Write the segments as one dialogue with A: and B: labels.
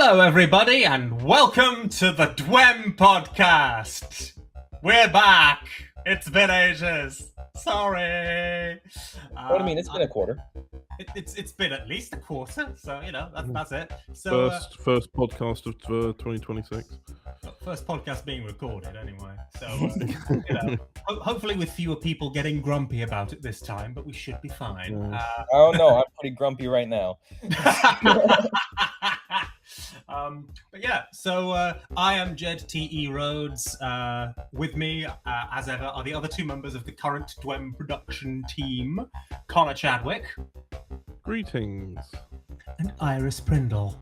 A: Hello, everybody, and welcome to the DWEM podcast. We're back. It's been ages. Sorry.
B: What do you mean? It's been a quarter.
A: It's been at least a quarter, so that's it. So
C: first podcast of 2026.
A: First podcast being recorded, anyway. So hopefully with fewer people getting grumpy about it this time, but we should be fine.
B: Oh no, I'm pretty grumpy right now.
A: But yeah, so I am Jed T.E. Rhodes. With me, as ever, are the other two members of the current DWEM production team, Connor Chadwick.
C: Greetings.
A: And Iris Prindel.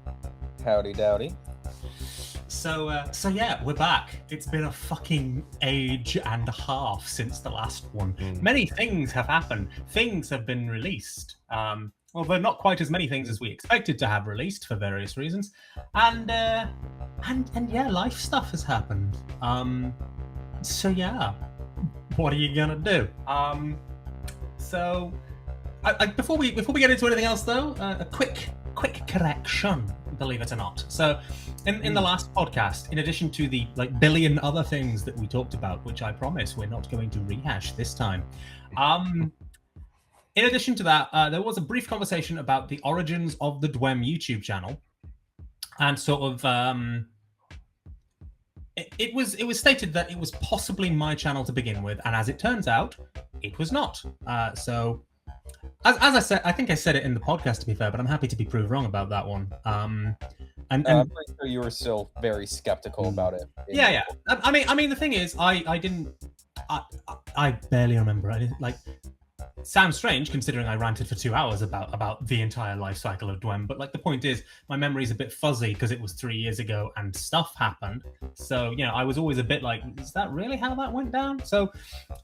B: Howdy dowdy.
A: So yeah, we're back. It's been a fucking age and a half since the last one. Many things have happened. Things have been released. Well, they're not quite as many things as we expected to have released for various reasons, and yeah, life stuff has happened. So yeah, what are you gonna do? So, before we get into anything else, though, a quick correction, believe it or not. So, in the last podcast, in addition to the billion other things that we talked about, which I promise we're not going to rehash this time, in addition to that, there was a brief conversation about the origins of the DWEM YouTube channel, and sort of it was stated that it was possibly my channel to begin with, and as it turns out, it was not. So, as I said, I think I said it in the podcast, to be fair, but I'm happy to be proved wrong about that one. And
B: I'm pretty sure you were still very skeptical about it.
A: Yeah. I mean, the thing is, I barely remember. I didn't sounds strange considering I ranted for 2 hours about the entire life cycle of DWEM, but the point is my memory's a bit fuzzy because it was 3 years ago and stuff happened. So I was always a bit like, is that really how that went down? So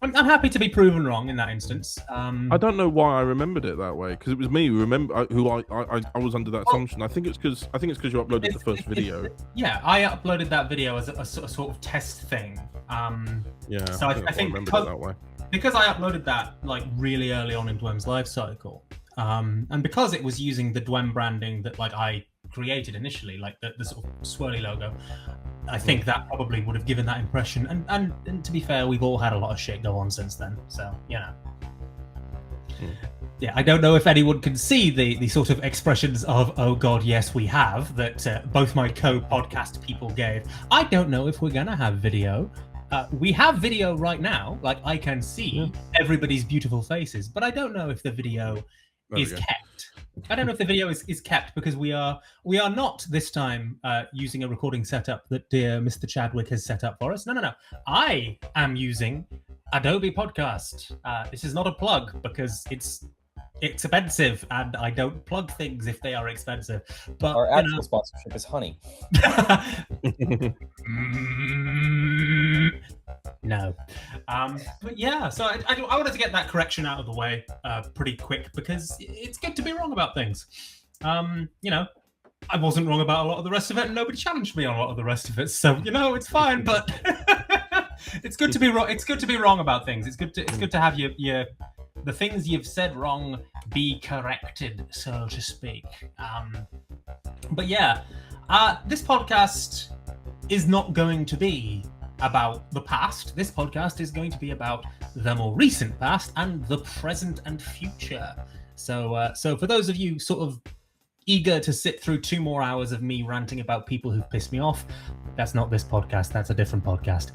A: I'm happy to be proven wrong in that instance.
C: I don't know why I remembered it that way, because it was me who I was under that assumption. I think it's because you uploaded the first video.
A: Yeah, I uploaded that video as a sort of test thing.
C: Yeah.
A: So I think
C: I remembered it that way.
A: Because I uploaded that really early on in DWEM's life cycle, and because it was using the DWEM branding that I created initially, the sort of swirly logo, I think that probably would have given that impression. And to be fair, we've all had a lot of shit go on since then, so Yeah, I don't know if anyone can see the sort of expressions of, oh god, yes, we have, that both my co-podcast people gave. I don't know if we're gonna have video. We have video right now, I can see everybody's beautiful faces, but I don't know if the video is kept. I don't know if the video is kept because we are not this time using a recording setup that dear Mr. Chadwick has set up for us. No. I am using Adobe Podcast. This is not a plug because it's expensive and I don't plug things if they are expensive. But
B: our actual sponsorship is honey.
A: No. But yeah, so I wanted to get that correction out of the way pretty quick because it's good to be wrong about things. I wasn't wrong about a lot of the rest of it and nobody challenged me on a lot of the rest of it, so it's fine. But it's good to be wrong. It's good to be wrong about things. It's good to have your the things you've said wrong be corrected, so to speak. But yeah, this podcast is not going to be about the past. This podcast is going to be about the more recent past and the present and future. So for those of you sort of eager to sit through 2 more hours of me ranting about people who've pissed me off, that's not this podcast. That's a different podcast.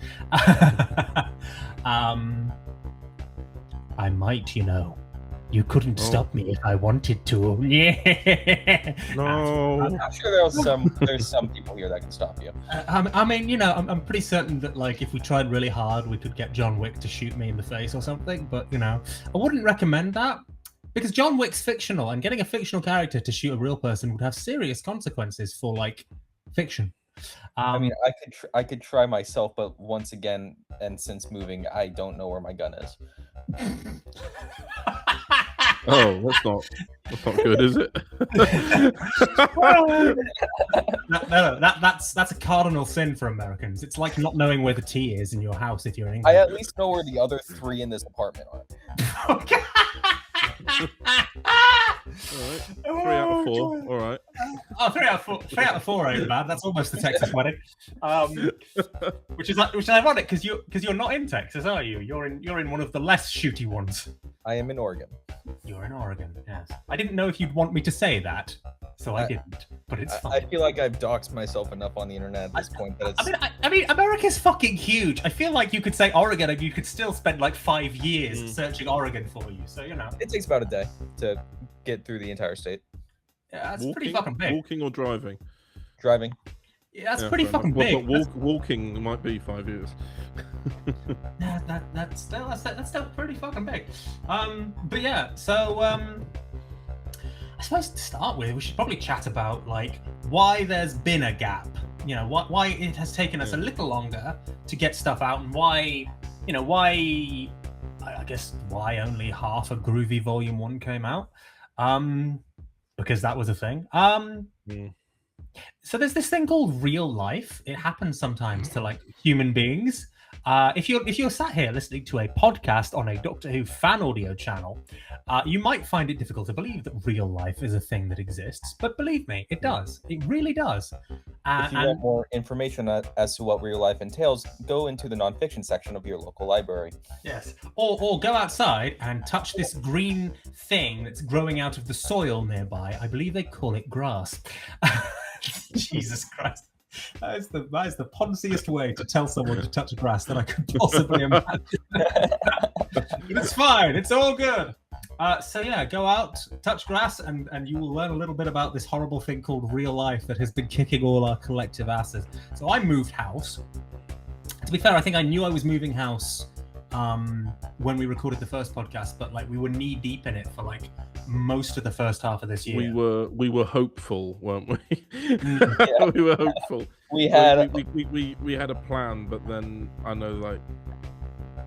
A: I might, You couldn't stop me if I wanted to. Yeah.
C: No.
B: I'm sure there's some people here that can stop you.
A: I'm pretty certain that if we tried really hard, we could get John Wick to shoot me in the face or something. But I wouldn't recommend that because John Wick's fictional, and getting a fictional character to shoot a real person would have serious consequences for fiction.
B: I could try myself, but once again, and since moving, I don't know where my gun is.
C: Oh, that's not good, is it?
A: No, that's a cardinal sin for Americans. It's like not knowing where the tea is in your house if you're in England.
B: I at least know where the other 3 in this apartment are.
A: Okay.
C: All right. 3 out of 4. All right.
A: Oh, 3 out of 4 ain't bad. That's almost the Texas wedding. Which is ironic because you're not in Texas, are you? You're in one of the less shooty ones.
B: I am in Oregon.
A: You're in Oregon, yes. I didn't know if you'd want me to say that, so I didn't. But it's fine.
B: I feel like I've doxed myself enough on the internet at this point that it's.
A: I mean, America's fucking huge. I feel like you could say Oregon, and you could still spend like 5 years searching Oregon for you. So
B: It takes about a day to get through the entire state.
A: Yeah, that's pretty fucking big.
C: Walking or driving?
B: Driving.
A: Yeah, that's pretty fucking big.
C: But walking might be 5 years.
A: Yeah, that's still pretty fucking big. But yeah, so I suppose to start with, we should probably chat about like why there's been a gap. You know, why it has taken us a little longer to get stuff out, and why I guess why only half of Groovy Volume 1 came out. Because that was a thing. So there's this thing called real life. It happens sometimes to like human beings. If you're sat here listening to a podcast on a Doctor Who fan audio channel, you might find it difficult to believe that real life is a thing that exists. But believe me, it does. It really does.
B: If you want more information as to what real life entails, go into the nonfiction section of your local library.
A: Yes, or go outside and touch this green thing that's growing out of the soil nearby. I believe they call it grass. Jesus Christ. That is the ponziest way to tell someone to touch grass that I could possibly imagine. It's fine. It's all good. So yeah, go out, touch grass, and you will learn a little bit about this horrible thing called real life that has been kicking all our collective asses. So I moved house. To be fair, I think I knew I was moving house when we recorded the first podcast, but like we were knee deep in it for like most of the first half of this year.
C: We were hopeful, weren't we?
B: Yeah.
C: We were hopeful.
B: We had
C: we had a plan, but then I know like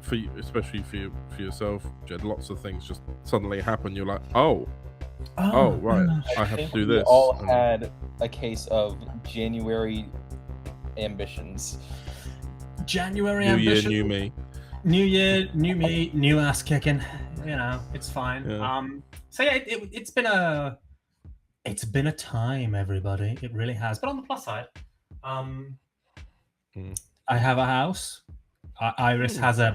C: for you, especially for yourself, Jed, lots of things just suddenly happen. You're like, oh right, I have to do this.
B: We all had a case of January ambitions.
A: January
C: New
A: ambition.
C: year, new me.
A: New year, new me, new ass kicking. You know, it's fine.
C: Yeah.
A: So yeah, it's been a time, everybody. It really has. But on the plus side, I have a house. Iris has an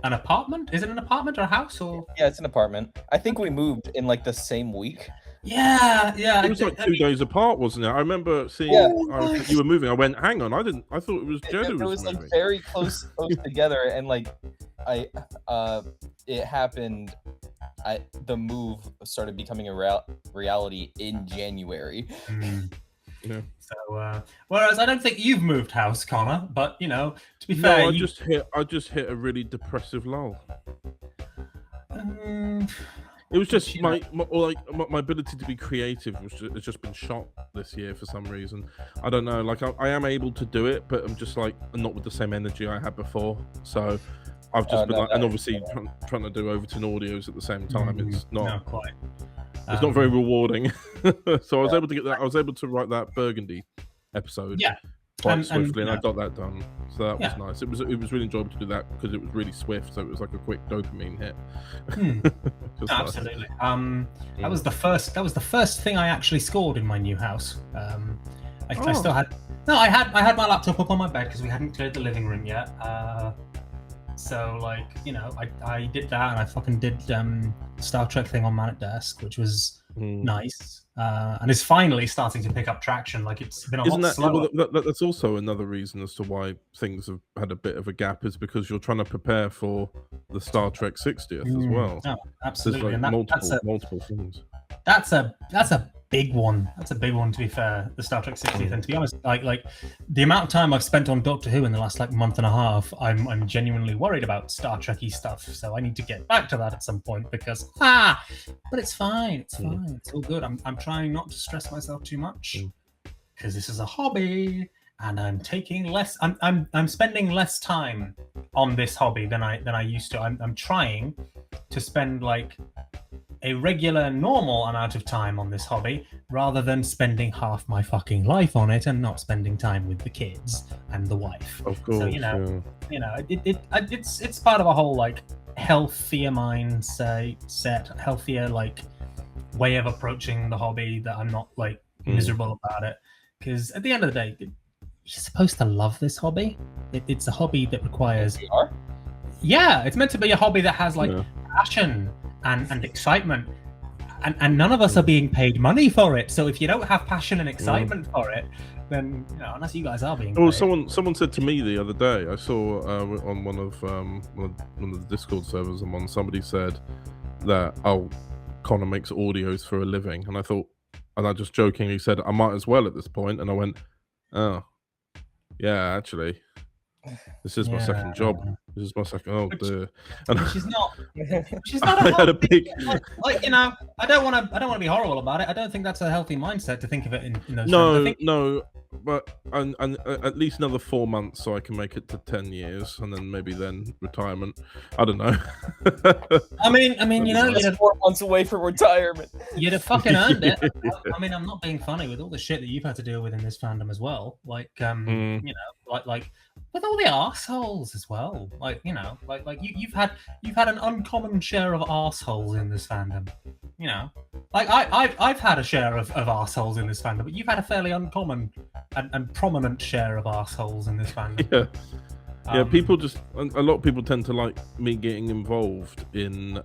A: apartment. Is it an apartment or a house or?
B: Yeah, it's an apartment. I think we moved in like the same week.
A: Yeah.
C: It was like 2 days apart, wasn't it? I remember seeing you were moving. I went, hang on, I thought it was Jed who was moving.
B: Like very close together, and like it happened. The move started becoming a reality in January.
C: Yeah.
A: So, whereas I don't think you've moved house, Connor, but you know, to be fair,
C: I just hit a really depressive lull. It was just my ability to be creative has just been shot this year for some reason. I don't know. Like I am able to do it, but I'm just like not with the same energy I had before. So I've just been and obviously trying to do Overton audios at the same time. It's not
A: quite.
C: It's not very rewarding. So I was able to get that. I was able to write that Burgundy episode.
A: Yeah.
C: Quite swiftly, and I got that done. So that was nice. It was really enjoyable to do that because it was really swift. So it was like a quick dopamine hit.
A: Absolutely. That was the first thing I actually scored in my new house. I still had I had my laptop up on my bed because we hadn't cleared the living room yet. So like, you know, I did that, and I fucking did Star Trek thing on Man at Desk, which was nice. And it's finally starting to pick up traction. Like it's been a lot slower.
C: That's also another reason as to why things have had a bit of a gap, is because you're trying to prepare for the Star Trek 60th as well.
A: No, absolutely.
C: There's like
A: and
C: multiple things.
A: That's a big one. That's a big one, to be fair, the Star Trek 60th. And to be honest, like the amount of time I've spent on Doctor Who in the last like month and a half, I'm genuinely worried about Star Trek-y stuff. So I need to get back to that at some point because but it's fine. It's fine. It's all good. I'm trying not to stress myself too much because this is a hobby, and I'm taking less. I'm spending less time on this hobby than I used to. I'm trying to spend like a regular, normal amount of time on this hobby, rather than spending half my fucking life on it and not spending time with the kids and the wife.
C: Of course,
A: it's part of a whole like healthier mindset, healthier like way of approaching the hobby that I'm not like miserable about it. Because at the end of the day, you're supposed to love this hobby. It's a hobby that requires. Yeah, it's meant to be a hobby that has like passion and excitement. And none of us are being paid money for it. So if you don't have passion and excitement for it, then unless you guys are being paid.
C: Well, someone said to me the other day, I saw on one of the Discord servers I'm on, somebody said that Connor makes audios for a living, and I just jokingly said I might as well at this point, and I went, oh, yeah, actually. This is my second job. This is my second. Oh dear. And
A: she's not. She's not. I had a big. Like I don't want to be horrible about it. I don't think that's a healthy mindset to think of it in those.
C: No. But and at least another 4 months, so I can make it to 10 years, and then maybe retirement. I don't know.
A: I mean,
B: you're 4 months away from retirement.
A: You'd have fucking earned it. I mean, I'm not being funny with all the shit that you've had to deal with in this fandom as well. Like, like with all the arseholes as well. Like, you've had an uncommon share of arseholes in this fandom. Like I've had a share of arseholes in this fandom, but you've had a fairly uncommon and prominent share of arseholes in this fandom.
C: Yeah, people a lot of people tend to like me getting involved in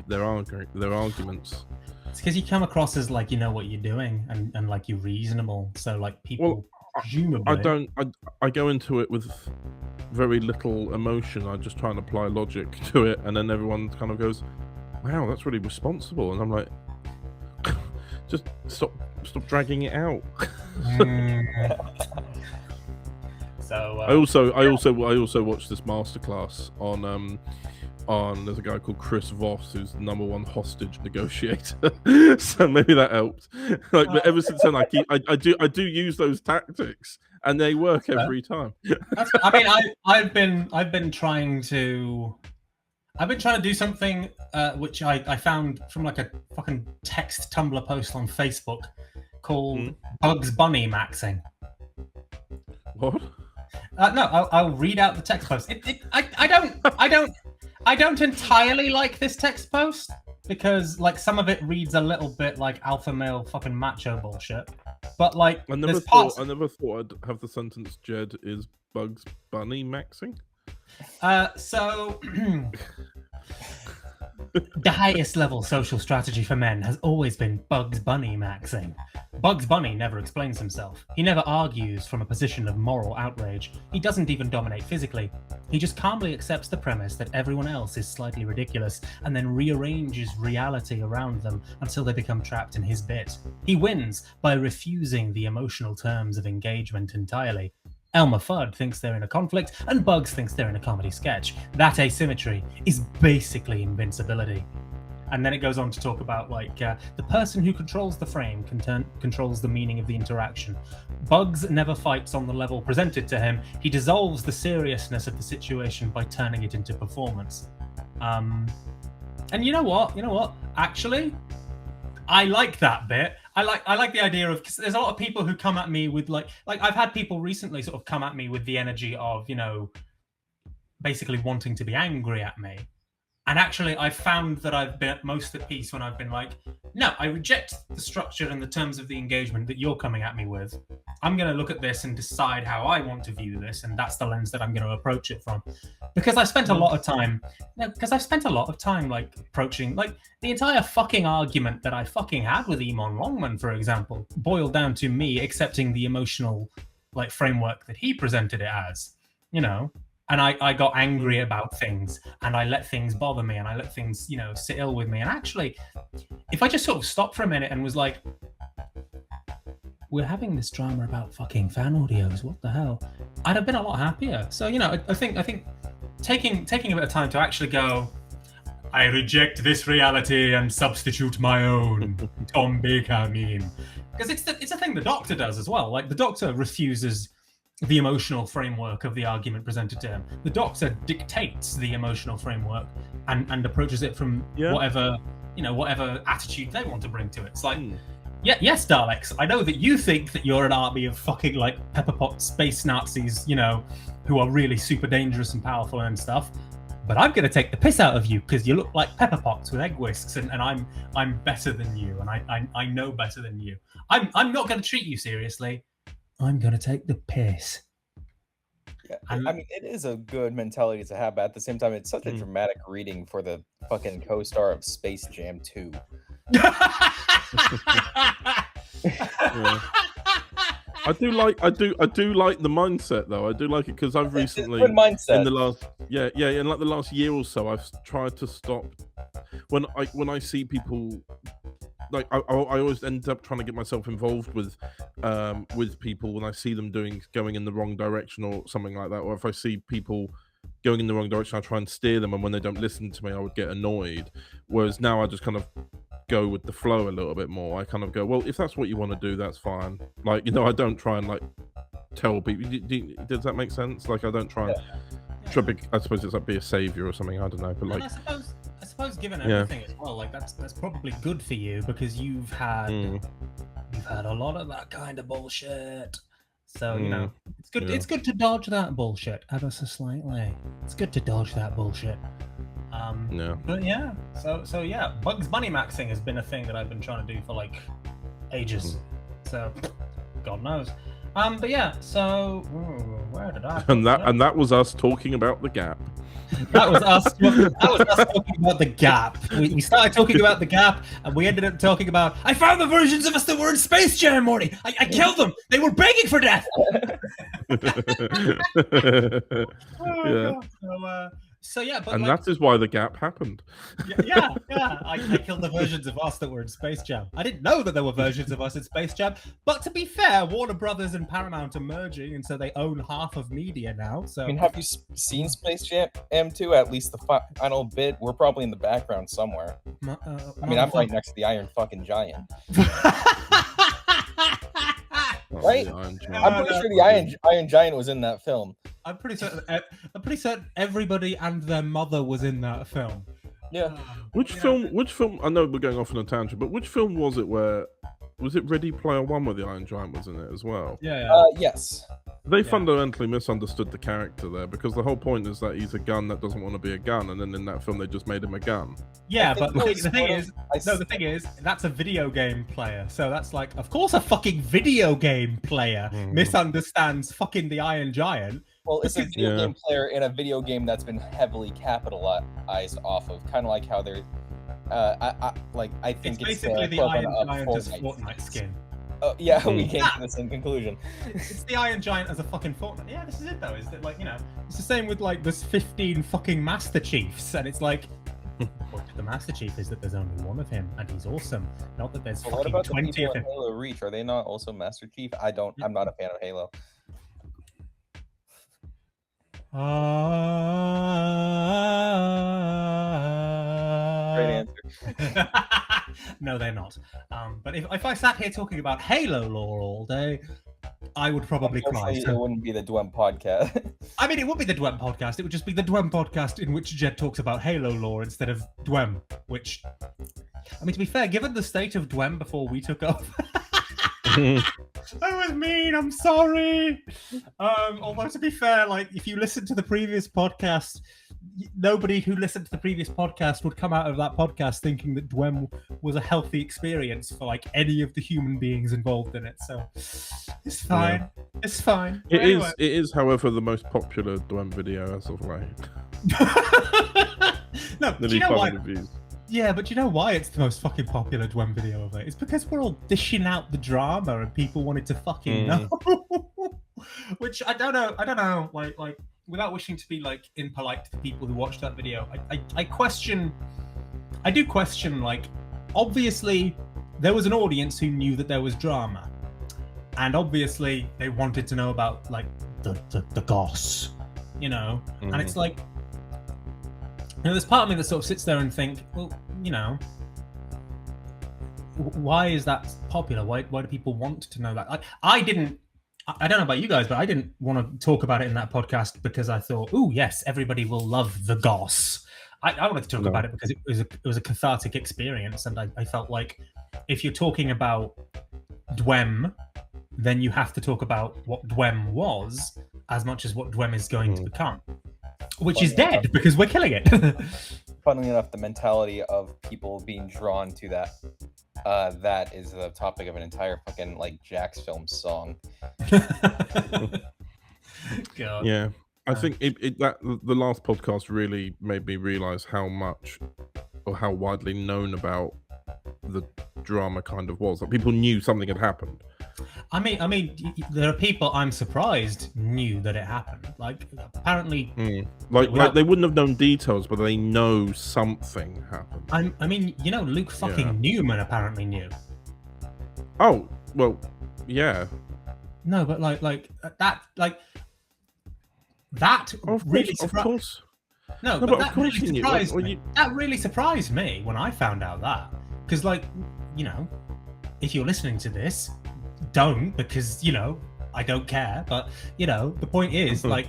C: their arguments.
A: It's because you come across as like you know what you're doing and like you're reasonable. So like people presumably.
C: I go into it with very little emotion. I just try and apply logic to it, and then everyone kind of goes, wow, that's really responsible. And I'm like, just stop dragging it out.
A: So
C: I also watched this masterclass on there's a guy called Chris Voss who's the #1 hostage negotiator. So maybe that helped. Like, but ever since then, I do use those tactics, and they work every time.
A: I mean, I've been trying to do something which I found from like a fucking text Tumblr post on Facebook called Bugs Bunny maxing.
C: What?
A: No, I'll read out the text post. I don't entirely like this text post because like some of it reads a little bit like alpha male fucking macho bullshit. But like
C: I never thought I'd have the sentence Jed is Bugs Bunny maxing.
A: So the highest level social strategy for men has always been Bugs Bunny maxing. Bugs Bunny never explains himself. He never argues from a position of moral outrage. He doesn't even dominate physically. He just calmly accepts the premise that everyone else is slightly ridiculous and then rearranges reality around them until they become trapped in his bit. He wins by refusing the emotional terms of engagement entirely. Elmer Fudd thinks they're in a conflict, and Bugs thinks they're in a comedy sketch. That asymmetry is basically invincibility. And then it goes on to talk about like the person who controls the frame controls the meaning of the interaction. Bugs never fights on the level presented to him. He dissolves the seriousness of the situation by turning it into performance. And you know what? Actually, I like that bit. I like the idea of, because there's a lot of people who come at me with like I've had people recently sort of come at me with the energy of, basically wanting to be angry at me. And actually, I've found that I've been most at peace when I've been like, no, I reject the structure and the terms of the engagement that you're coming at me with. I'm going to look at this and decide how I want to view this, and that's the lens that I'm going to approach it from. Because I spent a lot of time, like approaching, like the entire fucking argument that I fucking had with Eamon Longman, for example, boiled down to me accepting the emotional like framework that he presented it as, And I got angry about things, and I let things bother me, and I let things, sit ill with me. And actually, if I just sort of stopped for a minute and was like, we're having this drama about fucking fan audios, what the hell? I'd have been a lot happier. So, I think taking a bit of time to actually go, I reject this reality and substitute my own Tom Baker meme. Because it's a thing the Doctor does as well. Like, the Doctor refuses the emotional framework of the argument presented to him. The Doctor dictates the emotional framework and approaches it from whatever attitude they want to bring to it. It's like, yes, Daleks, I know that you think that you're an army of fucking like pepperpot space Nazis, who are really super dangerous and powerful and stuff. but I'm going to take the piss out of you because you look like Pepper Potts with egg whisks, and I'm better than you, and I know better than you. I'm not going to treat you seriously. I'm going to take the piss.
B: Yeah, I mean, it is a good mentality to have, but at the same time, it's such a dramatic reading for the fucking co-star of Space Jam 2.
C: I do like the mindset though. I do like it because I've recently
B: good mindset.
C: in the last in like the last year or so, I've tried to stop when I see people. Like I always end up trying to get myself involved with people when I see them going in the wrong direction or something like that, or if I see people going in the wrong direction, I try and steer them, and when they don't listen to me, I would get annoyed. Whereas now I just kind of go with the flow a little bit more. I kind of go, well, if that's what you want to do, that's fine. Like, you know, I don't try and like tell people. Does that make sense? Like, I don't try and I suppose it's like be a savior or something. I don't know, but like.
A: I suppose given everything as well, like that's probably good for you because you've had a lot of that kind of bullshit. So you know, it's good. Yeah. It's good to dodge that bullshit ever so slightly. It's good to dodge that bullshit. But yeah, so yeah, Bugs Bunny maxing has been a thing that I've been trying to do for like ages. So God knows. But yeah, so where did I?
C: And that was us talking about the Gap.
A: That was us talking about the Gap. We started talking about the Gap, and we ended up talking about. I found the versions of us that were in Space Jam, Morty. I killed them. They were begging for death. So yeah, but
C: and that is why the Gap happened.
A: Yeah. I killed the versions of us that were in Space Jam. I didn't know that there were versions of us in Space Jam, but to be fair, Warner Brothers and Paramount are merging, and so they own half of media now. So
B: I mean, have you seen Space Jam 2? At least the final bit. We're probably in the background somewhere. I mean, I'm right next to the Iron fucking Giant. Right? I'm pretty sure the Iron Giant was in that film.
A: I'm pretty certain everybody and their mother was in that film.
B: Yeah.
C: Which film? I know we're going off on a tangent, but which film was it? Was it Ready Player One where the Iron Giant was in it as well?
A: Yeah.
B: Yes.
C: They fundamentally misunderstood the character there because the whole point is that he's a gun that doesn't want to be a gun, and then in that film they just made him a gun.
A: Yeah, but the thing is, that's a video game player. So that's like, of course, a fucking video game player misunderstands fucking the Iron Giant.
B: Well, it's a video game player in a video game that's been heavily capitalized off of, kind of like how they're. I think
A: it's basically the Iron Giant as Fortnite skin.
B: Yeah, we came to the same conclusion.
A: It's the Iron Giant as a fucking Fortnite. Yeah, this is it though. Is that like, you know, it's the same with like there's 15 fucking Master Chiefs, and it's like, the Master Chief is that there's only one of him, and he's awesome. Not that there's fucking 20 of him.
B: Halo Reach, are they not also Master Chief? I'm not a fan of Halo. Great answer.
A: No, they're not. But if I sat here talking about Halo lore all day, I would probably cry.
B: It wouldn't be the DWEM podcast.
A: I mean, it would be the DWEM podcast. It would just be the DWEM podcast in which Jed talks about Halo lore instead of DWEM, which... I mean, to be fair, given the state of DWEM before we took over... That was mean, I'm sorry. Although, to be fair, like, if you listen to the previous podcast, nobody who listened to the previous podcast would come out of that podcast thinking that DWEM was a healthy experience for, like, any of the human beings involved in it. So, it's fine. Yeah. It's fine.
C: It is, however, the most popular DWEM video as of late.
A: No, do you know why? Yeah, but you know why it's the most fucking popular DWEM video of it? It's because we're all dishing out the drama and people wanted to fucking know. Which I don't know. Like without wishing to be like impolite to the people who watched that video, I do question, like, obviously there was an audience who knew that there was drama. And obviously they wanted to know about like the goss, you know? And it's like, you know, there's part of me that sort of sits there and think, well, you know, why is that popular? Why do people want to know that? I don't know about you guys, but I didn't want to talk about it in that podcast because I thought, oh yes, everybody will love the goss. I wanted to talk about it because it was a cathartic experience, and I felt like if you're talking about DWEM, then you have to talk about what DWEM was as much as what DWEM is going to become. which is dead because we're killing it.
B: Funnily enough, the mentality of people being drawn to that, that is the topic of an entire fucking like Jax film song.
A: God.
C: Yeah, I think that the last podcast really made me realize how much or how widely known about the drama kind of was. Like people knew something had happened.
A: I mean, there are people I'm surprised knew that it happened. Like, apparently,
C: like they wouldn't have known details, but they know something happened.
A: I mean, you know, Luke fucking Newman apparently knew.
C: Oh well, yeah.
A: No, but that really surprised.
C: Of course.
A: No, but that really surprised me. That really surprised me when I found out that, because, like, you know, if you're listening to this, don't, because, you know, I don't care. But, you know, the point is, like,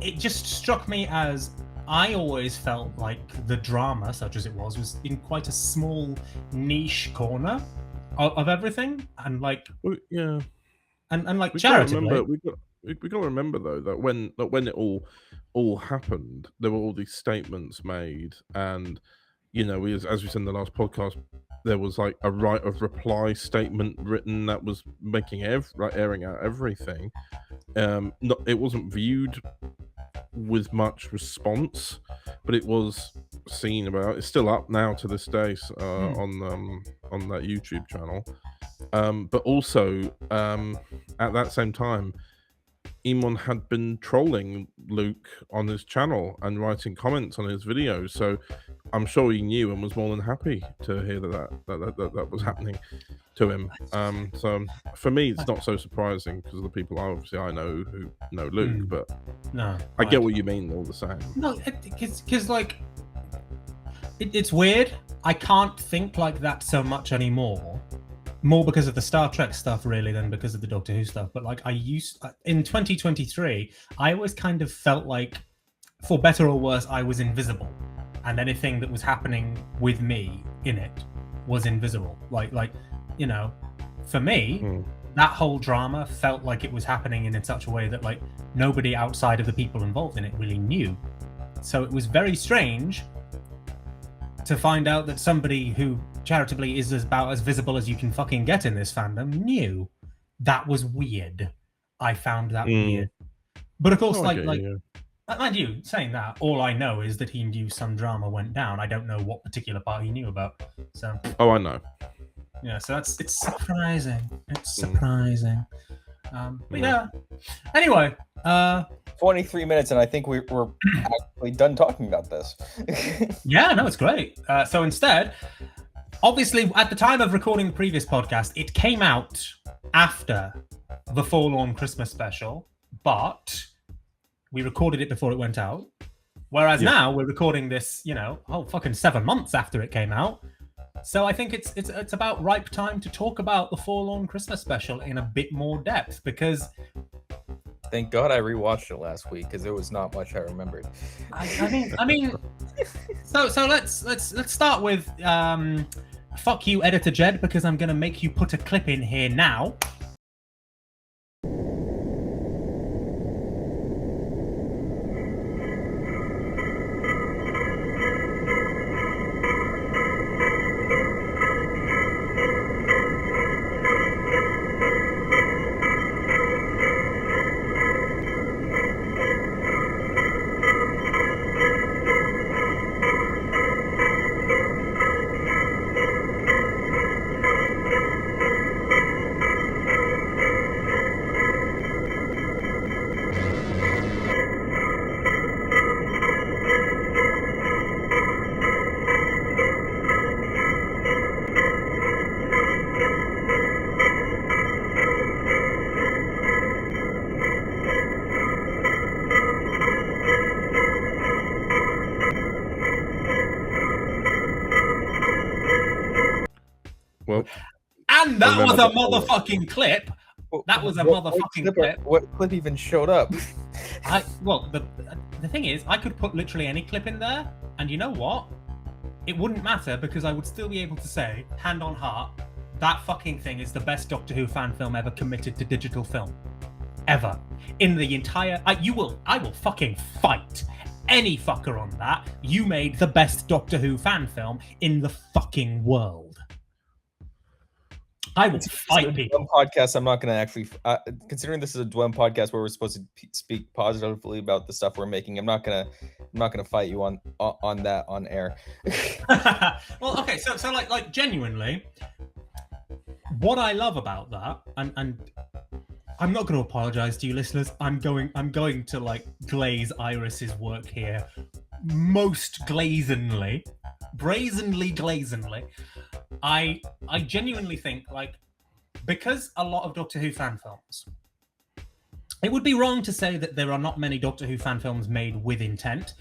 A: it just struck me as I always felt like the drama, such as it was in quite a small niche corner of everything, and like,
C: yeah,
A: and like charitably.
C: We got to remember though that when it all happened, there were all these statements made, and you know, as we said in the last podcast, there was like a right of reply statement written that was making airing out everything. It wasn't viewed with much response, but it was seen about. It's still up now to this day on that YouTube channel. But also at that same time, Eamon had been trolling Luke on his channel and writing comments on his videos, so I'm sure he knew and was more than happy to hear that was happening to him. So for me, it's not so surprising because of the people I know who know Luke, but
A: no,
C: I get what you mean all the same.
A: No, because like it's weird. I can't think like that so much anymore. More because of the Star Trek stuff, really, than because of the Doctor Who stuff. But like in 2023, I always kind of felt like, for better or worse, I was invisible, and anything that was happening with me in it was invisible. Like you know, for me, that whole drama felt like it was happening in such a way that like nobody outside of the people involved in it really knew. So it was very strange to find out that somebody who charitably is about as visible as you can fucking get in this fandom knew. That was weird. I found that weird. But of course, mind you, saying that, all I know is that he knew some drama went down. I don't know what particular part he knew about. So.
C: Oh, I know.
A: Yeah, so it's surprising. It's surprising. But yeah. Anyway,
B: 23 minutes, and I think we're actually done talking about this.
A: Yeah, no, it's great. So instead, obviously, at the time of recording the previous podcast, it came out after the Forlorn Christmas special, but we recorded it before it went out. Whereas now we're recording this, you know, fucking 7 months after it came out. So I think it's about ripe time to talk about the Forlorn Christmas special in a bit more depth, because
B: thank God I rewatched it last week because there was not much I remembered.
A: I mean, so let's start with fuck you, Editor Jed, because I'm gonna make you put a clip in here now. And that was a motherfucking clip. That was a motherfucking clip.
B: What clip even showed up?
A: The thing is, I could put literally any clip in there, and you know what? It wouldn't matter, because I would still be able to say, hand on heart, that fucking thing is the best Doctor Who fan film ever committed to digital film. ever in the entire. I will fucking fight any fucker on that. You made the best Doctor Who fan film in the fucking world. I will fight people.
B: Podcast. I'm not going to actually, considering this is a DWEM podcast where we're supposed to speak positively about the stuff we're making. I'm not gonna fight you on that on air.
A: Well, okay, so like genuinely, what I love about that, and I'm not going to apologize to you listeners. I'm going to like glaze Iris's work here, most brazenly. I genuinely think, like, because a lot of Doctor Who fan films, it would be wrong to say that there are not many Doctor Who fan films made with intent,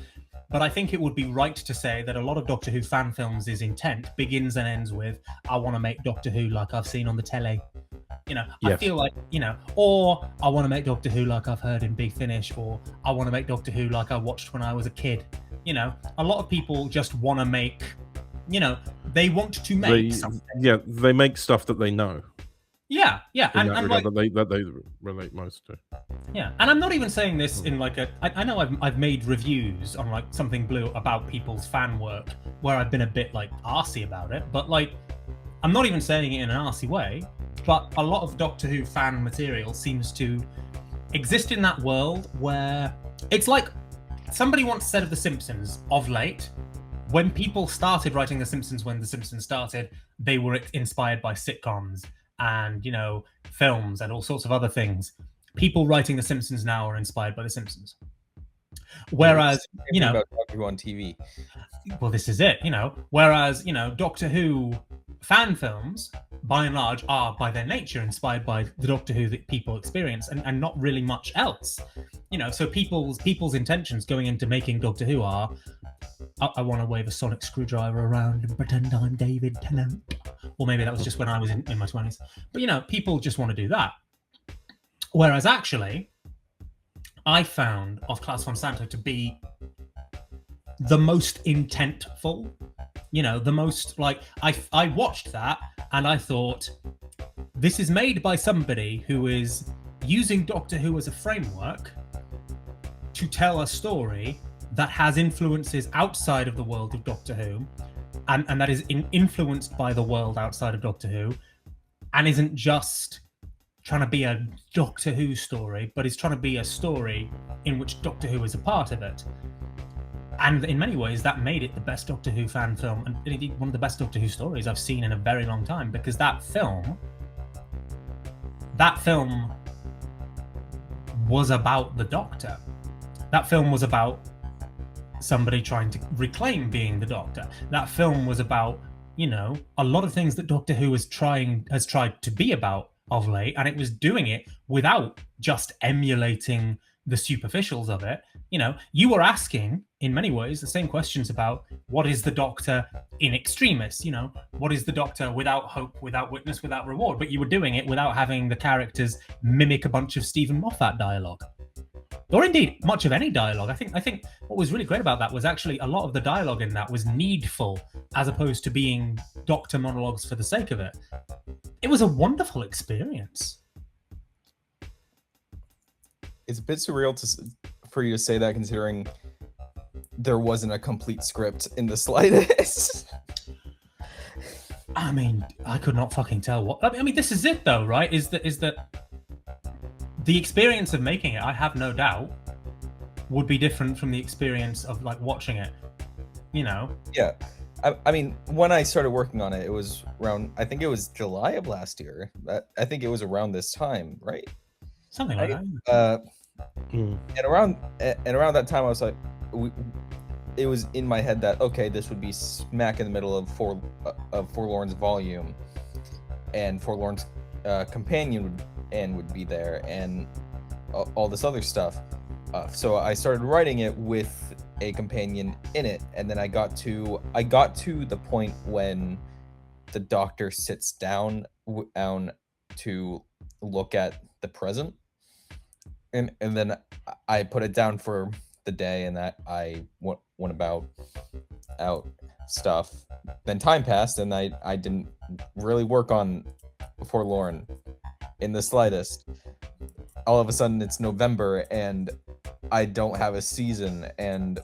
A: but I think it would be right to say that a lot of Doctor Who fan films' intent begins and ends with, I want to make Doctor Who like I've seen on the telly. You know, yes. I feel like, you know, or I want to make Doctor Who like I've heard in Big Finish, or I want to make Doctor Who like I watched when I was a kid. You know, a lot of people just want to make, you know, they want to make something.
C: Yeah, they make stuff that they know.
A: Yeah.
C: And like, that they relate most to.
A: Yeah, and I'm not even saying this in like I know I've made reviews on like Something Blue about people's fan work where I've been a bit like arsey about it, but like I'm not even saying it in an arsey way. But a lot of Doctor Who fan material seems to exist in that world where it's like somebody once said of The Simpsons of late, when people started writing The Simpsons, when The Simpsons started, they were inspired by sitcoms and, you know, films and all sorts of other things. People writing The Simpsons now are inspired by The Simpsons. Whereas, you know,
B: about Doctor Who on TV.
A: Well, this is it, you know. Whereas, you know, Doctor Who fan films, by and large, are by their nature inspired by the Doctor Who that people experience, and not really much else. You know, so people's intentions going into making Doctor Who are, I want to wave a sonic screwdriver around and pretend I'm David Tennant. Or maybe that was just when I was in my 20s. But, you know, people just want to do that. Whereas actually, I found Off Class von Santo to be the most intentful, you know, the most, like, I watched that and I thought, this is made by somebody who is using Doctor Who as a framework to tell a story that has influences outside of the world of Doctor Who, and that is influenced by the world outside of Doctor Who, and isn't just trying to be a Doctor Who story, but is trying to be a story in which Doctor Who is a part of it. And in many ways, that made it the best Doctor Who fan film, and indeed one of the best Doctor Who stories I've seen in a very long time, because that film was about the Doctor. That film was about somebody trying to reclaim being the Doctor. That film was about, you know, a lot of things that Doctor Who has tried to be about of late, and it was doing it without just emulating the superficials of it. You know, you were asking, in many ways, the same questions about what is the Doctor in extremis, you know, what is the Doctor without hope, without witness, without reward, but you were doing it without having the characters mimic a bunch of Stephen Moffat dialogue. Or indeed, much of any dialogue. I think what was really great about that was actually a lot of the dialogue in that was needful, as opposed to being Doctor monologues for the sake of it. It was a wonderful experience.
B: It's a bit surreal for you to say that, considering there wasn't a complete script in the slightest.
A: I mean, I could not fucking tell what. I mean, this is it though, right? Is that the experience of making it, I have no doubt, would be different from the experience of like watching it, you know?
B: Yeah. I mean, when I started working on it, it was around, I think it was July of last year. I think it was around this time, right?
A: Something like that.
B: And around that time, I was like, it was in my head that, okay, this would be smack in the middle of Forlorn's volume, and Forlorn's companion would be there, and all this other stuff. So I started writing it with a companion in it, and then I got to the point when the Doctor sits down to look at the present, and then I put it down for the day, and that I went about out stuff. Then time passed, and I didn't really work on Forlorn in the slightest. all of a sudden it's November and I don't have a season, and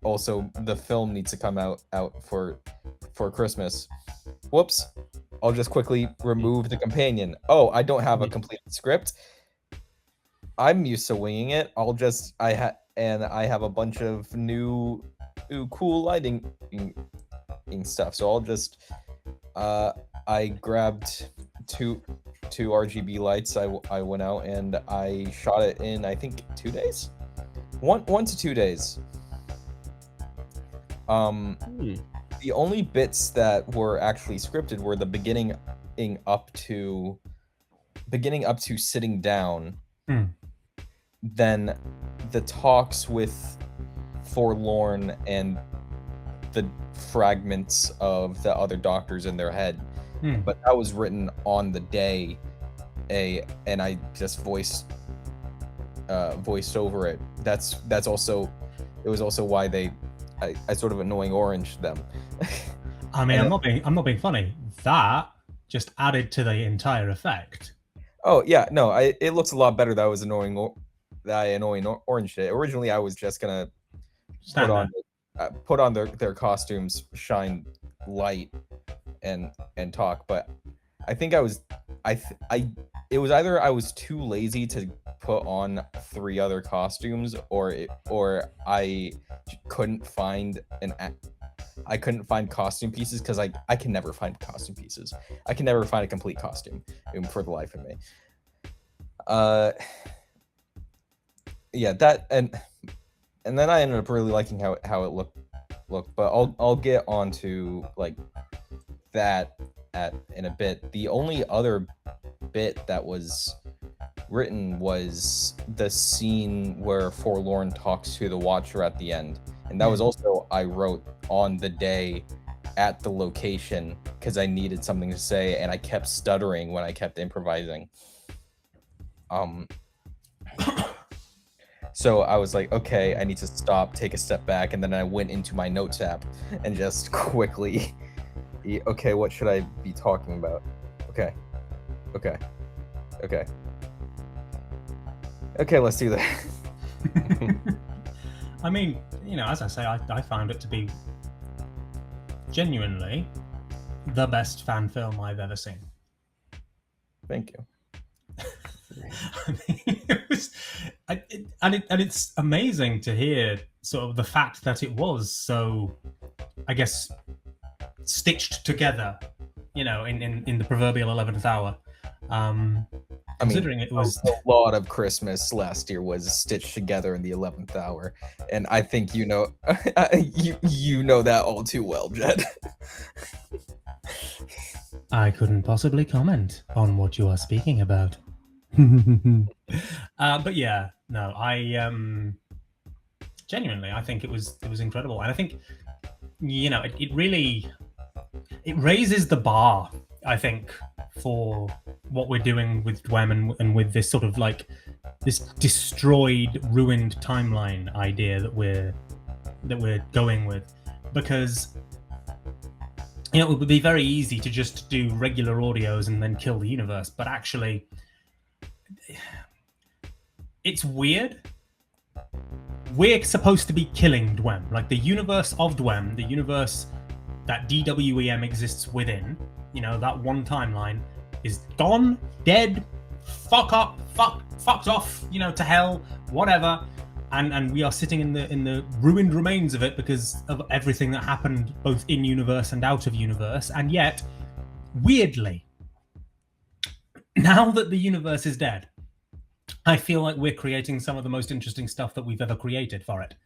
B: also the film needs to come out for Christmas. Whoops. I'll just quickly remove the companion. Oh, I don't have a completed script. I'm used to winging it. I have a bunch of new cool lighting stuff. So I'll just I grabbed two RGB lights. I went out and I shot it in, I think, 2 days. 1 to 2 days. The only bits that were actually scripted were the beginning up to sitting down. Then the talks with Forlorn and the fragments of the other doctors in their head. But that was written on the day, and I just voiced over it. That's also, it was also why I sort of annoying orange them.
A: I mean, I'm not being funny. That just added to the entire effect.
B: Oh yeah, no, it looks a lot better. That was annoying. That I annoying orange it. Originally, I was just gonna put on their costumes, shine light, and talk. But I think it was either I was too lazy to put on 3 other costumes, or I couldn't find costume pieces, because I can never find costume pieces. I can never find a complete costume for the life of me. Yeah, that and then I ended up really liking how it looked. But I'll get onto like that in a bit. The only other bit that was written was the scene where Forlorn talks to the Watcher at the end, and that was also I wrote on the day at the location because I needed something to say, and I kept stuttering when I kept improvising. So I was like, okay, I need to stop, take a step back, and then I went into my notes app and just quickly, okay, what should I be talking about? Okay, let's do that.
A: I mean, as I say, I found it to be genuinely the best fan film I've ever seen.
B: Thank you.
A: I mean, it's amazing to hear sort of the fact that it was so, I guess, stitched together, in the proverbial 11th hour. Considering it was
B: a lot of Christmas last year was stitched together in the 11th hour, and I think you know that all too well, Jed.
A: I couldn't possibly comment on what you are speaking about. But yeah, no, I genuinely, I think it was incredible, and I think it really raises the bar, I think, for what we're doing with DWEM and with this sort of like this destroyed, ruined timeline idea that we're going with, because it would be very easy to just do regular audios and then kill the universe, but actually it's weird. We're supposed to be killing DWEM, like the universe of DWEM, the universe that DWEM exists within, that one timeline is gone, dead, fucked off, to hell, whatever, and we are sitting in the ruined remains of it because of everything that happened both in universe and out of universe. And yet, weirdly, now that the universe is dead, I feel like we're creating some of the most interesting stuff that we've ever created for it.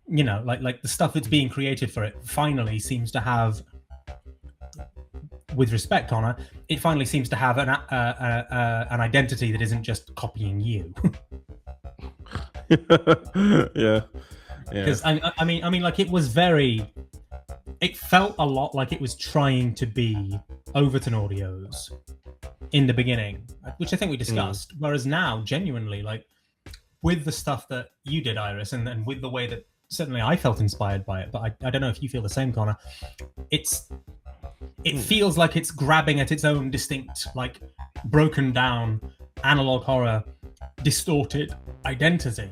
A: Like the stuff that's being created for it finally seems to have, with respect, Connor, it finally seems to have an identity that isn't just copying you.
C: Yeah.
A: Because I mean, like it felt a lot like it was trying to be Overton Audios in the beginning, which I think we discussed. Whereas now, genuinely, like with the stuff that you did, Iris, and with the way that certainly I felt inspired by it, but I don't know if you feel the same, Connor. It feels like it's grabbing at its own distinct, like broken down analog horror distorted identity.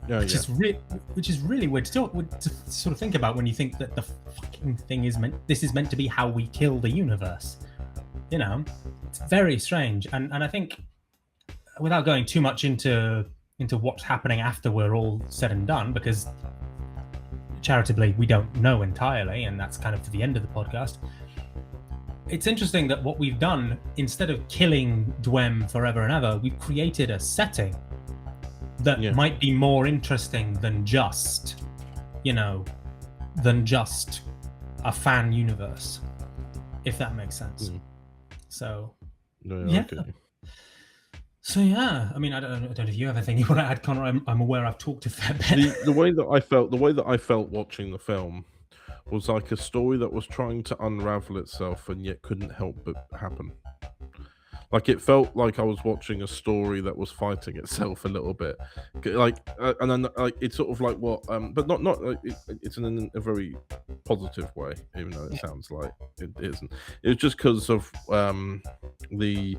C: Which
A: is really weird to sort of think about when you think that the fucking thing is meant to be how we kill the universe. You know, it's very strange, and I think without going too much into what's happening after we're all said and done, because charitably we don't know entirely, and that's kind of for the end of the podcast. It's interesting that what we've done, instead of killing DWEM forever and ever, we've created a setting that might be more interesting than just, a fan universe, if that makes sense. So,
C: okay.
A: So I mean, I don't know if you have anything you want to add, Connor. I'm aware I've talked a fair bit.
C: The way that I felt watching the film was like a story that was trying to unravel itself and yet couldn't help but happen. Like, it felt like I was watching a story that was fighting itself a little bit, like, and then like it's sort of like what, but not like it's in a very positive way, even though it sounds like it isn't. It was just because of the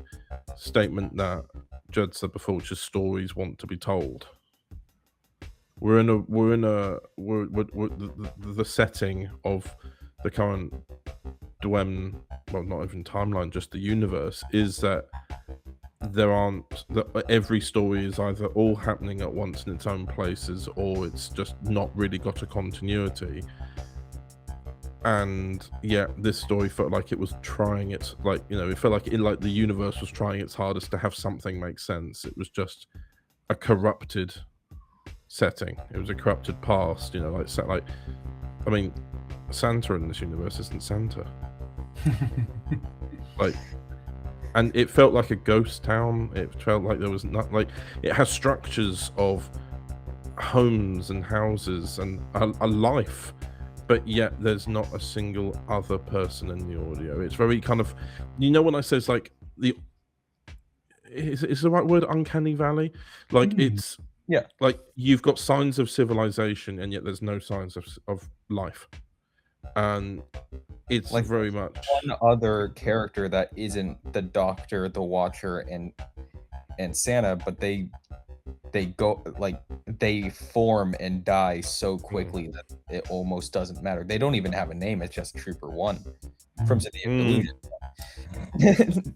C: statement that Jed said before, which is stories want to be told. We're the setting of the current DWEM, well, not even timeline, just the universe, is that every story is either all happening at once in its own places, or it's just not really got a continuity. And this story felt like it was trying its, like, it felt like the universe was trying its hardest to have something make sense. It was just a corrupted setting. It was a corrupted past, I mean, Santa in this universe isn't Santa. And it felt like a ghost town. It felt like there was not, like, it has structures of homes and houses and a life, but yet there's not a single other person in the audio. It's very kind of, when I say it's like is the right word, uncanny valley? Like, it's like you've got signs of civilization and yet there's no signs of life. And it's like very much
B: one other character that isn't the Doctor, the Watcher, and Santa, but they go, like, they form and die so quickly that it almost doesn't matter. They don't even have a name. It's just Trooper 1 from City of Illusion.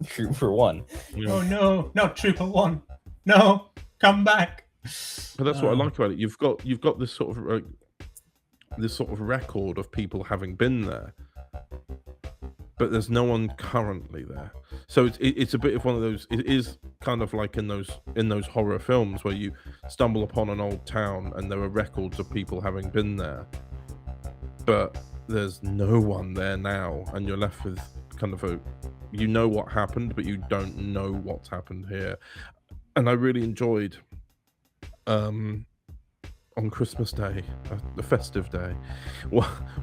B: Trooper 1.
A: Oh no, not Trooper 1. No, come back.
C: But that's what I like about it. You've got this sort of record of people having been there, but there's no one currently there. So it's a bit of one of those. It is kind of like in those horror films where you stumble upon an old town and there are records of people having been there, but there's no one there now, and you're left with kind of what happened, but you don't know what's happened here. And I really enjoyed on Christmas Day, the festive day,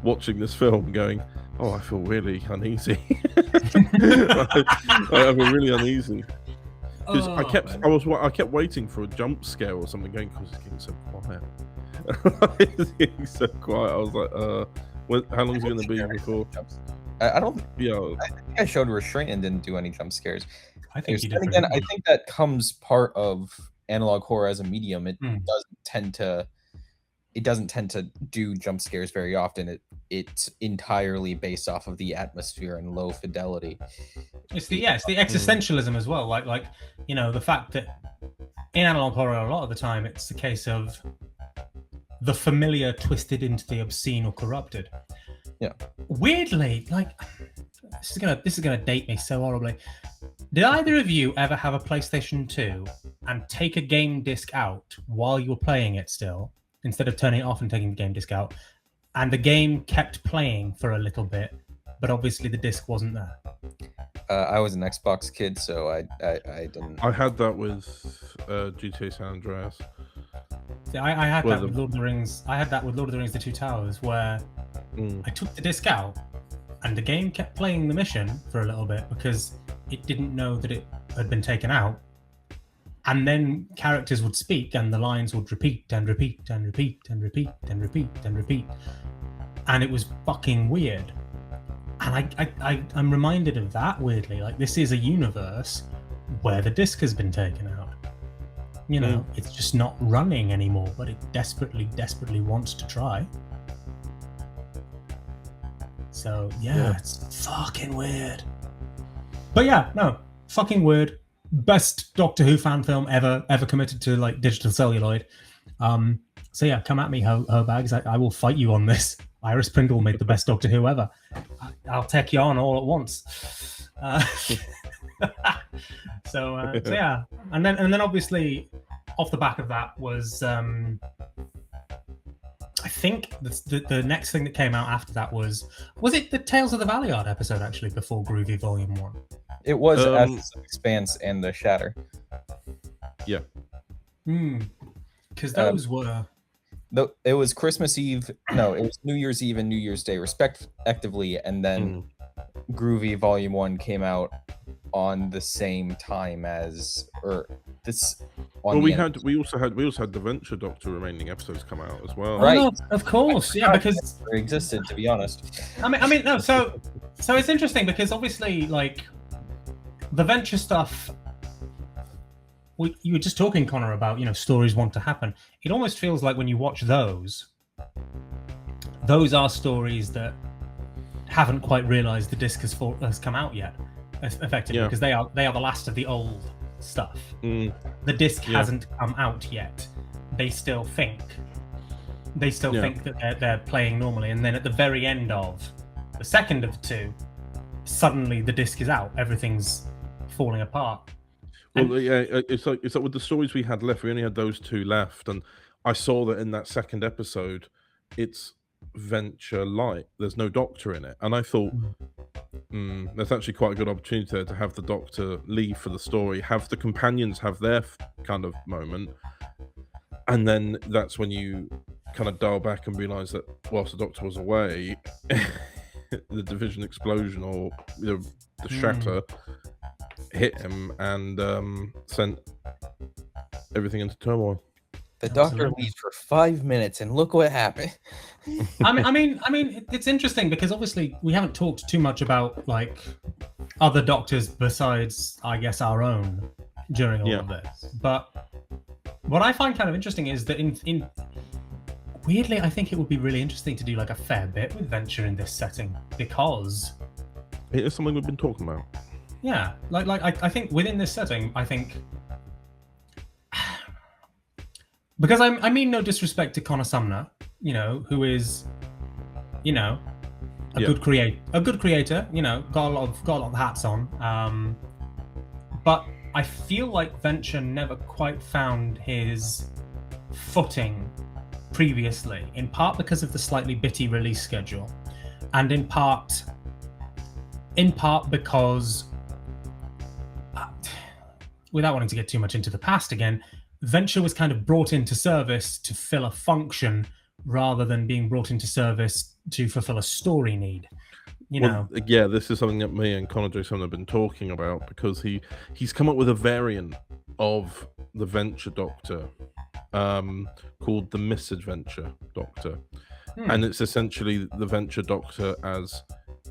C: watching this film, going, "Oh, I feel really uneasy." I feel really uneasy because I kept waiting for a jump scare or something, going, "Because it's getting so quiet." It's getting so quiet. I was like, "How long is it going to be before?"
B: I don't. I think I showed restraint and didn't do any jump scares.
A: I think you did.
B: Again, I think that comes part of analog horror as a medium. It doesn't tend to do jump scares very often. It's entirely based off of the atmosphere and low fidelity.
A: It's the existentialism as well. Like the fact that in analog horror a lot of the time it's the case of the familiar twisted into the obscene or corrupted.
B: Yeah.
A: Weirdly, like this is gonna date me so horribly. Did either of you ever have a PlayStation 2 and take a game disc out while you were playing it still, instead of turning it off and taking the game disc out, and the game kept playing for a little bit, but obviously the disc wasn't there?
B: I was an Xbox kid, so I didn't.
C: I had that with GTA San Andreas.
A: See, I had that with Lord of the Rings. I had that with Lord of the Rings: The Two Towers, where I took the disc out, and the game kept playing the mission for a little bit because it didn't know that it had been taken out. And then characters would speak and the lines would repeat and repeat and repeat and repeat and repeat and repeat. And it was fucking weird. And I'm reminded of that weirdly. Like, this is a universe where the disc has been taken out. You know, it's just not running anymore, but it desperately wants to try. So yeah, it's fucking weird. But yeah, no, fucking weird. Best Doctor Who fan film ever committed to like digital celluloid. So yeah, come at me, ho bags. I will fight you on this. Iris Prindel made the best Doctor Who ever. I'll take you on all at once. So yeah, and then obviously off the back of that was I think the next thing that came out after that was it the Tales of the Valeyard episode actually before Groovy Volume 1?
B: It was Ashes of Expanse and the Shatter.
C: Yeah.
A: Because those were...
B: It was Christmas Eve. No, it was New Year's Eve and New Year's Day, respectively, and then Groovy Volume 1 came out on the same time as...
C: Well, we also had the Venture Doctor remaining episodes come out as well.
B: Right.
A: Oh, no, of course, yeah, because
B: it existed, to be honest.
A: I mean, no. So it's interesting because obviously, like, the Venture stuff. You were just talking, Connor, about stories want to happen. It almost feels like when you watch those are stories that haven't quite realised the disc has come out yet, effectively, because they are the last of the old stuff. The disc hasn't come out yet. They still think that they're playing normally, and then at the very end of the second of the two, suddenly the disc is out. Everything's falling apart.
C: Well, it's like with the stories we had left. We only had those two left, and I saw that in that second episode, it's Venture Light. There's no Doctor in it, and I thought. That's actually quite a good opportunity there to have the Doctor leave for the story, have the companions have their kind of moment, and then that's when you kind of dial back and realise that whilst the Doctor was away, the division explosion or the shatter hit him and sent everything into turmoil.
B: The Doctor leaves for 5 minutes, and look what happened.
A: I mean, it's interesting because obviously we haven't talked too much about like other Doctors besides, I guess, our own during all of this. But what I find kind of interesting is that in weirdly, I think it would be really interesting to do like a fair bit with Venture in this setting because
C: it is something we've been talking about.
A: Yeah, I think within this setting, I think. Because I mean no disrespect to Connor Sumner, who is, a good creator, got a lot of hats on. But I feel like Venture never quite found his footing previously, in part because of the slightly bitty release schedule, and in part because, without wanting to get too much into the past again, Venture was kind of brought into service to fill a function rather than being brought into service to fulfill a story need.
C: Yeah, this is something that me and Connor Jason have been talking about because he's come up with a variant of the Venture Doctor called the Misadventure Doctor. And it's essentially the Venture Doctor as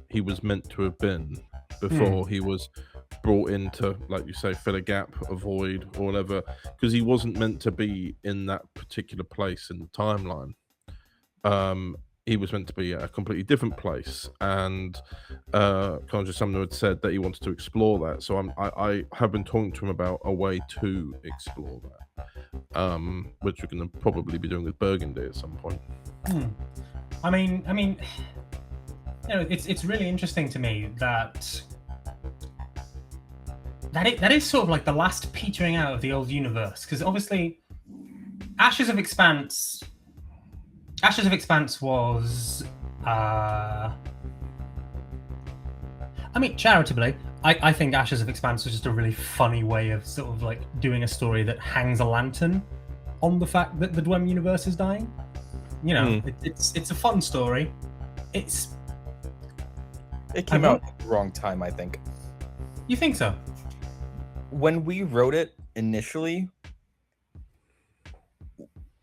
C: he was meant to have been before he was brought in to, like you say, fill a gap, a void, or whatever, because he wasn't meant to be in that particular place in the timeline. He was meant to be at a completely different place, and Conjure Sumner had said that he wanted to explore that. So I have been talking to him about a way to explore that, which we're going to probably be doing with Burgundy at some point.
A: I mean, it's really interesting to me that is sort of like the last petering out of the old universe, because obviously Ashes of Expanse was charitably, I think Ashes of Expanse was just a really funny way of sort of like doing a story that hangs a lantern on the fact that the DWEM universe is dying. It's a fun story. It
B: came out at the wrong time, I think.
A: You think so?
B: When we wrote it initially,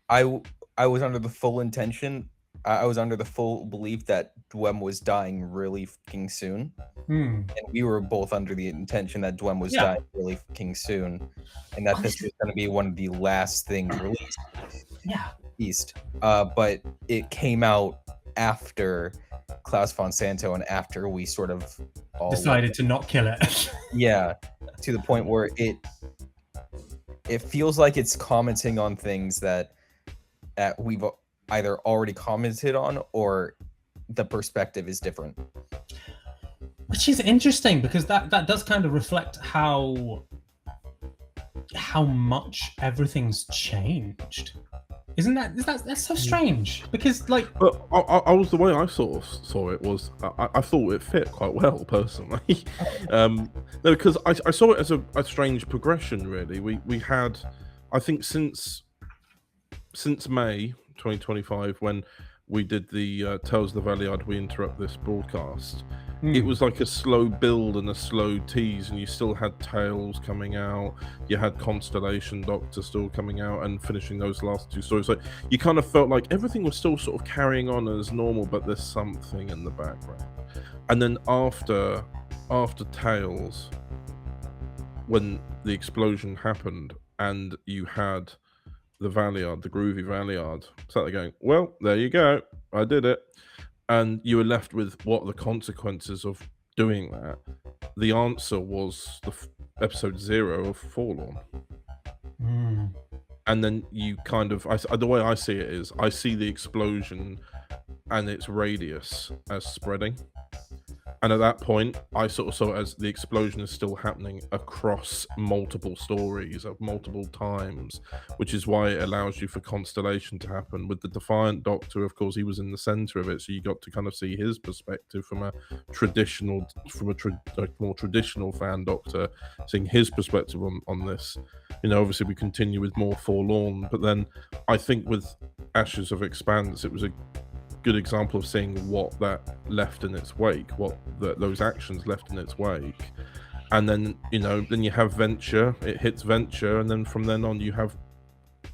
B: I was under the full intention I was under the full belief that DWEM was dying really fucking soon, and we were both under the intention that DWEM was dying really fucking soon, and that this was going to be one of the last things released.
A: Yeah.
B: East, but it came out after Klaus von Santo and after we sort of all
A: decided to not kill it.
B: Yeah, to the point where it feels like it's commenting on things that we've either already commented on or the perspective is different.
A: Which is interesting because that does kind of reflect how much everything's changed. Isn't that's so strange? Because like,
C: but I was the way I sort of saw it was I thought it fit quite well personally. No, because I saw it as a strange progression. Really, we had, I think since May 2025 when we did the Tales of the Valeyard, we interrupt this broadcast. It was like a slow build and a slow tease, and you still had Tales coming out, you had Constellation Doctor still coming out and finishing those last two stories. So you kind of felt like everything was still sort of carrying on as normal, but there's something in the background. And then after Tales, when the explosion happened and you had the Valeyard, the Groovy Valeyard, sat there going, well, there you go, I did it. And you were left with what are the consequences of doing that? The answer was the episode 0 of Forlorn. And then you kind of, the way I see it is, I see the explosion and its radius as spreading. And at that point, I sort of saw it as the explosion is still happening across multiple stories at multiple times, which is why it allows you for Constellation to happen. With the Defiant Doctor, of course, he was in the center of it, so you got to kind of see his perspective from a more traditional fan Doctor, seeing his perspective on this. You know, obviously we continue with more Forlorn, but then I think with Ashes of Expanse, it was a good example of seeing what that left in its wake, what those actions left in its wake. And then, you know, then you have Venture, it hits Venture, and then from then on you have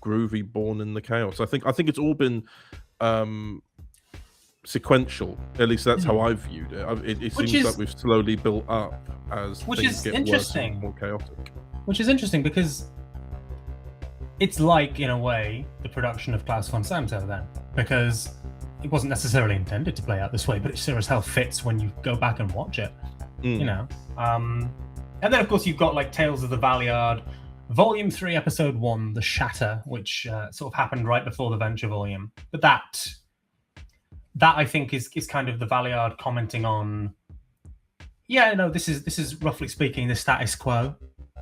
C: Groovy born in the chaos. I think it's all been sequential. At least that's how I've viewed it. It seems like we've slowly built up as things get worse and more chaotic.
A: Which is interesting because it's like, in a way, the production of Klaus von Santo then, because it wasn't necessarily intended to play out this way, but it sure as hell fits when you go back and watch it. You know, and then of course you've got like Tales of the Valeyard, Volume 3, Episode 1, The Shatter, which sort of happened right before the Venture volume. But that I think is kind of the Valeyard commenting on, yeah, no, this is roughly speaking the status quo.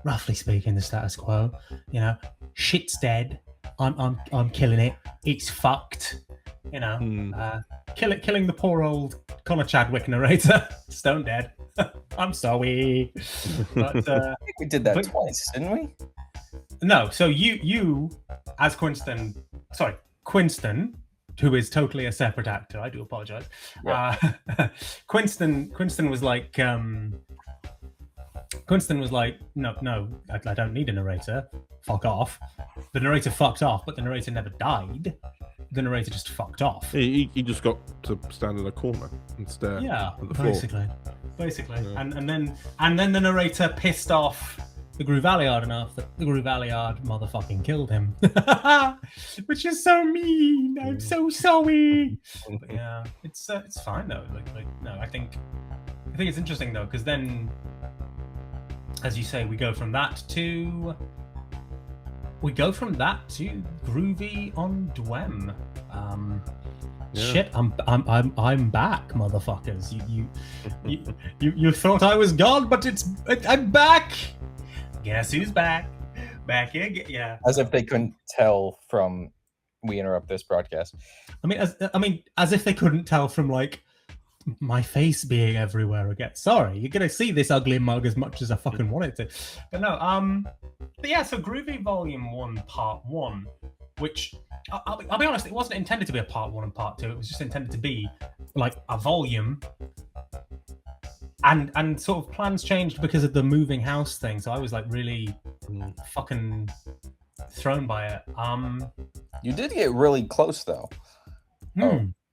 A: Roughly speaking, the status quo. You know, shit's dead. I'm killing it. It's fucked. You know, killing the poor old Connor Chadwick narrator. Stone dead. I'm sorry. But,
B: I think we did that twice, didn't we?
A: No. So you as Quinston, who is totally a separate actor. I do apologize. Yeah. Quinston was like. Quinston was like, no, I don't need a narrator. Fuck off. The narrator fucked off, but the narrator never died. The narrator just fucked off.
C: He just got to stand in a corner and stare at the floor.
A: Basically. Yeah. And then the narrator pissed off the Groovy Valeyard enough that the Groovy Valeyard motherfucking killed him. Which is so mean. I'm so sorry. But yeah, it's fine though. Like no, I think it's interesting though, because then, as you say, we go from that to Groovy on DWEM. Shit, I'm back, motherfuckers. You thought I was gone, but I'm back. Guess who's back? Back again. Yeah.
B: As if they couldn't tell from we interrupt this broadcast.
A: I mean, as if they couldn't tell from like my face being everywhere again. Sorry, you're gonna see this ugly mug as much as I fucking want it to. But no, but yeah, so Groovy Volume 1, Part 1, which I'll be honest, it wasn't intended to be a Part 1 and Part 2. It was just intended to be like a volume. And sort of plans changed because of the moving house thing. So I was like really fucking thrown by it.
B: You did get really close though.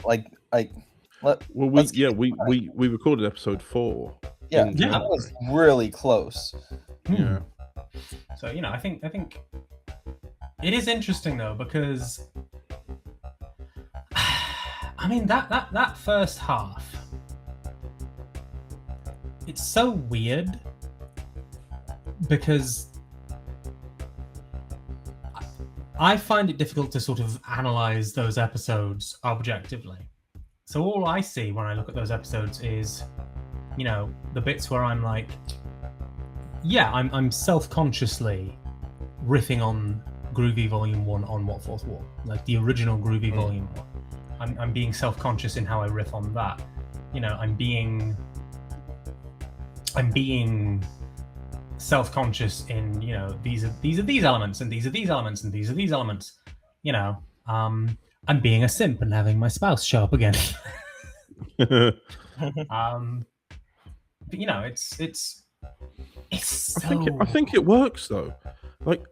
C: Well, we recorded episode 4.
B: Yeah,
C: in
B: that
C: January.
B: was really close.
C: Yeah.
A: So I think it is interesting though, because I mean that first half, it's so weird because I find it difficult to sort of analyze those episodes objectively. So all I see when I look at those episodes is, the bits where I'm like, yeah, I'm self-consciously riffing on Groovy Volume 1 on What Fourth Wall, like the original Groovy Volume 1. I'm being self-conscious in how I riff on that. I'm being self-conscious in, these are these elements, and these are these elements, and these are these elements. I'm being a simp and having my spouse show up again. But it's so...
C: I think it works though. Like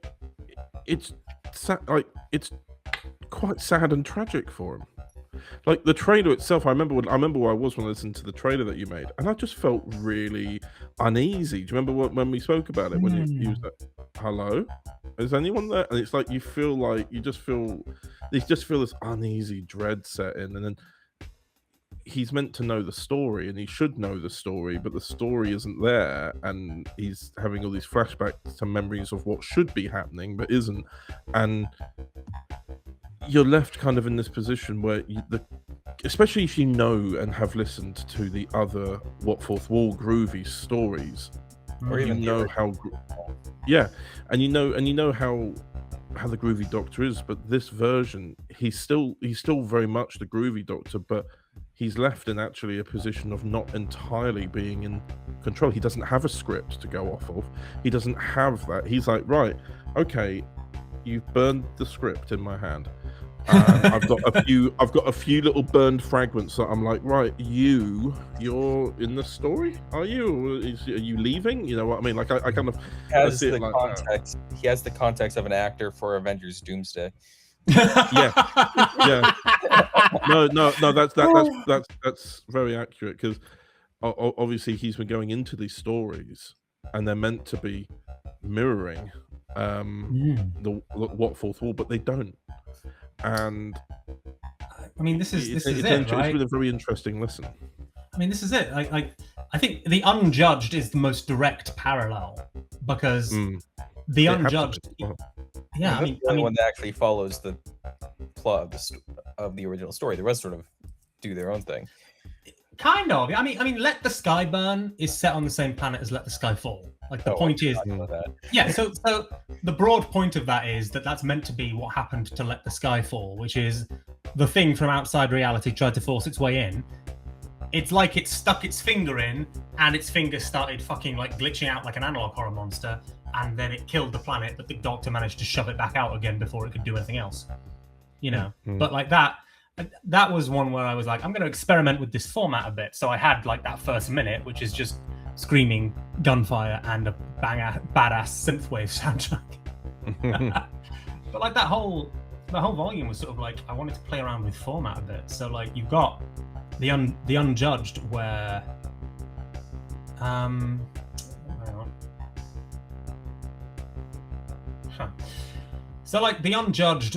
C: it's quite sad and tragic for him. Like the trailer itself, I remember where I was when I listened to the trailer that you made, and I just felt really uneasy. Do you remember when we spoke about it? When you was like, "Hello, is anyone there?" And it's like you just feel this uneasy dread set in, and then he's meant to know the story, and he should know the story, but the story isn't there, and he's having all these flashbacks to memories of what should be happening but isn't, and you're left kind of in this position where especially if you know and have listened to the other What Fourth Wall Groovy stories,
B: Or even
C: how the Groovy Doctor is, but this version he's still very much the Groovy Doctor, but he's left in actually a position of not entirely being in control. He doesn't have a script to go off of. He doesn't have that. He's like, right, okay, you've burned the script in my hand. I've got a few little burned fragments that I'm like, right, you're in the story, are you? Are you leaving? You know what I mean? Like I kind of
B: has the context. He has the context of an actor for Avengers Doomsday.
C: Yeah. No, that's very accurate, because obviously he's been going into these stories and they're meant to be mirroring the What Fourth Wall, but they don't. And
A: I mean, this is it,
C: right? It's
A: right?
C: been a very interesting listen.
A: I mean, this is it. I think the Unjudged is the most direct parallel, because the Unjudged. Yeah, I mean,
B: the only one that actually follows the plot of the original story. The rest sort of do their own thing.
A: Kind of. I mean, Let the Sky Burn is set on the same planet as Let the Sky Fall. Like the point is, yeah. So the broad point of that is that that's meant to be what happened to Let the Sky Fall, which is the thing from outside reality tried to force its way in. It's like it stuck its finger in, and its finger started fucking like glitching out like an analog horror monster, and then it killed the planet, but the Doctor managed to shove it back out again before it could do anything else. But like that was one where I was like, I'm going to experiment with this format a bit. So I had like that first minute, which is just screaming gunfire and a badass synthwave soundtrack. But like that whole volume was sort of like, I wanted to play around with format a bit. So like you've got the Unjudged, where hang on. So like the Unjudged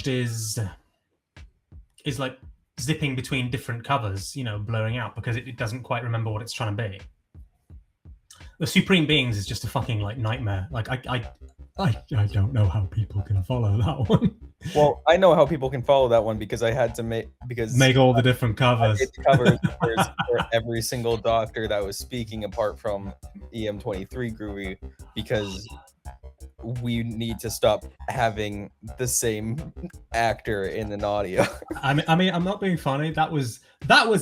A: is like zipping between different covers, blurring out because it doesn't quite remember what it's trying to be. The Supreme Beings is just a fucking like nightmare. Like I don't know how people can follow that one.
B: Well, I know how people can follow that one because I had to make
A: all the different covers.
B: I did covers for every single Doctor that was speaking apart from EM23 Groovy, because we need to stop having the same actor in an audio.
A: I mean, I'm not being funny. That was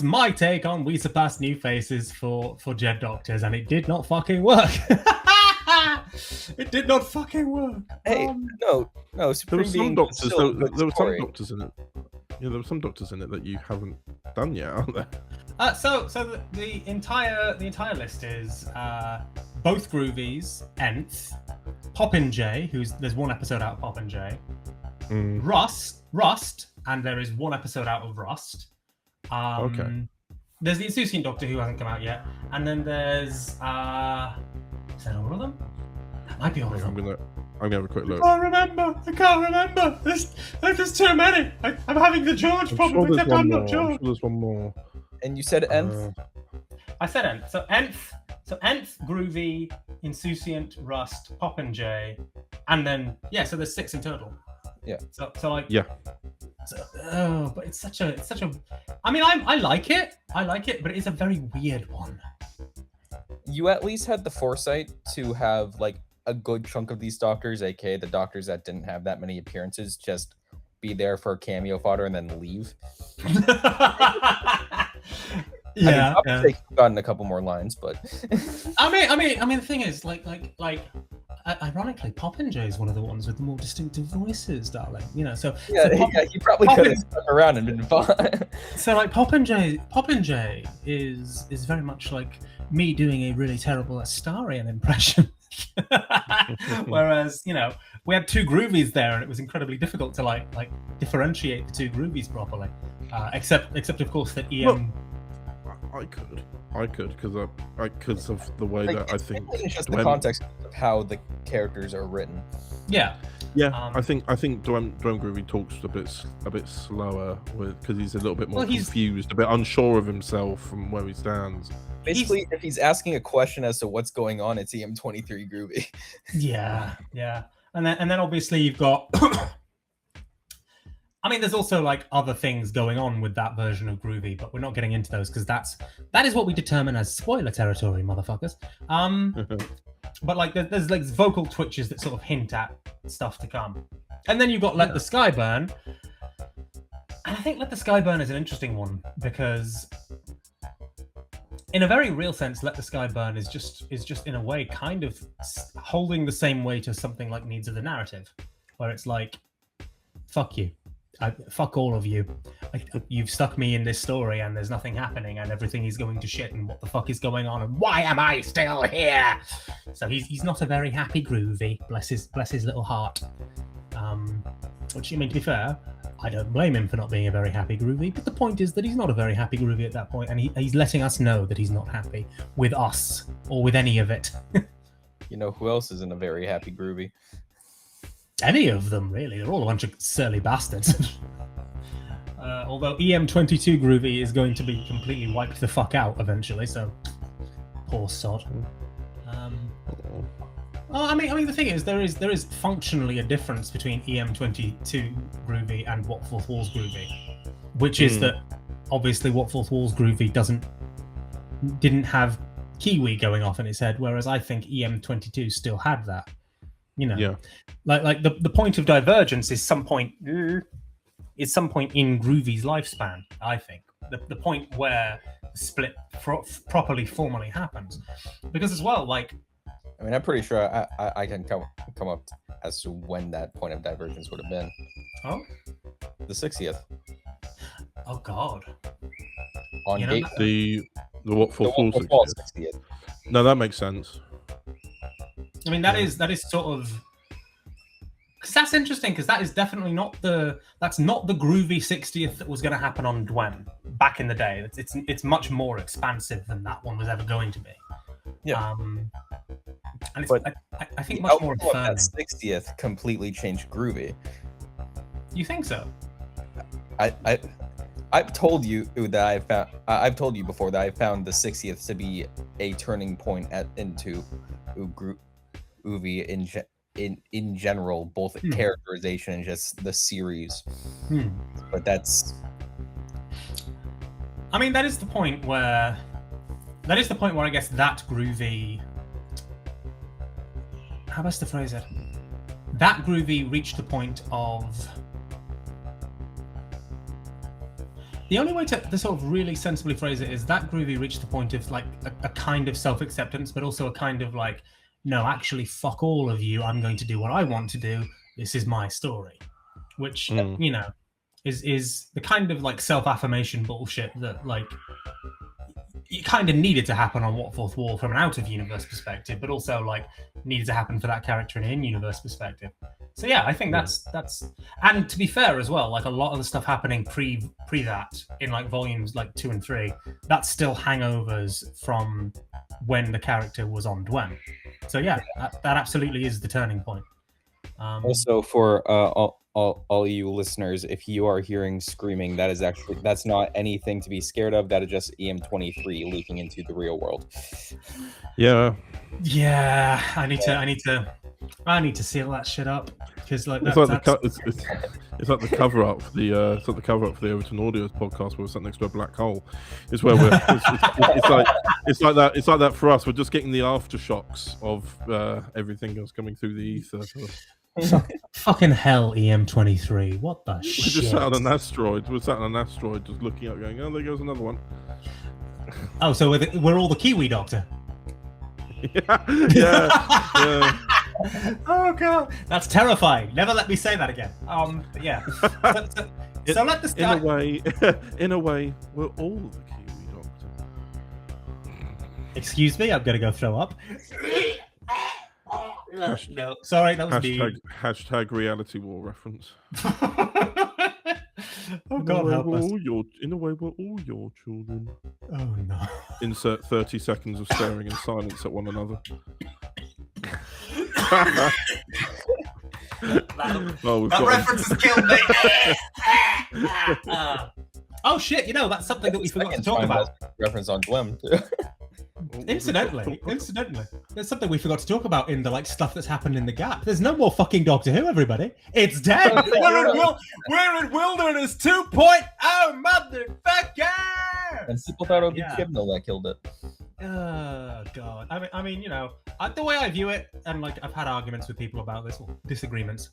A: my take on We Surpassed New Faces for Jed Doctors, and it did not fucking work. It did not fucking work.
B: Hey, no.
C: There were some Doctors. There were some Doctors in it. Yeah, there were some Doctors in it that you haven't done yet, aren't there?
A: So the entire list is both Groovies, Nth, Poppin' J, there's one episode out of Poppin' J, Russ, Rust, and there is one episode out of Rust.
C: Okay.
A: There's the Insouciant Doctor who hasn't come out yet, and then there's is that all of them? That might be all of them.
C: I'm gonna have a quick look.
A: I can't remember. There's too many. I'm having the George problem, except I'm not George.
C: There's one more.
B: And you said Nth?
A: I said Nth. So Nth, Groovy, Insouciant, Rust, Popinjay, and then so there's 6 in total.
B: Yeah.
A: So like
C: Yeah.
A: So, but it's such a. I mean, I like it, but it is a very weird one.
B: You at least had the foresight to have like a good chunk of these doctors, aka the doctors that didn't have that many appearances, just be there for cameo fodder and then leave.
A: Yeah,
B: I've gotten a couple more lines, but
A: I mean, the thing is, like, ironically, Popinjay is one of the ones with the more distinctive voices, darling. You know, so
B: he probably could have stuck around and been fine.
A: So, like, Popinjay is very much like me doing a really terrible Astarian impression. Whereas, you know, we had 2 Groovies there, and it was incredibly difficult to like differentiate the 2 Groovies properly. Except of course that EM.
C: I could because of the way that I think
B: it's just the context of how the characters are written.
A: Yeah.
C: I think DWEM Groovy talks a bit slower because he's a little bit more confused, a bit unsure of himself from where he stands.
B: Basically, if he's asking a question as to what's going on, it's EM23 Groovy.
A: Yeah. And then obviously you've got I mean, there's also like other things going on with that version of Groovy, but we're not getting into those because that is what we determine as spoiler territory, motherfuckers. But like there's like vocal twitches that sort of hint at stuff to come, and then you've got Let the Sky Burn, and I think Let the Sky Burn is an interesting one because, in a very real sense, Let the Sky Burn is just in a way kind of holding the same weight as something like Needs of the Narrative, where it's like, fuck you. Fuck all of you. You've stuck me in this story and there's nothing happening and everything is going to shit and what the fuck is going on and why am I still here? So he's not a very happy Groovy. Bless his little heart. Which, I mean, to be fair, I don't blame him for not being a very happy Groovy, but the point is that he's not a very happy Groovy at that point, and he's letting us know that he's not happy with us or with any of it.
B: You know who else isn't a very happy Groovy?
A: Any of them, really. They're all a bunch of surly bastards. Although EM22 Groovy is going to be completely wiped the fuck out eventually, so poor sod. I mean, the thing is, there is functionally a difference between EM22 Groovy and What Fourth Wall's Groovy, which is that obviously What Fourth Wall's Groovy didn't have Kiwi going off in its head, whereas I think EM22 still had that. You know, like the point of divergence is some point in Groovy's lifespan. I think the point where the split properly formally happens, because as well, like,
B: I mean, I'm pretty sure I can come up as to when that point of divergence would have been.
A: Oh,
B: the 60th.
A: Oh God.
B: On gate
C: the What Fourth Wall 60th. No, that makes sense.
A: I mean, that is sort of, because that's interesting, because that is definitely not the Groovy 60th that was going to happen on DWEM back in the day. It's much more expansive than that one was ever going to be.
B: Yeah.
A: And it's, I think much more affirming.
B: That 60th completely changed Groovy.
A: You think so?
B: I've told you that I've told you before that I found the 60th to be a turning point into Groovy in general, both characterization and just the series. But that's,
A: I mean, that is the point where I guess that Groovy, how best to phrase it? That Groovy reached the point of, the only way to sort of really sensibly phrase it is that Groovy reached the point of like a kind of self-acceptance, but also a kind of like, no, actually, fuck all of you. I'm going to do what I want to do. This is my story, which you know is the kind of like self-affirmation bullshit that like it kind of needed to happen on What Fourth Wall from an out-of-universe perspective, but also like needed to happen for that character in an in-universe perspective. So yeah, I think that's and to be fair as well, like a lot of the stuff happening pre that in like volumes like 2 and 3, that's still hangovers from when the character was on DWEM. So yeah, that absolutely is the turning point.
B: Also, for all you listeners, if you are hearing screaming, that's not anything to be scared of. That is just EM23 leaking into the real world.
C: Yeah.
A: Yeah, I need to seal that shit up because like
C: it's like the cover up for the Overton Audio podcast where we're sat next to a black hole. It's where we're it's like that for us. We're just getting the aftershocks of everything else coming through the ether.
A: Fucking hell, EM23. What the shit?
C: We're just sat on an asteroid. We're sat on an asteroid, just looking up, going, "Oh, there goes another one."
A: Oh, so we're all the Kiwi Doctor.
C: yeah.
A: Oh god, that's terrifying. Never let me say that again. Yeah. So let this.
C: In a way, we're all the Kiwi Doctor.
A: Excuse me, I'm gonna go throw up. No, sorry, that was me.
C: Hashtag reality war reference.
A: Oh God, help us.
C: In a way, we're all your children.
A: Oh no.
C: Insert 30 seconds of staring in silence at one another.
A: That reference has killed me. Oh shit! You know that's something that we forgot to talk about.
B: Reference on DWEM.
A: Incidentally, there's something we forgot to talk about in the like stuff that's happened in the gap. There's no more fucking Doctor Who, everybody. It's dead. We're in Wilderness 2.0, motherfucker.
B: And people thought it would be Chibnall that killed it.
A: Oh God. I mean, you know, the way I view it, and like I've had arguments with people about this, disagreements.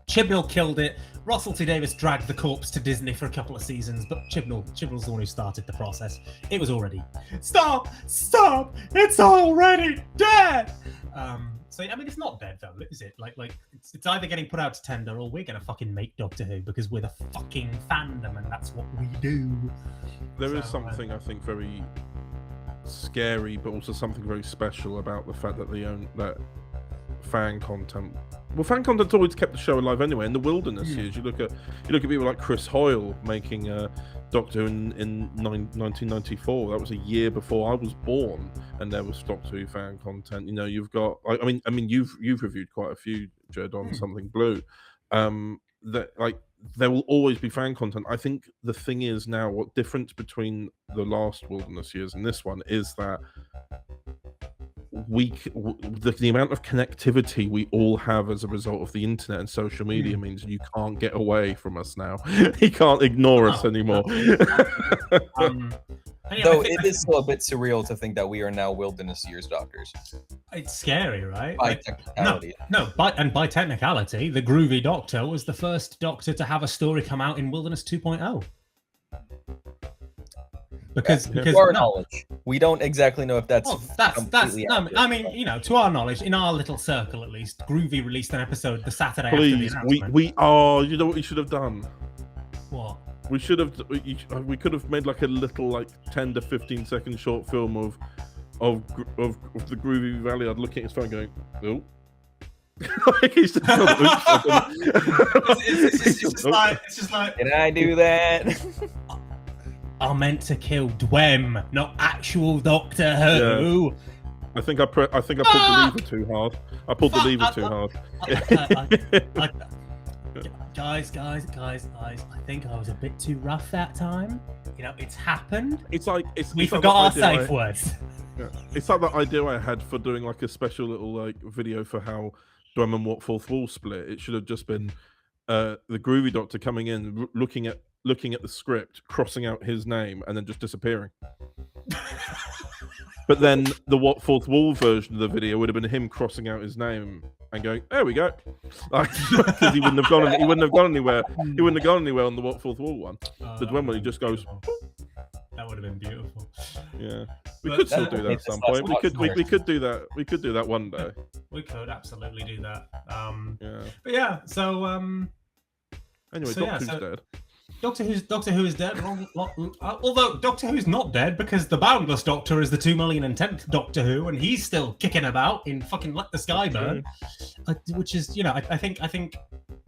A: Chibnall killed it. Russell T Davies dragged the corpse to Disney for a couple of seasons, but Chibnall's the one who started the process. It was already stop! It's already dead. So I mean, it's not dead though, is it? Like it's either getting put out to tender or we're gonna fucking make Doctor Who because we're the fucking fandom and that's what we do.
C: There is something I think very scary, but also something very special about the fact that they own that fan content. Well, fan content's always kept the show alive anyway. In the Wilderness years, you look at people like Chris Hoyle making Doctor Who in 1994. That was a year before I was born, and there was Doctor Who fan content. You know, you've got. I mean, you've reviewed quite a few, Jed, on Something Blue. That like there will always be fan content. I think the thing is now, what difference between the last Wilderness years and this one is that the amount of connectivity we all have as a result of the internet and social media means you can't get away from us now. You can't ignore us anymore.
B: Though it is still a bit surreal to think that we are now Wilderness Years Doctors.
A: It's scary, right?
B: By technicality.
A: By technicality, the Groovy Doctor was the first Doctor to have a story come out in Wilderness 2.0. Because
B: to our knowledge, we don't exactly know if that's completely accurate.
A: I mean, you know, to our knowledge, in our little circle at least, Groovy released an episode the Saturday after the announcement.
C: You know what we should have done?
A: What?
C: We could have made like a little like 10 to 15 second short film of the Groovy Valeyard looking at his phone going, oh. It's
A: just like,
B: did I do that?
A: I meant to kill DWEM, not actual Doctor Who.
C: Yeah. I think I pulled the lever too hard. I pulled the lever too hard.
A: Guys, I think I was a bit too rough that time. You know, it's happened.
C: We
A: forgot our safe words.
C: Yeah. It's like that idea I had for doing like a special little like video for how DWEM and What Fourth Wall split. It should have just been the Groovy Doctor coming in, looking at the script, crossing out his name, and then just disappearing. But then the What Fourth Wall version of the video would have been him crossing out his name and going, "There we go," because he wouldn't have gone anywhere. He wouldn't have gone anywhere on the What Fourth Wall one. The DWEM one, he just goes.
A: That would have been beautiful.
C: Yeah, we could still do that at some point. We could do that. We could do that one day.
A: We could absolutely do that.
C: Yeah.
A: But yeah, so
C: anyway,
A: so,
C: Doctor's dead.
A: Doctor Who is dead. Although Doctor Who's not dead because the Boundless Doctor is the 2,010th Doctor Who, and he's still kicking about in fucking Let the Sky Burn, which is, you know, I think,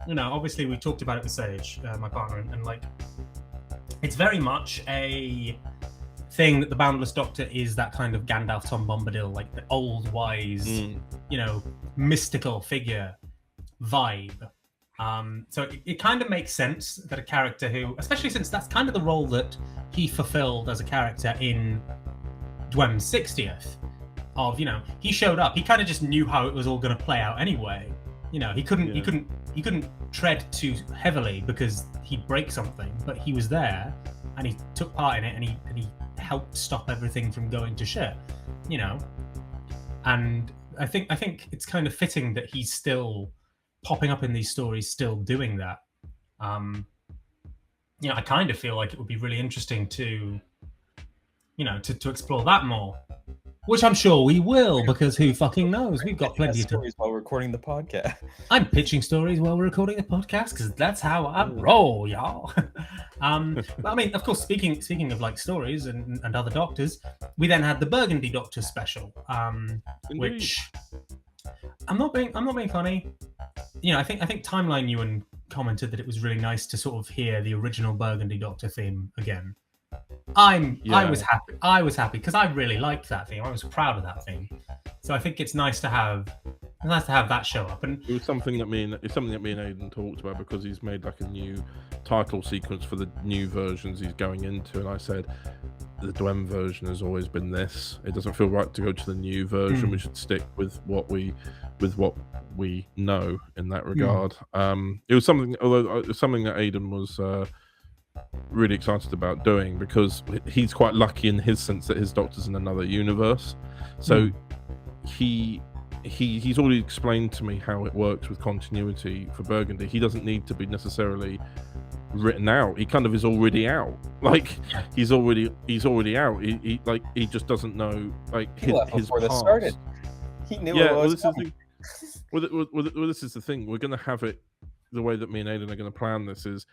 A: you know, obviously we talked about it with Sage, my partner, and like, it's very much a thing that the Boundless Doctor is that kind of Gandalf Tom Bombadil, like the old wise, you know, mystical figure vibe. So it kind of makes sense that a character who, especially since that's kind of the role that he fulfilled as a character in DWEM's 60th, of, you know, he showed up, he kind of just knew how it was all going to play out anyway. You know, he couldn't tread too heavily because he'd break something, but he was there and he took part in it, and he helped stop everything from going to shit. You know, and I think it's kind of fitting that he's still popping up in these stories, still doing that. You know, I kind of feel like it would be really interesting to, you know, to explore that more, which I'm sure we will, because who fucking knows? We've got plenty of
B: stories while recording the podcast.
A: I'm pitching stories while we're recording the podcast because that's how I roll, y'all. But I mean, of course, speaking of like stories and other doctors, we then had the Burgundy Doctor special, which I'm not being funny. You know, I think Timeline Ewan commented that it was really nice to sort of hear the original Burgundy Doctor theme again. I was happy because I really liked that theme. I was proud of that theme. So I think it's nice to have that show up. And
C: it was something that me and Aidan talked about, because he's made like a new title sequence for the new versions he's going into, and I said the DWEM version has always been this. It doesn't feel right to go to the new version. We should stick with what we know in that regard. It was something that Aidan was really excited about doing, because he's quite lucky in his sense that his Doctor's in another universe. So he's already explained to me how it works with continuity for Burgundy. He doesn't need to be necessarily written out. He kind of is already out. Like he's already out. He just doesn't know like his
B: before
C: past.
B: This started. He knew it was coming.
C: This is the thing. We're going to have it the way that me and Aidan are going to plan this is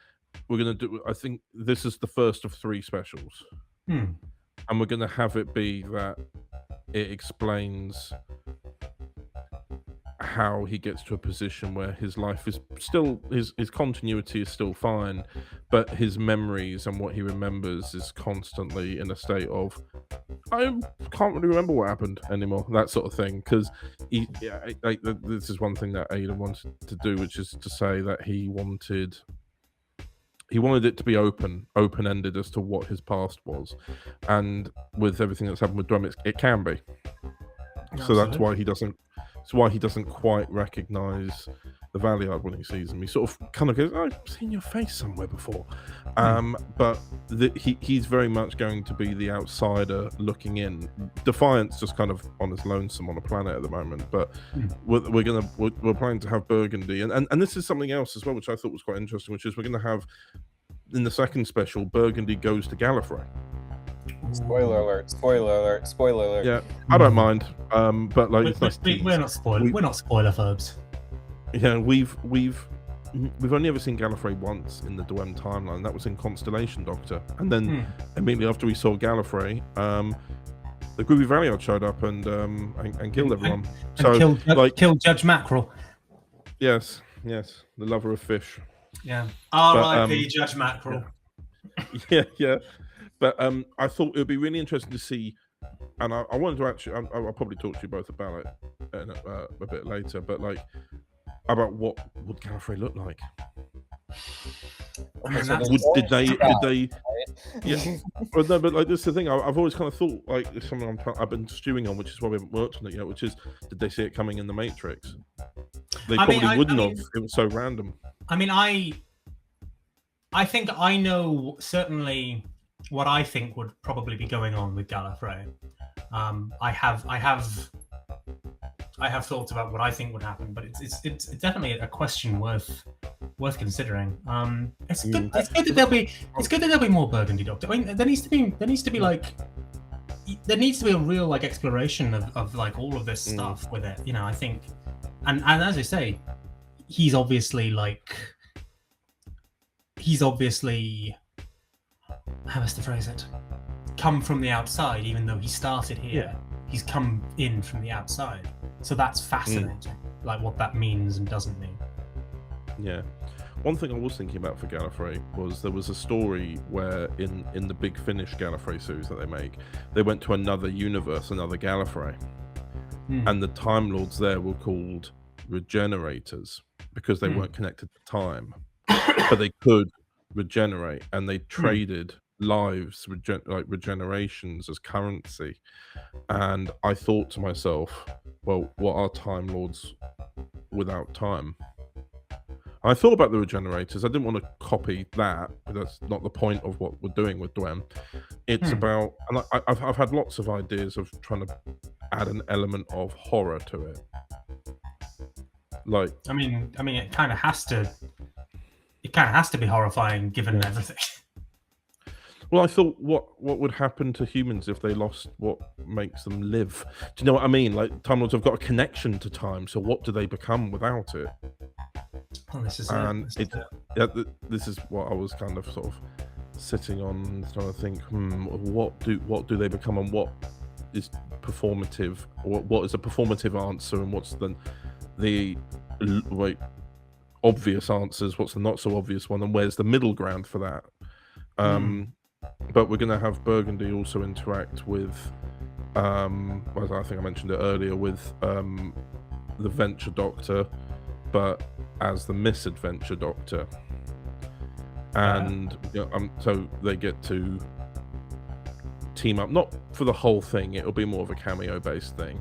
C: we're going to do. I think this is the first of 3 specials, and we're going to have it be that it explains how he gets to a position where his life is still his continuity is still fine, but his memories and what he remembers is constantly in a state of I can't really remember what happened anymore, that sort of thing. Because this is one thing that Aidan wanted to do, which is to say that he wanted it to be open-ended as to what his past was, and with everything that's happened with DWEM, it can be. Absolutely. So that's why he doesn't. It's why he doesn't quite recognise the Valeyard when he sees him. He sort of kind of goes, "Oh, I've seen your face somewhere before," but he's very much going to be the outsider looking in. Defiant's just kind of on his lonesome on a planet at the moment, but we're planning to have Burgundy, and this is something else as well, which I thought was quite interesting, which is we're going to have in the second special Burgundy goes to Gallifrey.
B: Spoiler alert.
C: Yeah, I don't mind. But like,
A: we're not spoiler phobes.
C: Yeah, we've only ever seen Gallifrey once in the DWEM timeline. That was in Constellation Doctor, and then immediately after we saw Gallifrey, the Groovy Valeyard showed up and killed everyone.
A: Killed Judge Mackerel.
C: Yes, the lover of fish.
A: Yeah. R.I.P. Judge Mackerel.
C: Yeah. But I thought it would be really interesting to see, and I wanted to actually, I'll probably talk to you both about it a bit later, but like, about what would Gallifrey look like? Did they? Yeah. Well, no, but like this is the thing. I've always kind of thought like there's something I've been stewing on, which is why we haven't worked on it yet. Which is, did they see it coming in the Matrix? They probably wouldn't have. It was so random. I mean,
A: I think I know certainly what I think would probably be going on with Gallifrey. I have thoughts about what I think would happen, but it's definitely a question worth considering. It's good that there'll be more Burgundy Doctor. I mean, there needs to be a real like exploration of like all of this stuff with it. You know, I think, and as I say, he's obviously like he's obviously, how best to phrase it, come from the outside, even though he started here. He's come in from the outside. So that's fascinating, like what that means and doesn't mean.
C: Yeah. One thing I was thinking about for Gallifrey was there was a story where in the Big Finish Gallifrey series that they make, they went to another universe, another Gallifrey. And the Time Lords there were called regenerators because they weren't connected to time. But they could regenerate, and they traded lives, like regenerations, as currency. And I thought to myself, well, what are Time Lords without time? I thought about the regenerators. I didn't want to copy that, but that's not the point of what we're doing with DWEM. It's about, and I've had lots of ideas of trying to add an element of horror to it. Like,
A: I mean, it kind of has to. It kind of has to be horrifying, given everything.
C: well, I thought, what would happen to humans if they lost what makes them live? Do you know what I mean? Like, Time Lords have got a connection to time, so what do they become without it?
A: Well, this is
C: And
A: it.
C: this is what I was kind of sort of sitting on, trying to think, what do they become, and what is performative, or what is a performative answer, and what's the like obvious answers, what's the not so obvious one, and where's the middle ground for that? But we're going to have Burgundy also interact with, as I think I mentioned it earlier, with the Venture Doctor, but as the Misadventure Doctor. And so they get to team up, not for the whole thing, it'll be more of a cameo based thing.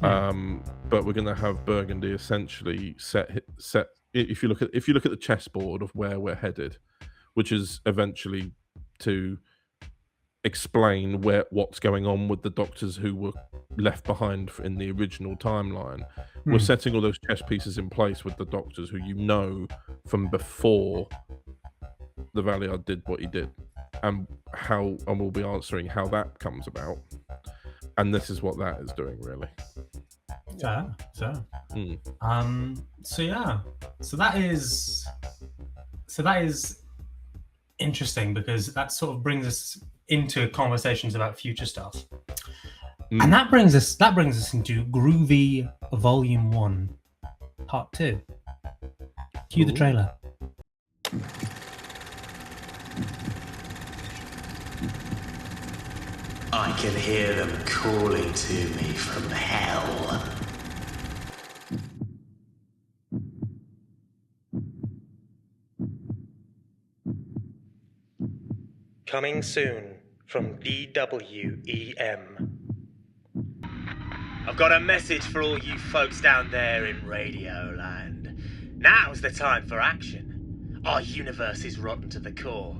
C: But we're going to have Burgundy essentially set if you look at the chessboard of where we're headed, which is eventually to explain what's going on with the Doctors who were left behind in the original timeline. We're setting all those chess pieces in place with the Doctors who you know from before the Valeyard did what he did, and we'll be answering how that comes about. And this is what that is doing, really.
A: So that is interesting, because that sort of brings us into conversations about future stuff. And that brings us into Groovy Volume 1 Part 2. Cue the trailer.
D: I can hear them calling to me from hell.
E: Coming soon from DWEM.
D: I've got a message for all you folks down there in Radio Land. Now's the time for action. Our universe is rotten to the core.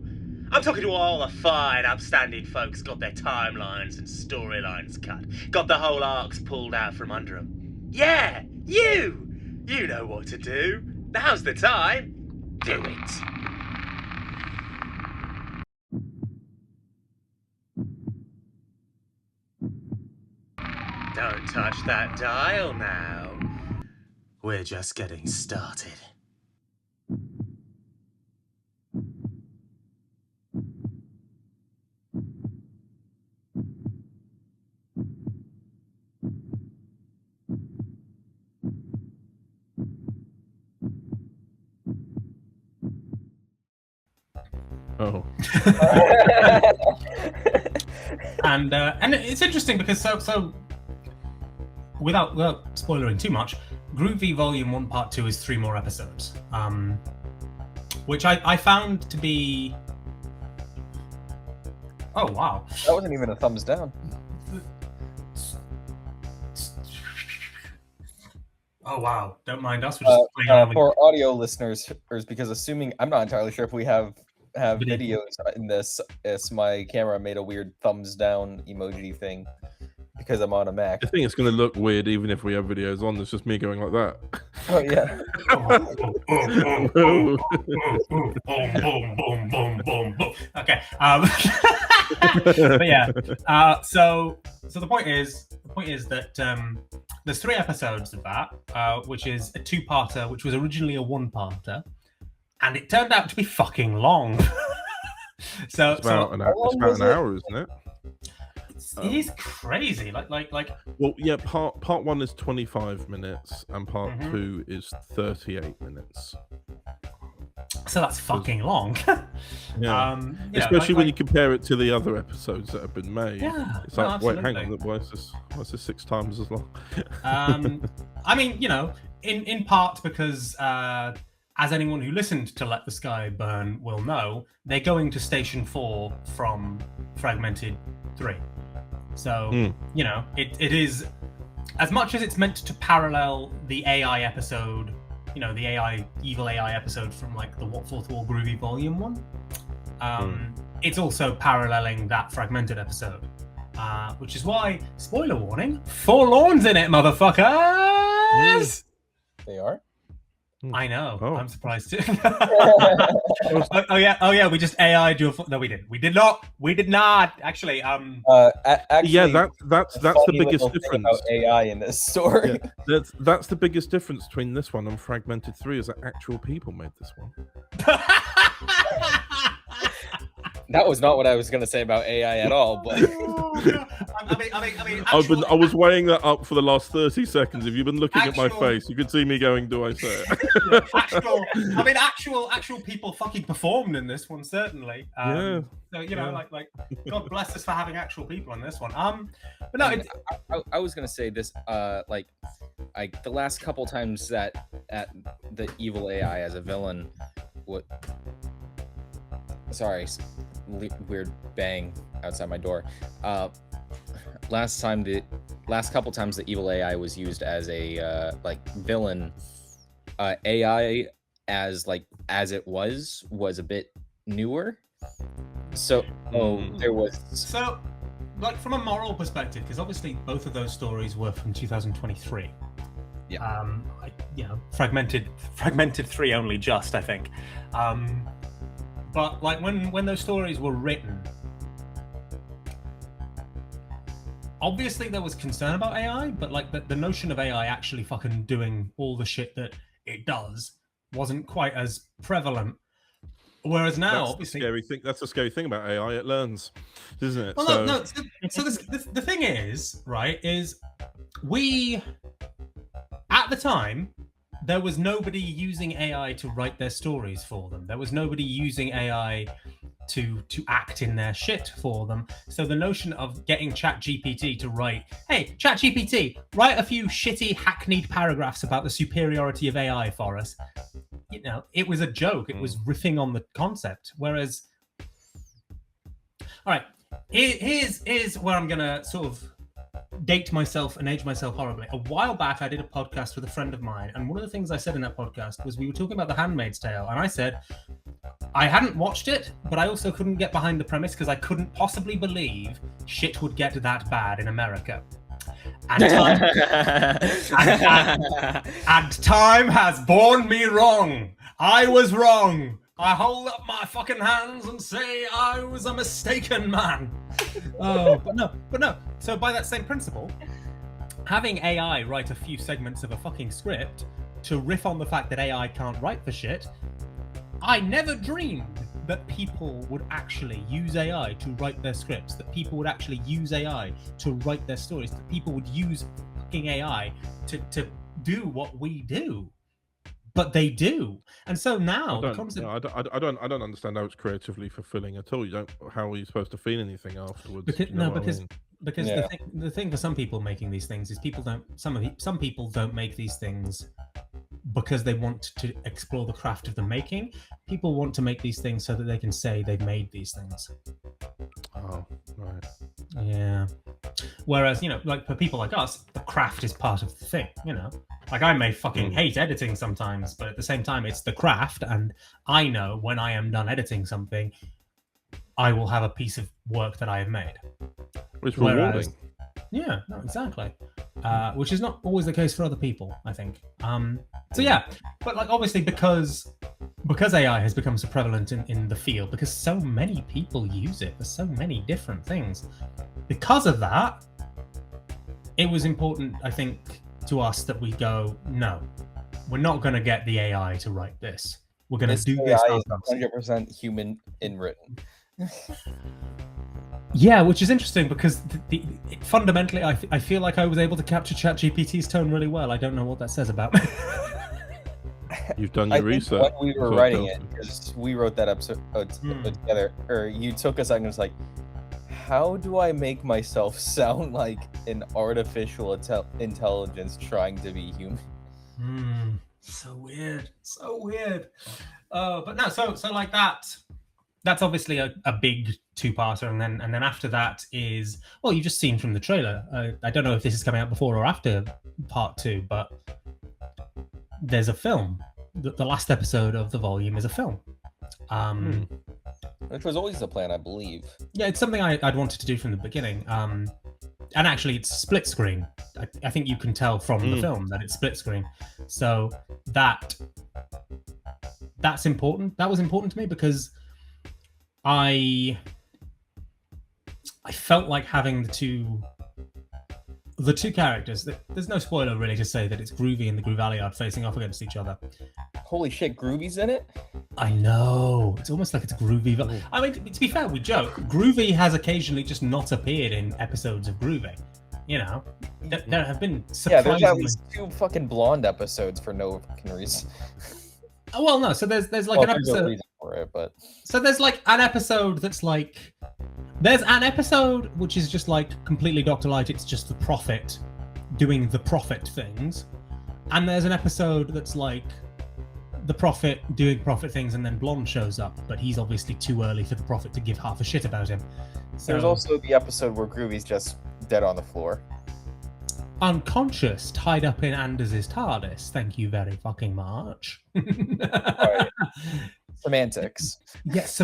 D: I'm talking to all the fine, upstanding folks got their timelines and storylines cut. Got the whole arcs pulled out from under them. Yeah, you! You know what to do. Now's the time. Do it. Don't touch that dial now. We're just getting started.
C: Oh.
A: And it's interesting because so without spoiling too much, Groovy Volume 1 Part 2 is 3 more episodes, which I found to be... Oh, wow.
B: That wasn't even a thumbs down.
A: Oh, wow. Don't mind us. We're just playing around with...
B: For audio listeners, because assuming, I'm not entirely sure if we have videos in this, as my camera made a weird thumbs down emoji thing because I'm on a Mac.
C: I think it's going to look weird even if we have videos on. It's just me going like that.
B: Oh, yeah.
A: Boom, boom, boom, boom. Okay. But yeah. So the point is that there's 3 episodes of that, which is a 2-parter, which was originally a 1-parter. and it turned out to be fucking long.
C: It's about an hour, isn't it?
A: It is crazy. Like.
C: Well, yeah. Part 1 is 25 minutes, and part 2 is 38 minutes.
A: So that's fucking long.
C: Yeah. Especially when you compare it to the other episodes that have been made.
A: Yeah.
C: It's like, wait, hang on, why is this 6 times as long?
A: I mean, in part because as anyone who listened to Let the Sky Burn will know, they're going to Station 4 from Fragmented 3. So, it is, as much as it's meant to parallel the AI episode, the evil AI episode from like the Fourth Wall Groovy Volume 1, it's also paralleling that Fragmented episode. Which is why, spoiler warning, Forlorn's in it, motherfuckers!
B: They are?
A: I know.
C: Oh.
A: I'm surprised too. Oh yeah. We just AI'd your. No, we didn't. We did not. Actually.
B: Actually,
C: yeah, that's the biggest difference
B: about AI in this story.
C: Yeah, that's the biggest difference between this one and Fragmented 3 is that actual people made this one.
B: That was not what I was going to say about AI at all, but
A: I mean,
C: I was weighing that up for the last 30 seconds. If you've been looking at my face, you could see me going, "Do I say it?"
A: Actual people fucking performed in this one, certainly.
C: Yeah.
A: So like, God bless us for having actual people in this one. But no,
B: I was going to say this. The last couple times that the evil AI as a villain, Sorry, weird bang outside my door. Last couple times the evil AI was used as a villain, AI as it was a bit newer. So there was
A: from a moral perspective, because obviously both of those stories were from 2023.
B: Yeah.
A: Fragmented 3 only just, I think. But like when those stories were written, obviously there was concern about AI, but like the notion of AI actually fucking doing all the shit that it does wasn't quite as prevalent. Whereas now, obviously,
C: that's the scary thing about AI. It learns, isn't it?
A: Well, no. So the thing is, right? Is we at the time. There was nobody using AI to write their stories for them. There was nobody using AI to act in their shit for them. So the notion of getting ChatGPT to write, hey, ChatGPT, write a few shitty hackneyed paragraphs about the superiority of AI for us. It was a joke. It was riffing on the concept. Whereas, all right, here's where I'm gonna sort of date myself and age myself horribly. A while back, I did a podcast with a friend of mine, and one of the things I said in that podcast was we were talking about The Handmaid's Tale, and I said I hadn't watched it, but I also couldn't get behind the premise because I couldn't possibly believe shit would get that bad in America. And time has borne me wrong. I was wrong. I hold up my fucking hands and say I was a mistaken man. But no. So by that same principle, having AI write a few segments of a fucking script to riff on the fact that AI can't write for shit, I never dreamed that people would actually use AI to write their scripts, that people would actually use AI to write their stories, that people would use fucking AI to do what we do. But they do, and so now
C: I don't understand how it's creatively fulfilling at all. How are you supposed to feel anything afterwards?
A: Because the thing for some people making these things is some people don't make these things because they want to explore the craft of the making. People want to make these things so that they can say they've made these things.
C: Oh, right.
A: Yeah. Whereas, like for people like us, the craft is part of the thing, Like I may fucking hate editing sometimes, but at the same time, it's the craft. And I know when I am done editing something, I will have a piece of work that I have made.
C: It's rewarding.
A: Yeah, no, exactly. Which is not always the case for other people, I think. So yeah, but like obviously because AI has become so prevalent in the field, because so many people use it for so many different things, because of that, it was important, I think, to us that we go, no, we're not going to get the AI to write this. We're gonna
B: This
A: do this
B: AI is
A: ourselves.
B: 100% human in written.
A: Yeah, which is interesting because fundamentally, I feel like I was able to capture ChatGPT's tone really well. I don't know what that says about me.
C: You've done
B: I
C: your
B: think
C: research.
B: when we were
C: That's what
B: writing
C: tells
B: it,
C: me.
B: because we wrote that episode together, or you took a second and was like, how do I make myself sound like an artificial intelligence trying to be human?
A: So weird. But no, so like that's obviously a big two-parter, and then after that is, well, you've just seen from the trailer. I don't know if this is coming out before or after part 2, but there's a film. The last episode of the volume is a film.
B: Which was always the plan, I believe.
A: Yeah, it's something I'd wanted to do from the beginning. And actually, it's split screen. I think you can tell from the film that it's split screen. So that's important. That was important to me because I felt like having the two characters. There's no spoiler really to say that it's Groovy and the Valeyard facing off against each other.
B: Holy shit, Groovy's in it?
A: I know. It's almost like it's Groovy. I mean, to be fair, we joke. Groovy has occasionally just not appeared in episodes of Groovy. You know, there have been surprisingly...
B: Yeah, there's at least 2 fucking blonde episodes for no fucking reason.
A: Well, no. So there's like an
B: there's no
A: episode.
B: reason for it, but
A: So there's like an episode that's like, there's an episode which is just like completely Dr. Light. It's just the Prophet doing the Prophet things, and there's an episode that's like the Prophet doing Prophet things, and then Blonde shows up, but he's obviously too early for the Prophet to give half a shit about him. So,
B: there's also the episode where Groovy's just dead on the floor.
A: unconscious, tied up in Anders's TARDIS. Thank you very fucking much.
B: Right. Semantics.
A: Yes,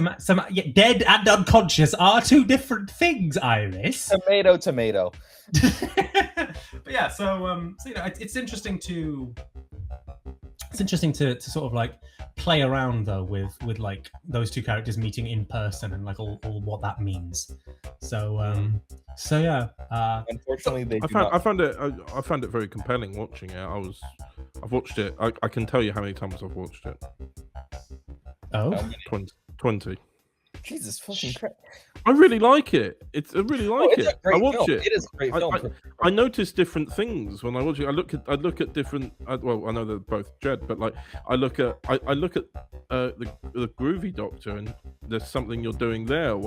A: yeah, dead and unconscious are 2 different things, Iris.
B: Tomato.
A: But yeah, so you know, it's interesting to sort of like play around though with like those 2 characters meeting in person and like all what that means. So yeah.
B: Unfortunately, they
C: I found it very compelling watching it. I've watched it. I can tell you how many times I've watched it.
A: Oh,
C: 20.
B: Jesus fucking Christ.
C: I really like it. I really like
B: It's
C: it.
B: a great
C: I watch
B: film.
C: it.
B: It is a great film.
C: I notice different things when I watch it. I look at different. Well, I know they're both Jed, but like I look at the Groovy Doctor, and there's something you're doing there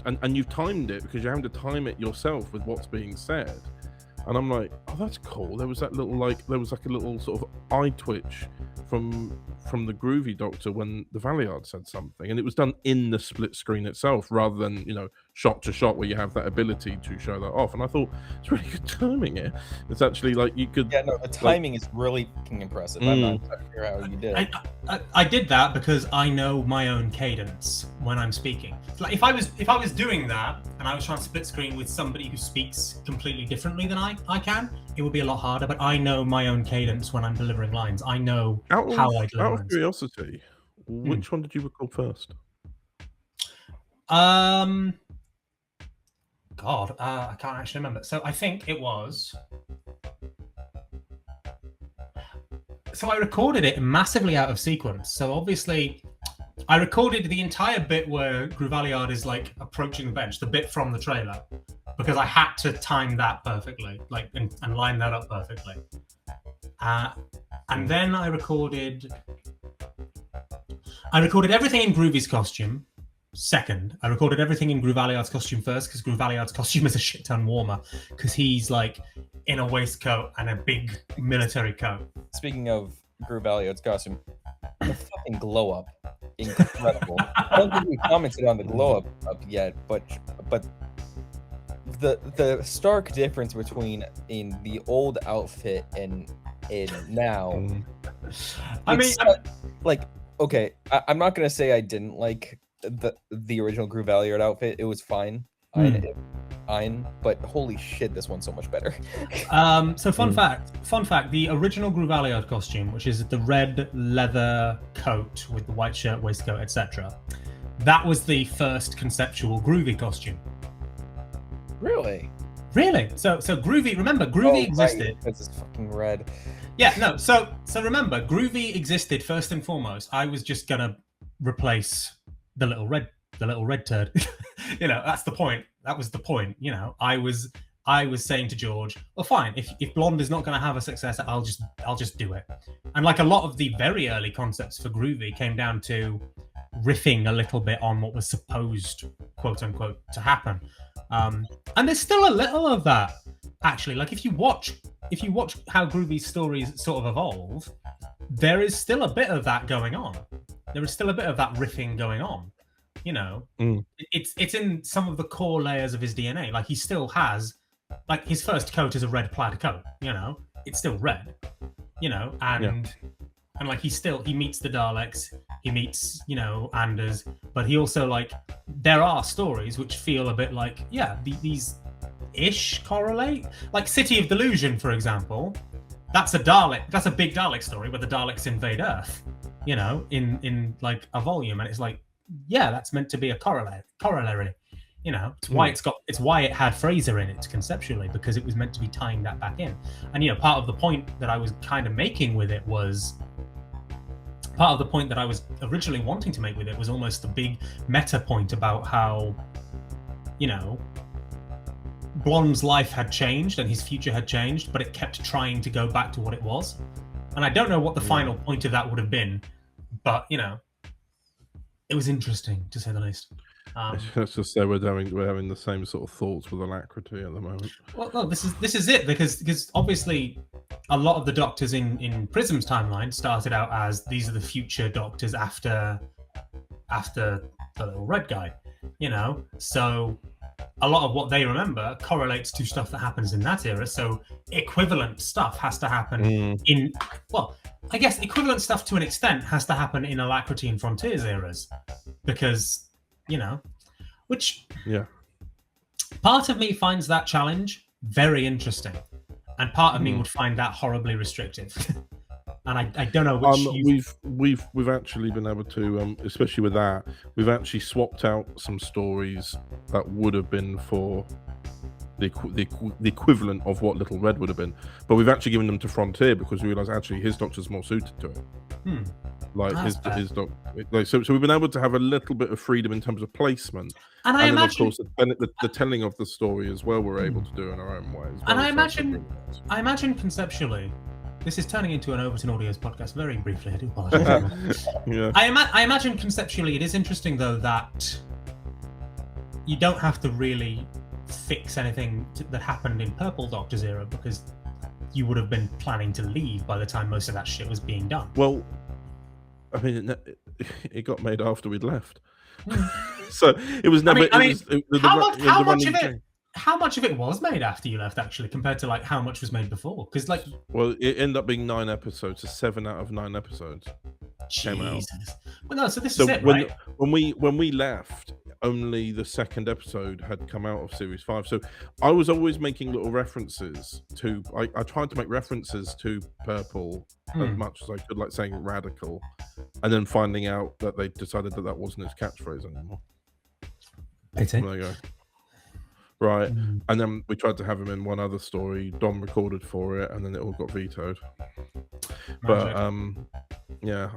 C: and you've timed it because you're having to time it yourself with what's being said. And I'm like, oh, that's cool. There was a little sort of eye twitch from the Groovy Doctor when the Valeyard said something, and it was done in the split screen itself rather than, you know, shot to shot where you have that ability to show that off. And I thought it's really good timing here. It's actually like you could.
B: Yeah, no, the timing is really fucking impressive. I'm not sure how you did it.
A: I did that because I know my own cadence when I'm speaking. Like if I was doing that and I was trying to split screen with somebody who speaks completely differently than I can, it would be a lot harder. But I know my own cadence when I'm delivering lines. I know how I deliver
C: Out of
A: lines.
C: curiosity, which one did you record first?
A: God, I can't actually remember. So I think it was. So I recorded it massively out of sequence. So obviously, I recorded the entire bit where Valeyard is like approaching the bench, the bit from the trailer, because I had to time that perfectly, like and line that up perfectly. And then I recorded everything in Groovy's costume second. I recorded everything in Valeyard's costume first because Valeyard's costume is a shit ton warmer because he's like in a waistcoat and a big military coat.
B: Speaking of Valeyard's costume, the fucking glow up, incredible. I don't think we commented on the glow up yet, but the stark difference between in the old outfit and in now.
A: I mean,
B: like, okay, I'm not gonna say I didn't like the original Valeyard outfit. It was fine. But holy shit, this one's so much better.
A: So fun fact, the original Valeyard costume, which is the red leather coat with the white shirt, waistcoat, etc., that was the first conceptual Groovy costume.
B: Really?
A: So Groovy, remember, Groovy existed.
B: Because it's fucking red.
A: Yeah, no, so So remember, Groovy existed first and foremost. I was just gonna replace the little red turd. That's the point. That was the point. I was saying to George, well, fine. If Blonde is not going to have a successor, I'll just do it. And like a lot of the very early concepts for Groovy came down to riffing a little bit on what was supposed, quote unquote, to happen. And there's still a little of that, actually. Like if you watch how Groovy's stories sort of evolve, there is still a bit of that going on. There is still a bit of that riffing going on. It's in some of the core layers of his DNA. Like he still has, like his first coat is a red plaid coat. It's still red. And like he meets the Daleks, he meets Anders, but he also like there are stories which feel a bit like these ish correlate. Like City of Delusion, for example, that's a big Dalek story where the Daleks invade Earth. In like a volume, and it's like, that's meant to be a corollary. It's why it had Fraser in it conceptually, because it was meant to be tying that back in. And part of the point that I was kind of making with it was part of the point that I was originally wanting to make with it was almost the big meta point about how Blonde's life had changed and his future had changed, but it kept trying to go back to what it was. And I don't know what the final point of that would have been, but it was interesting to say the least.
C: Let's just say we're having the same sort of thoughts with alacrity at the moment.
A: Well, this is it, because obviously a lot of the Doctors in Prism's timeline started out as these are the future Doctors after the little red guy, so a lot of what they remember correlates to stuff that happens in that era. So equivalent stuff has to happen I guess equivalent stuff to an extent has to happen in Alacrity and Frontiers eras, because which part of me finds that challenge very interesting, and part of me would find that horribly restrictive. And I don't know which
C: we've actually been able to, especially with that, we've actually swapped out some stories that would have been for the equivalent of what Little Red would have been, but we've actually given them to Frontier because we realised actually his Doctor's more suited to it. Like his Doctor, so we've been able to have a little bit of freedom in terms of placement, and I imagine, of course, the telling of the story as well. We're able to do in our own way.
A: And I imagine conceptually. This is turning into an Overton Audios podcast very briefly. I do apologize. I imagine conceptually it is interesting, though, that you don't have to really fix anything that happened in Purple Doctor's era, because you would have been planning to leave by the time most of that shit was being done.
C: Well, I mean, it got made after we'd left. So it was never...
A: How much of it was made after you left, actually, compared to like how much was made before? Because
C: well, it ended up being 9 episodes, so 7 out of 9 episodes came out.
A: Well, no, so this is it, right?
C: When we left, only the 2nd episode had come out of series 5. So I was always making little references to. I tried to make references to Purple as much as I could, like saying radical, and then finding out that they decided that wasn't his catchphrase anymore.
A: Pity.
C: There you go. Right, and then we tried to have him in one other story. Dom recorded for it, and then it all got vetoed. But I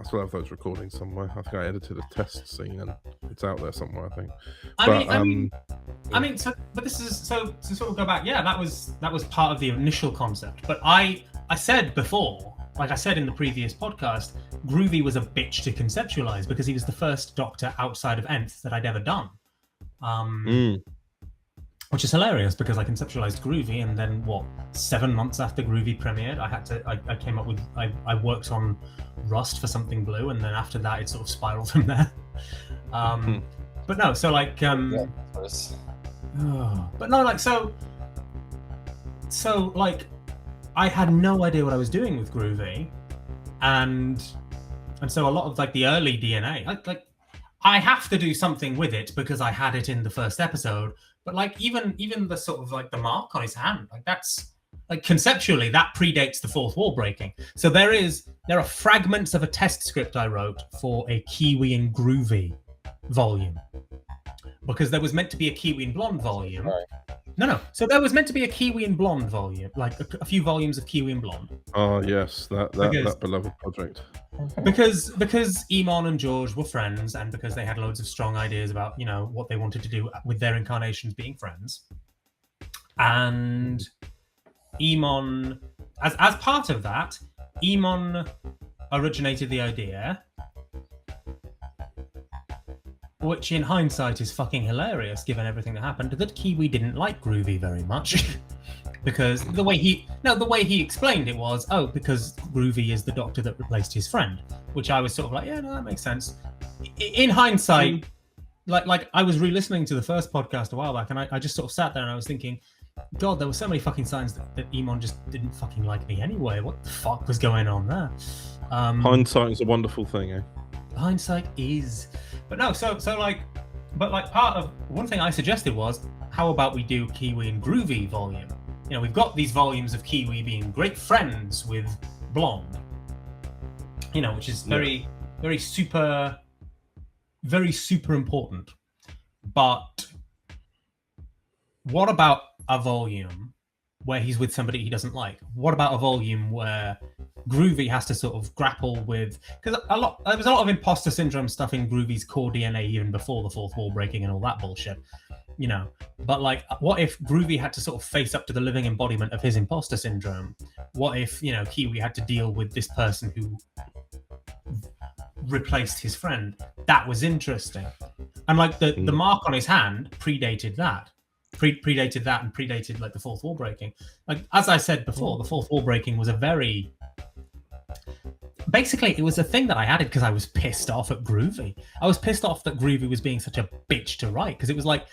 C: still have those recordings somewhere. I think I edited a test scene, and it's out there somewhere, I think.
A: But this is so to sort of go back. Yeah, that was part of the initial concept. But I said before, like I said in the previous podcast, Groovy was a bitch to conceptualize because he was the first Doctor outside of Nth that I'd ever done. Which is hilarious because I conceptualized Groovy, and then 7 months after Groovy premiered, I came up with I worked on Rust for Something Blue, and then after that it sort of spiraled from there. But no, so like but no, like so like I had no idea what I was doing with Groovy, and so a lot of like the early DNA, like I have to do something with it because I had it in the first episode. But like even the sort of like the mark on his hand, like that's like conceptually that predates the fourth wall breaking. So there are fragments of a test script I wrote for a Kiwi and Groovy volume. because there was meant to be a Kiwi and Blonde volume.
B: Sorry.
A: No. So there was meant to be a Kiwi and Blonde volume, like a few volumes of Kiwi and Blonde.
C: Oh yes, that beloved project.
A: Because Emon and George were friends, and because they had loads of strong ideas about what they wanted to do with their incarnations being friends, and Emon, as part of that, Emon originated the idea, which in hindsight is fucking hilarious given everything that happened, that Kiwi didn't like Groovy very much. Because the way he explained it was, because Groovy is the doctor that replaced his friend, which I was sort of like, yeah, no, that makes sense. In hindsight, like I was re-listening to the first podcast a while back, and I just sort of sat there and I was thinking, God, there were so many fucking signs that Emon just didn't fucking like me anyway. What the fuck was going on there?
C: Hindsight is a wonderful thing, eh?
A: Hindsight is, but no. So part of one thing I suggested was, how about we do Kiwi and Groovy volume? We've got these volumes of Kiwi being great friends with Blonde, which is very super important. But what about a volume where he's with somebody he doesn't like? What about a volume where Groovy has to sort of grapple with, because there was a lot of imposter syndrome stuff in Groovy's core DNA even before the fourth wall breaking and all that bullshit, But like, what if Groovy had to sort of face up to the living embodiment of his imposter syndrome? What if Kiwi had to deal with this person who replaced his friend? That was interesting, and like the mark on his hand predated that. Predated that and predated like the fourth wall breaking. Like, as I said before, the fourth wall breaking was basically it was a thing that I added because I was pissed off at Groovy. I was pissed off that Groovy was being such a bitch to write, because it was like,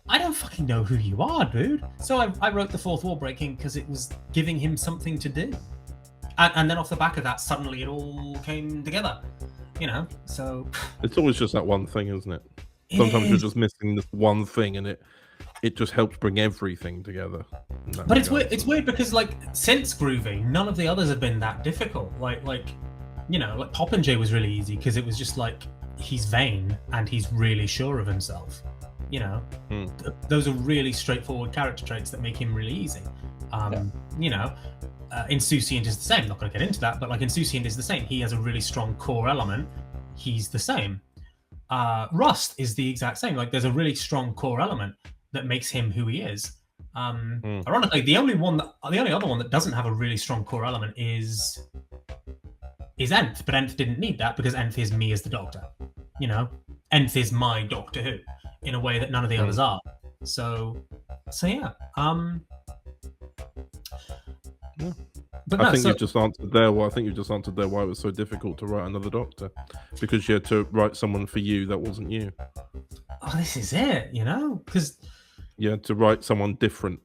A: I don't fucking know who you are, dude. So I wrote the fourth wall breaking because it was giving him something to do, and then off the back of that, suddenly it all came together. So
C: it's always just that one thing, isn't it? Sometimes you're just missing this one thing, and it just helps bring everything together.
A: But it's weird. It's weird because like, since Groovy, none of the others have been that difficult. Like Popinjay was really easy because it was just like, he's vain and he's really sure of himself. Those are really straightforward character traits that make him really easy. Insouciant is the same. Not going to get into that, but like, Insouciant is the same. He has a really strong core element. He's the same. Rust is the exact same. Like, there's a really strong core element that makes him who he is. Ironically, the only other one that doesn't have a really strong core element is Nth, but Nth didn't need that because Nth is me as the Doctor. Nth is my Doctor Who in a way that none of the others are. So yeah. But
C: I think you've just answered there. Well, I think you've just answered there why it was so difficult to write another Doctor, because you had to write someone for you that wasn't you.
A: Oh, this is it, because
C: you had to write someone different,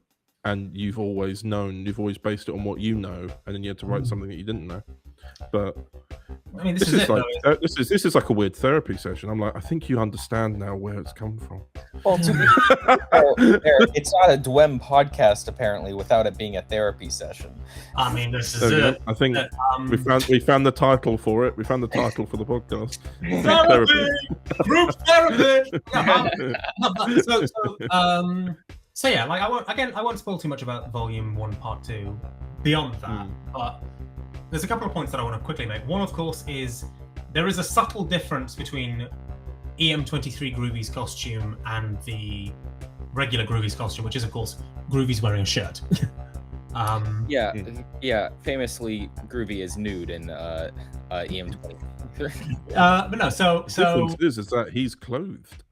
C: and you've always based it on what you know, and then you had to write something that you didn't know. But
A: I mean, this
C: is like a weird therapy session. I'm like, I think you understand now where it's come from.
B: Well, to be fair, it's not a DWEM podcast apparently without it being a therapy session.
A: I mean, this is it.
C: I think we found the title for it. We found the title for the podcast.
A: Therapy, group therapy. So yeah, like, I won't spoil too much about Volume 1, Part 2. Beyond that, but there's a couple of points that I want to quickly make. One, of course, is there is a subtle difference between EM23 Groovy's costume and the regular Groovy's costume, which is, of course, Groovy's wearing a shirt.
B: Yeah. Famously, Groovy is nude in EM23.
A: But no, so
C: the difference is that he's clothed.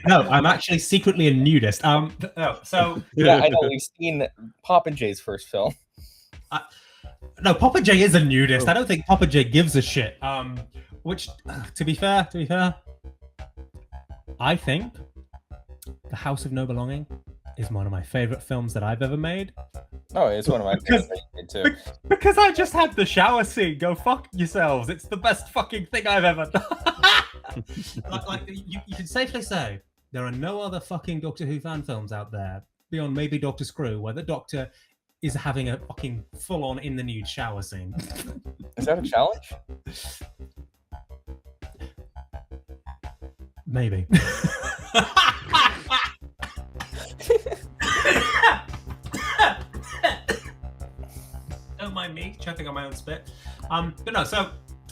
A: No, I'm actually secretly a nudist.
B: Yeah, I know. We've seen Popinjay's first film.
A: No, Popinjay is a nudist. I don't think Popinjay gives a shit. Which, to be fair, I think The House of No Belonging is one of my favorite films that I've ever made.
B: Oh, it's one of my favorite too.
A: Because I just had the shower scene. Go fuck yourselves. It's the best fucking thing I've ever done. You can safely say there are no other fucking Doctor Who fan films out there beyond maybe Doctor Screw where the Doctor is having a fucking full-on in the nude shower scene.
B: Is that a challenge?
A: Maybe. Don't mind me choking on my own spit. But no, so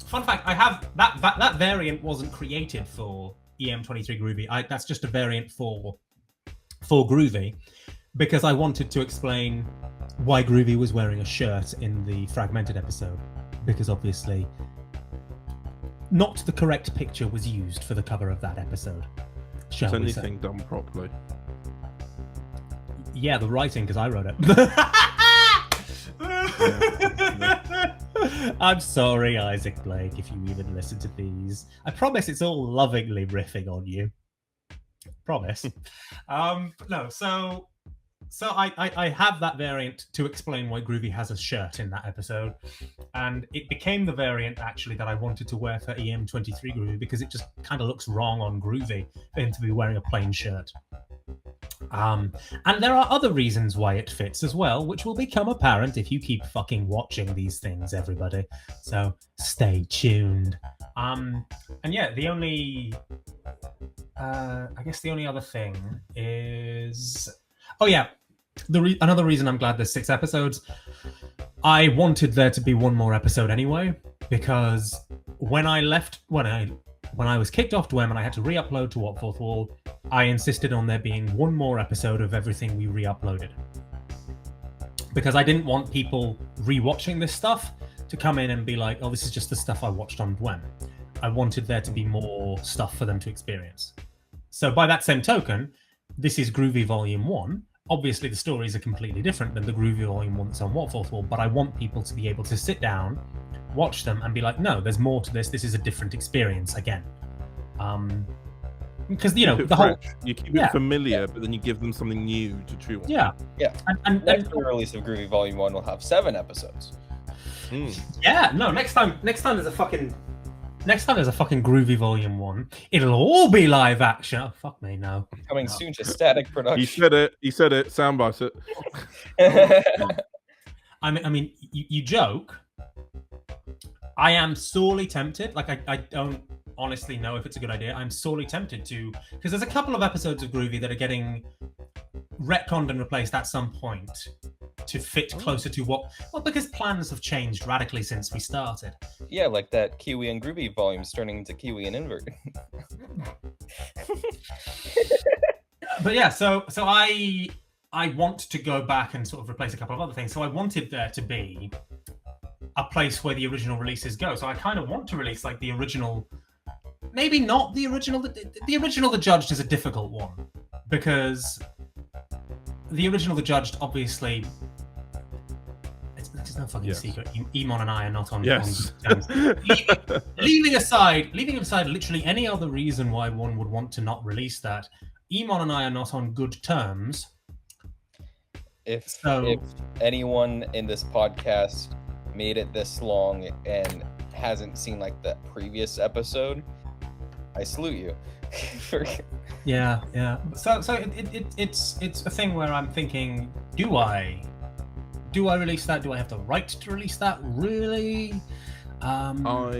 A: fun fact, I have that variant wasn't created for EM23 Groovy. That's just a variant for Groovy, because I wanted to explain why Groovy was wearing a shirt in the fragmented episode, because obviously not the correct picture was used for the cover of that episode.
C: Is anything done properly?
A: Yeah, the writing, because I wrote it. I'm sorry, Isaac Blake, if you even listen to these. I promise it's all lovingly riffing on you. Promise. No, so I have that variant to explain why Groovy has a shirt in that episode, and it became the variant actually that I wanted to wear for EM23 Groovy, because it just kind of looks wrong on Groovy for him to be wearing a plain shirt. And there are other reasons why it fits as well, which will become apparent if you keep fucking watching these things, everybody. So stay tuned. And yeah, the only I guess the only other thing is, oh yeah, another reason I'm glad there's 6 episodes. I wanted there to be one more episode anyway, because when I was kicked off DWEM and I had to re-upload to What Fourth Wall, I insisted on there being one more episode of everything we re-uploaded, because I didn't want people re-watching this stuff to come in and be like, oh, this is just the stuff I watched on DWEM. I wanted there to be more stuff for them to experience. So by that same token, this is Groovy Volume 1. Obviously, the stories are completely different than the Groovy Volume 1 that's on What Fourth Wall, but I want people to be able to sit down, watch them, and be like, no, there's more to this. This is a different experience again. Because, you know, the whole...
C: You keep it familiar, but then you give them something new to chew on.
B: Yeah.
A: And
B: next release of Groovy Volume 1 will have 7 episodes.
A: Yeah, no, next time there's a fucking Groovy Volume 1. It'll all be live action. Oh, fuck me, no.
B: Coming soon to Static Production.
C: He said it. Soundbite it.
A: I mean, you joke. I am sorely tempted. Like, I don't honestly know if it's a good idea. I'm sorely tempted to, because there's a couple of episodes of Groovy that are getting retconned and replaced at some point to fit closer to because plans have changed radically since we started.
B: Yeah, like that Kiwi and Groovy volumes turning into Kiwi and Invert.
A: But yeah, so I want to go back and sort of replace a couple of other things. So I wanted there to be a place where the original releases go. So I kind of want to release like the original, maybe not the original. The original The Judged is a difficult one, because the original The Judged, obviously, it's no fucking secret. Emon and I are not on terms. leaving aside literally any other reason why one would want to not release that, Emon and I are not on good terms.
B: If anyone in this podcast made it this long and hasn't seen like the previous episode, I salute you.
A: Yeah. So it's a thing where I'm thinking, do I release that? Do I have the right to release that? Really?
C: I know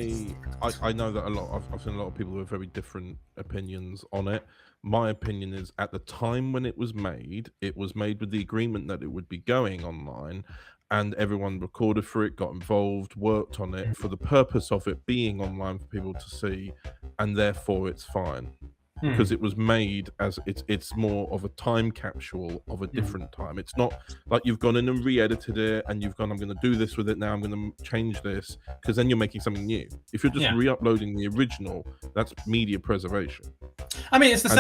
C: that I've seen a lot of people with very different opinions on it. My opinion is, at the time when it was made with the agreement that it would be going online, and everyone recorded for it, got involved, worked on it for the purpose of it being online for people to see, and therefore it's fine. Because it was made as it's more of a time capsule of a different time. It's not like you've gone in and re-edited it and you've gone, I'm going to do this with it now, I'm going to change this, because then you're making something new. If you're just re-uploading the original, that's media preservation. I mean, it's the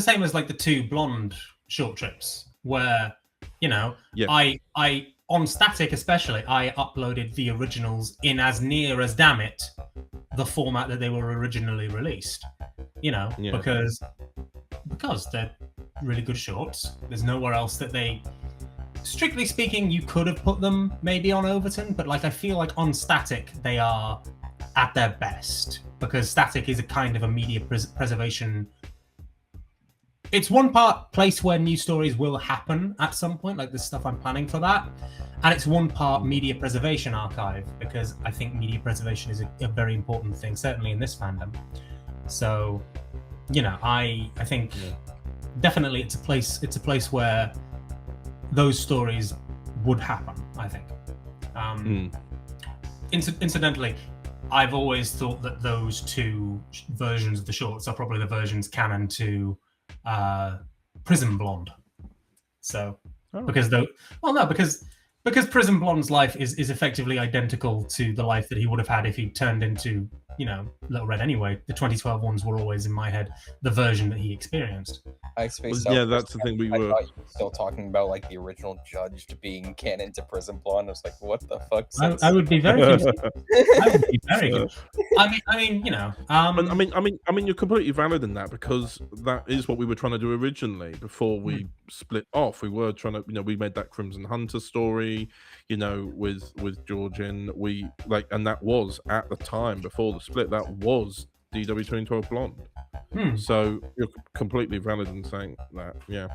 C: same as like the 2 Blonde short trips, where, you know, I on Static especially, I uploaded the originals in as near as, damn it, the format that they were originally released. You know, because they're really good shorts. There's nowhere else that they, strictly speaking, you could have put them maybe on Overton, but like I feel like on Static they are at their best, because Static is a kind of a media preservation. It's one part place where new stories will happen at some point, like the stuff I'm planning for that, and it's one part media preservation archive, because I think media preservation is a very important thing, certainly in this fandom.
A: So, you know, I think definitely it's a place where those stories would happen, I think. Incidentally, I've always thought that those two versions of the shorts are probably the versions canon to Prison Blonde. So, because Prison Blonde's life is effectively identical to the life that he would have had if he turned into, you know, Little Red anyway. The 2012 ones were always in my head the version that he experienced.
B: I spaced
C: Yeah,
B: out
C: that's the thing we
B: I
C: were.
B: thought you were still talking about like the original Judge being canon to Prison Blonde. I was like, what the fuck?
A: I would be very confused. I would be very confused. I mean, you know.
C: I mean, you're completely valid in that, because that is what we were trying to do originally before we split off. We were trying to, you know, we made that Crimson Hunter story, you know, with Georgian. We like, and that was at the time before the split. That was DW 2012 Blonde. So you're completely valid in saying that, yeah.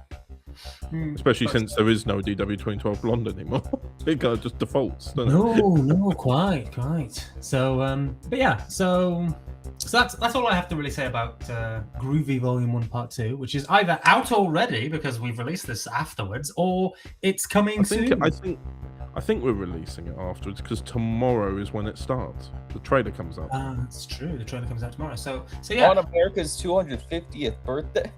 C: Especially since there is no DW 2012 Blonde anymore. It kind of just defaults, doesn't it?
A: No, quite. So, but yeah, so that's all I have to really say about Groovy Volume 1 Part 2, which is either out already because we've released this afterwards, or it's coming soon.
C: I think we're releasing it afterwards, because tomorrow is when it starts. The trailer comes out.
A: That's true. The trailer comes out tomorrow. So yeah.
B: On America's 250th birthday.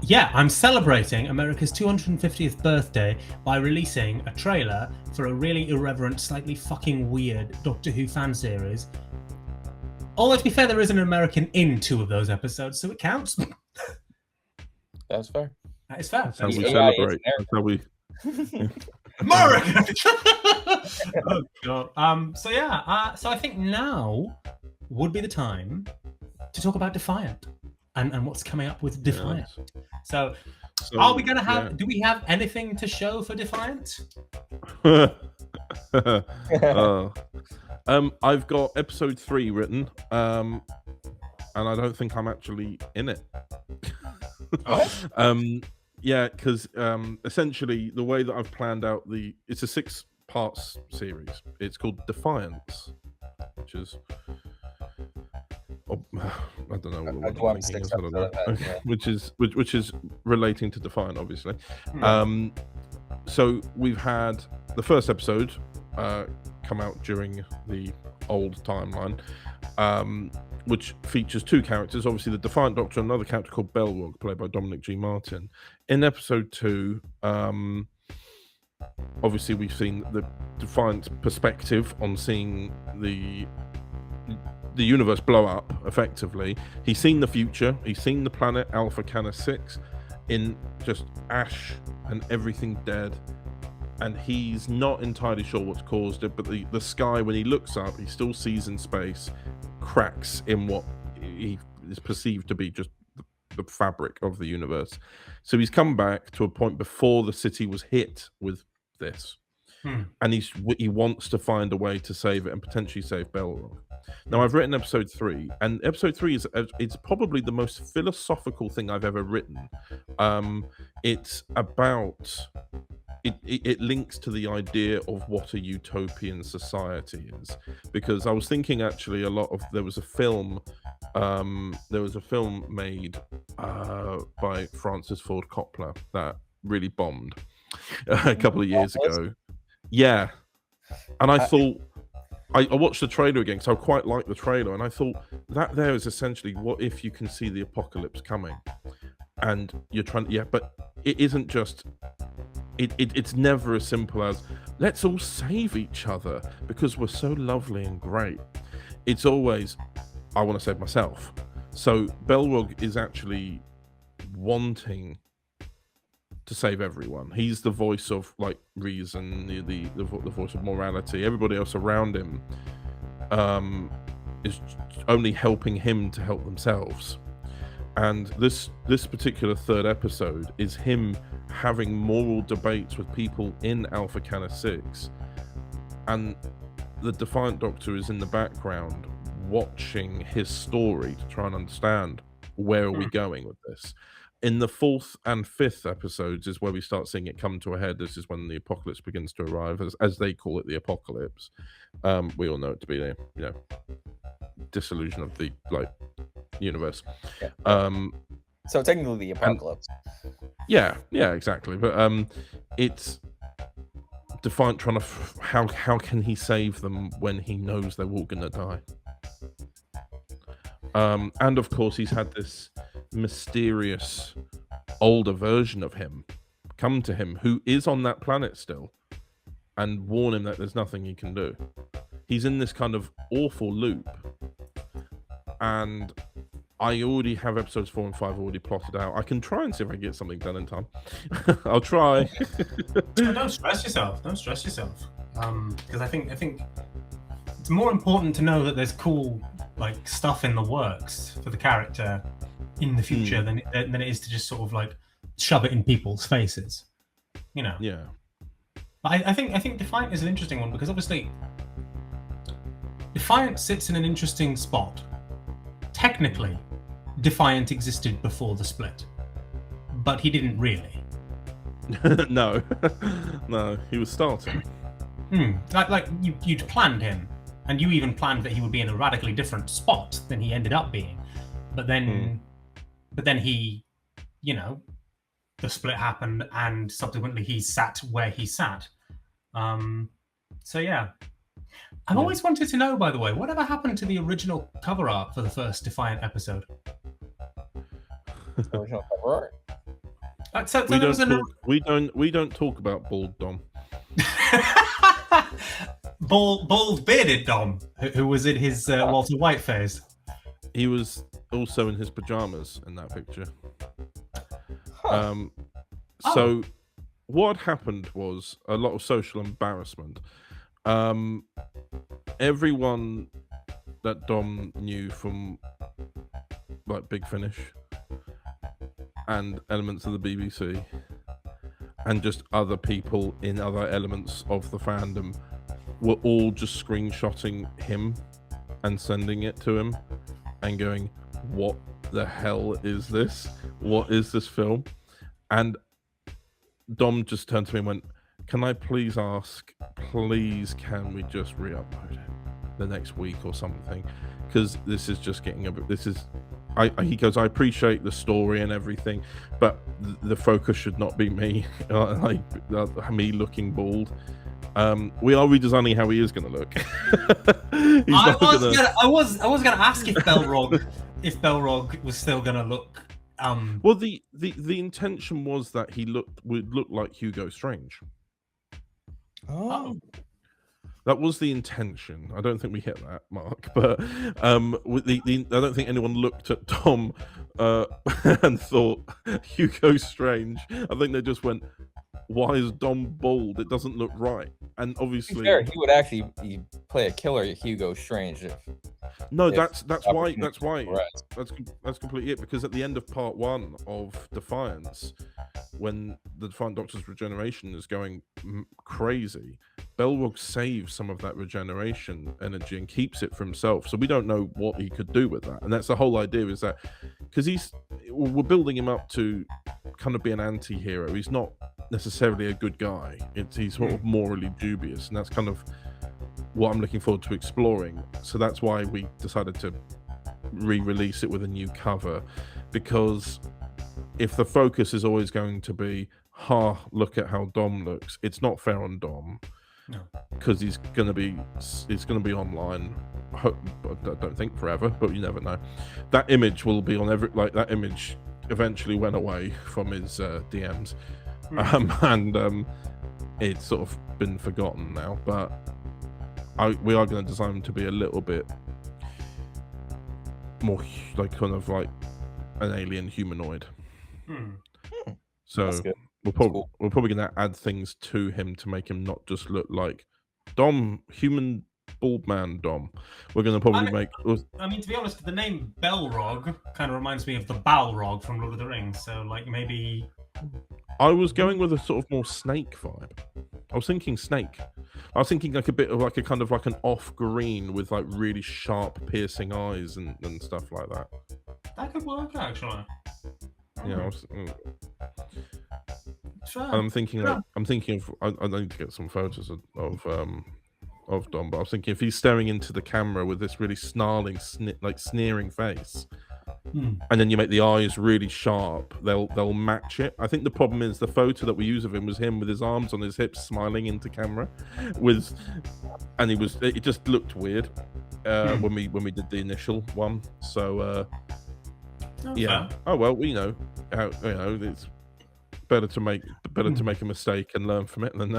A: Yeah, I'm celebrating America's 250th birthday by releasing a trailer for a really irreverent, slightly fucking weird Doctor Who fan series. Although, to be fair, there is an American in 2 of those episodes, so it counts.
B: That's fair.
A: That is fair.
C: That's how we celebrate. That's how we...
A: America! Oh, God. So yeah, so I think now would be the time to talk about Defiant and what's coming up with Defiant. Yes. So are we going to have... Yeah. Do we have anything to show for Defiant?
C: I've got episode 3 written, and I don't think I'm actually in it. Yeah, because essentially the way that I've planned out it's a 6-part series. It's called Defiance, which is I don't know what I'm thinking of, which is relating to Defiant, obviously. So we've had the first episode come out during the old timeline, which features 2 characters, obviously the Defiant Doctor and another character called Belrog, played by Dominic G. Martin. In episode 2, obviously we've seen the Defiant's perspective on seeing the universe blow up, effectively. He's seen the future, he's seen the planet Alpha Canis 6 in just ash and everything dead, and he's not entirely sure what's caused it, but the sky, when he looks up, he still sees in space cracks in what he is perceived to be just the fabric of the universe. So he's come back to a point before the city was hit with this, and he wants to find a way to save it and potentially save Belrog. Now, I've written episode 3, and episode 3 it's probably the most philosophical thing I've ever written. It's about... It links to the idea of what a utopian society is, because I was thinking actually there was a film made by Francis Ford Coppola that really bombed a couple of years ago. Yeah, and I thought I watched the trailer again because I quite liked the trailer, and I thought that there is essentially what if you can see the apocalypse coming, and you're trying. Yeah, but it isn't just. It's never as simple as let's all save each other because we're so lovely and great. It's always I want to save myself. So Belrog is actually wanting to save everyone. He's the voice of like reason, the voice of morality. Everybody else around him is only helping him to help themselves. And this particular 3rd episode is him having moral debates with people in Alpha Canis 6, and the Defiant Doctor is in the background watching his story to try and understand where are we going with this. In the 4th and 5th episodes is where we start seeing it come to a head. This is when the apocalypse begins to arrive, as they call it, the apocalypse. We all know it to be the dissolution of the universe.
B: Yeah. So technically the apocalypse.
C: Yeah, exactly. But it's Defiant trying to how can he save them when he knows they're all gonna die? And of course he's had this mysterious older version of him come to him who is on that planet still and warn him that there's nothing he can do. He's in this kind of awful loop, and I already have episodes 4 and 5 already plotted out. I can try and see if I can get something done in time. I'll try.
A: Don't stress yourself. Don't stress yourself. Because I think it's more important to know that there's cool like stuff in the works for the character in the future than it is to just sort of like shove it in people's faces. You know.
C: Yeah.
A: I think Defiant is an interesting one because obviously Defiant sits in an interesting spot. Technically, Defiant existed before the split, but he didn't really.
C: No, he was starting.
A: Like you'd planned him, and you even planned that he would be in a radically different spot than he ended up being. But then he, you know, the split happened, and subsequently he sat where he sat. So yeah. I've always wanted to know, by the way, whatever happened to the original cover art for the first Defiant episode?
B: Original cover art.
C: We don't talk about bald Dom.
A: Bald bearded Dom, who was in his Walter White phase.
C: He was also in his pajamas in that picture. So what happened was a lot of social embarrassment. Everyone that Dom knew from like Big Finish and elements of the BBC and just other people in other elements of the fandom were all just screenshotting him and sending it to him and going, what the hell is this? What is this film? And Dom just turned to me and went, can I please ask, please can we just re-upload it the next week or something? Because this is just getting a bit, he goes, I appreciate the story and everything, but the focus should not be me, me looking bald. We are redesigning how he is going to look.
A: I was going to ask if Belrog was still going to look.
C: Well, the intention was that he would look like Hugo Strange.
B: Oh.
C: That was the intention. I don't think we hit that mark, but I don't think anyone looked at Dom and thought Hugo Strange. I think they just went, why is Dom bald? It doesn't look right. And obviously,
B: fair, he would actually play a killer Hugo Strange.
C: That's completely it. Because at the end of part 1 of Defiance, when the Defiant Doctor's regeneration is going crazy, Belrog saves some of that regeneration energy and keeps it for himself. So we don't know what he could do with that. And that's the whole idea, is that because we're building him up to kind of be an anti-hero. He's not necessarily a good guy. He's sort of morally dubious, and that's kind of what I'm looking forward to exploring. So that's why we decided to re-release it with a new cover, because if the focus is always going to be, look at how Dom looks, it's not fair on Dom.
A: No,
C: because he's gonna be online. I don't think forever, but you never know. That image will be on that image eventually went away from his DMs, and it's sort of been forgotten now. But we are going to design him to be a little bit more like kind of like an alien humanoid. So we're probably going to add things to him to make him not just look like Dom, human bald man Dom. We're going to probably make.
A: I mean, to be honest, the name Belrog kind of reminds me of the Balrog from Lord of the Rings. So, like, maybe
C: I was going with a sort of more snake vibe. I was thinking snake. I was thinking like a bit of like a kind of like an off green with like really sharp, piercing eyes and stuff like that.
A: That could work, actually.
C: Yeah. I'm thinking of. I need to get some photos of Dom, but I was thinking if he's staring into the camera with this really snarling, sneering face, and then you make the eyes really sharp, they'll match it. I think the problem is the photo that we use of him was him with his arms on his hips, smiling into camera, and it just looked weird when we did the initial one. So yeah. Oh well, we know how, it's better to make a mistake and learn from it than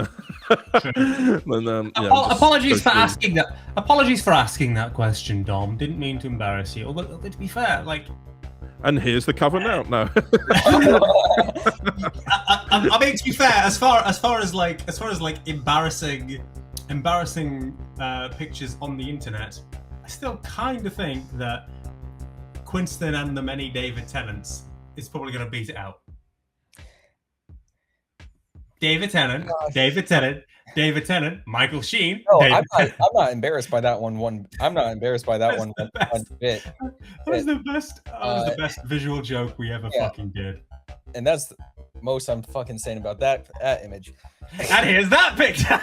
A: apologies for asking that. Apologies for asking that question, Dom. Didn't mean to embarrass you. Although, to be fair, like.
C: And here's the cover now. No.
A: I mean, to be fair, as far as embarrassing pictures on the internet, I still kind of think that Quinston and the many David Tennants is probably going to beat it out. David Tennant, Michael Sheen.
B: No, I'm not embarrassed by that one. I'm not embarrassed by that one bit.
A: That was the best. That was the best visual joke we ever fucking did.
B: And that's the most I'm fucking saying about that image.
A: And here's that picture.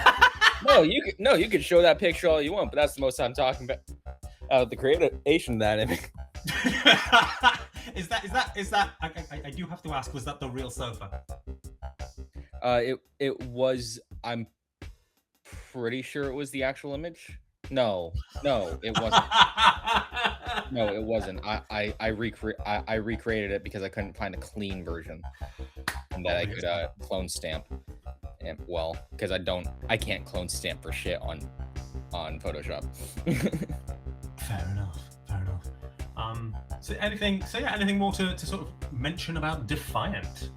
B: you could show that picture all you want, but that's the most I'm talking about. The creation of that image.
A: Is that? I do have to ask. Was that the real sofa?
B: It was. I'm pretty sure it was the actual image. No, it wasn't. No, it wasn't. I recreated it because I couldn't find a clean version, and that I could clone stamp. And because I can't clone stamp for shit on Photoshop.
A: Fair enough. Anything more to sort of mention about Defiant?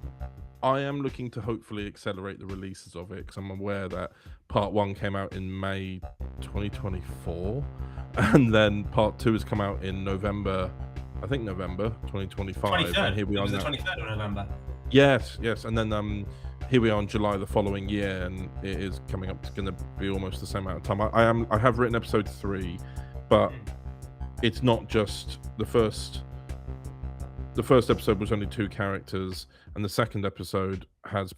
C: I am looking to hopefully accelerate the releases of it because I'm aware that part 1 came out in May 2024, and then part 2 has come out in November 2025.
A: 23rd.
C: And here we are
A: now.
C: The
A: 23rd of November.
C: Yes, and then here we are in July the following year, and it is coming up. It's going to be almost the same amount of time. I have written episode 3, but it's not just the first. The first episode was only 2 characters, and the second episode has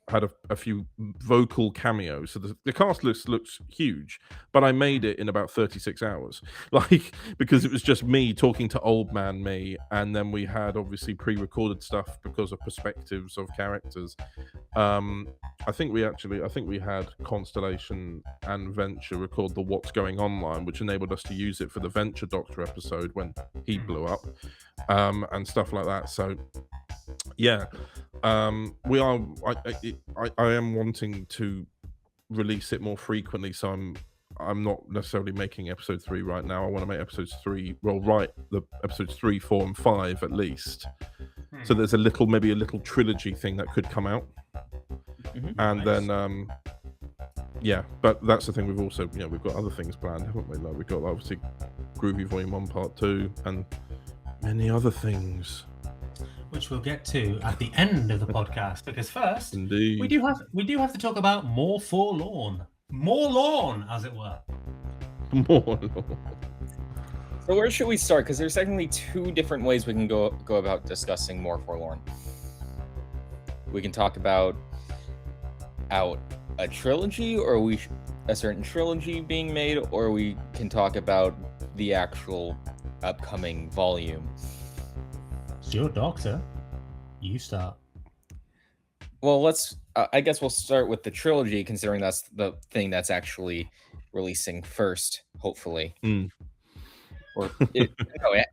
C: had a few vocal cameos. So the cast list looks huge, but I made it in about 36 hours, because it was just me talking to old man me, and then we had obviously pre-recorded stuff because of perspectives of characters. I think we had Constellation and Venture record the What's Going On line, which enabled us to use it for the Venture Doctor episode when he blew up, and stuff like that. So yeah, we are. I am wanting to release it more frequently, so I'm not necessarily making episode 3 right now. I want to make episodes 3. Well, write the episodes 3, 4, and 5 at least. So there's maybe a little trilogy thing that could come out. And nice. Then but that's the thing. We've also we've got other things planned, haven't we? Like we've got obviously Groovy Volume 1 Part 2 and many other things,
A: which we'll get to at the end of the podcast, because first
C: indeed
A: we do have to talk about more Forlorn, as it were.
C: More Lawn.
B: So where should we start? Because there's technically 2 different ways we can go about discussing more Forlorn. We can talk about a trilogy, or a certain trilogy being made, or we can talk about the actual upcoming volume.
A: It's your doctor. You start.
B: Well, I guess we'll start with the trilogy, considering that's the thing that's actually releasing first, hopefully. Or it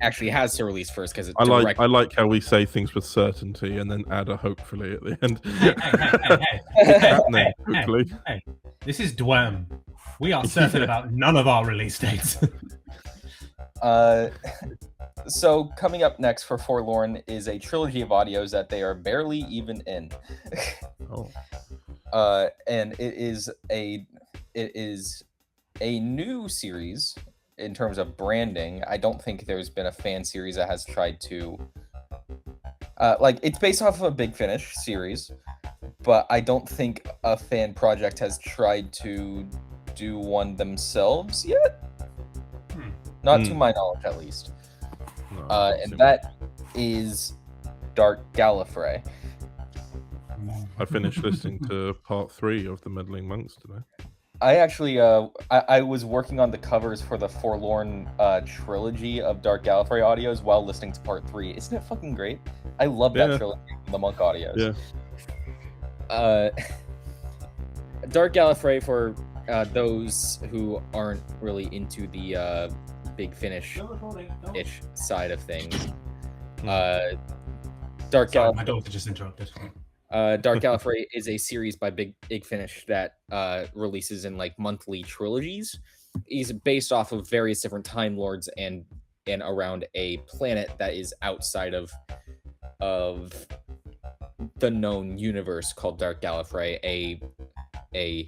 B: actually has to release first because
C: I like how we say things with certainty and then add a hopefully at the end.
A: Hey, this is DWEM. We are certain about none of our release dates.
B: So coming up next for Forlorn is a trilogy of audios that they are barely even in. And it is a new series. In terms of branding, I don't think there's been a fan series that has tried to it's based off of a Big Finish series, but I don't think a fan project has tried to do one themselves yet. Not to my knowledge, at least. No, and that is Dark Gallifrey.
C: I finished listening to part 3 of the Meddling Monks today.
B: I actually I was working on the covers for the Forlorn trilogy of Dark Gallifrey audios while listening to part 3. Isn't it fucking great? I love that trilogy from the Monk audios.
C: Yeah.
F: Dark Gallifrey, for those who aren't really into the Big Finish-ish side of things. Dark
A: Sorry,
F: Gallifrey.
A: my daughter just interrupted.
F: Dark Gallifrey is a series by Big Finish that releases in like monthly trilogies. He's based off of various different Time Lords and around a planet that is outside of the known universe called Dark Gallifrey, a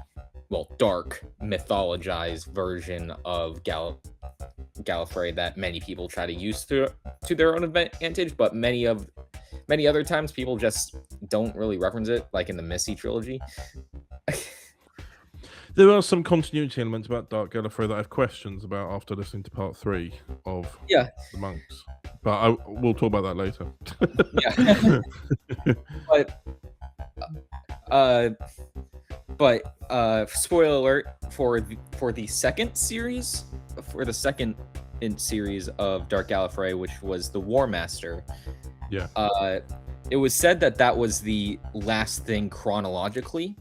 F: dark mythologized version of Gallifrey that many people try to use to their own advantage, but many other times people just don't really reference it, like in the Missy trilogy.
C: There are some continuity elements about Dark Gallifrey that I have questions about after listening to part 3 of the Monks, but we'll talk about that later.
F: But spoiler alert for the second series, in series of Dark Gallifrey, which was the War Master.
C: Yeah.
F: It was said that was the last thing chronologically.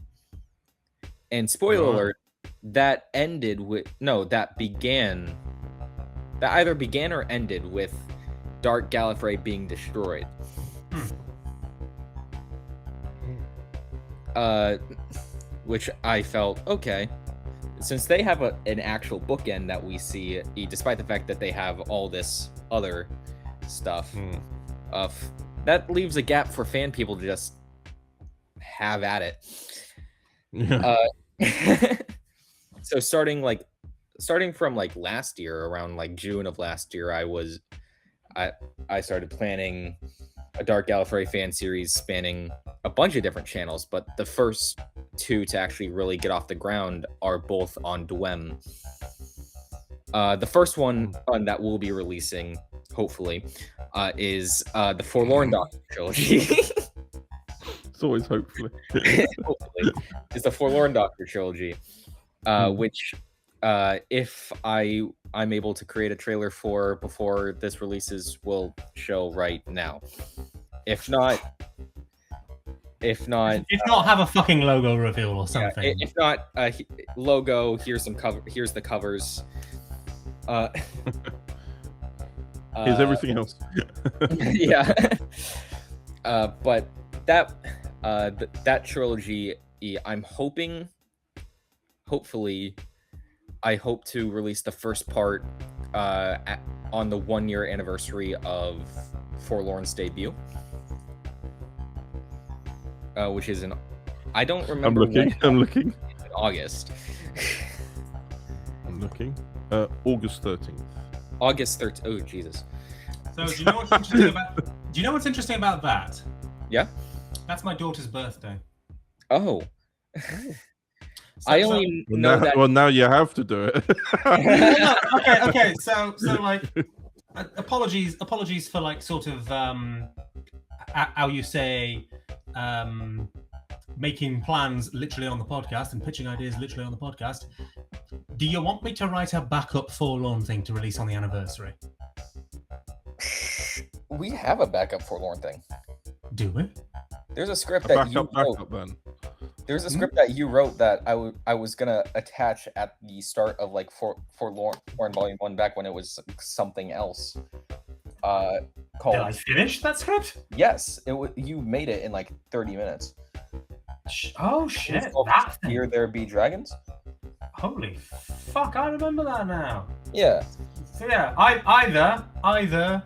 F: And spoiler alert, that either began or ended with Dark Gallifrey being destroyed. Which I felt, okay, since they have an actual bookend that we see, despite the fact that they have all this other stuff, that leaves a gap for fan people to just have at it. So starting from like last year, around like June of last year, I started planning a Dark Gallifrey fan series spanning a bunch of different channels, but the first 2 to actually really get off the ground are both on DWEM. The first one that we'll be releasing, hopefully, is the Forlorn Doctor trilogy.
C: It's always hopefully.
F: Hopefully. It's the Forlorn Doctor trilogy, which if I'm able to create a trailer for before this releases, will show right now. If not,
A: have a fucking logo reveal or something.
F: Yeah, if not, logo. Here's the covers.
C: Here's everything else.
F: Yeah. But that trilogy, I hope to release the first part on the 1-year anniversary of Forlorn's debut, which is I don't remember.
C: I'm looking.
F: In August.
C: I'm looking. August 13th.
F: August 13th. Oh Jesus.
A: So do you know what's interesting about? Do you know what's interesting about that?
F: Yeah.
A: That's my daughter's birthday.
F: Oh. I only know that.
C: Well, now you have to do it.
A: Okay. So like, apologies for like sort of how you say making plans literally on the podcast and pitching ideas literally on the podcast. Do you want me to write a backup Forlorn thing to release on the anniversary?
B: We have a backup Forlorn thing.
A: Do we?
B: There's a script that you wrote.
C: Then.
B: There's a script that you wrote that I was gonna attach at the start of like Forlorn Volume 1 back when it was something else. Called.
A: Did I finish that script?
B: Yes, you made it in like 30 minutes.
A: Oh shit!
B: Here There Be Dragons.
A: Holy fuck! I remember that now.
B: Yeah.
A: So yeah, either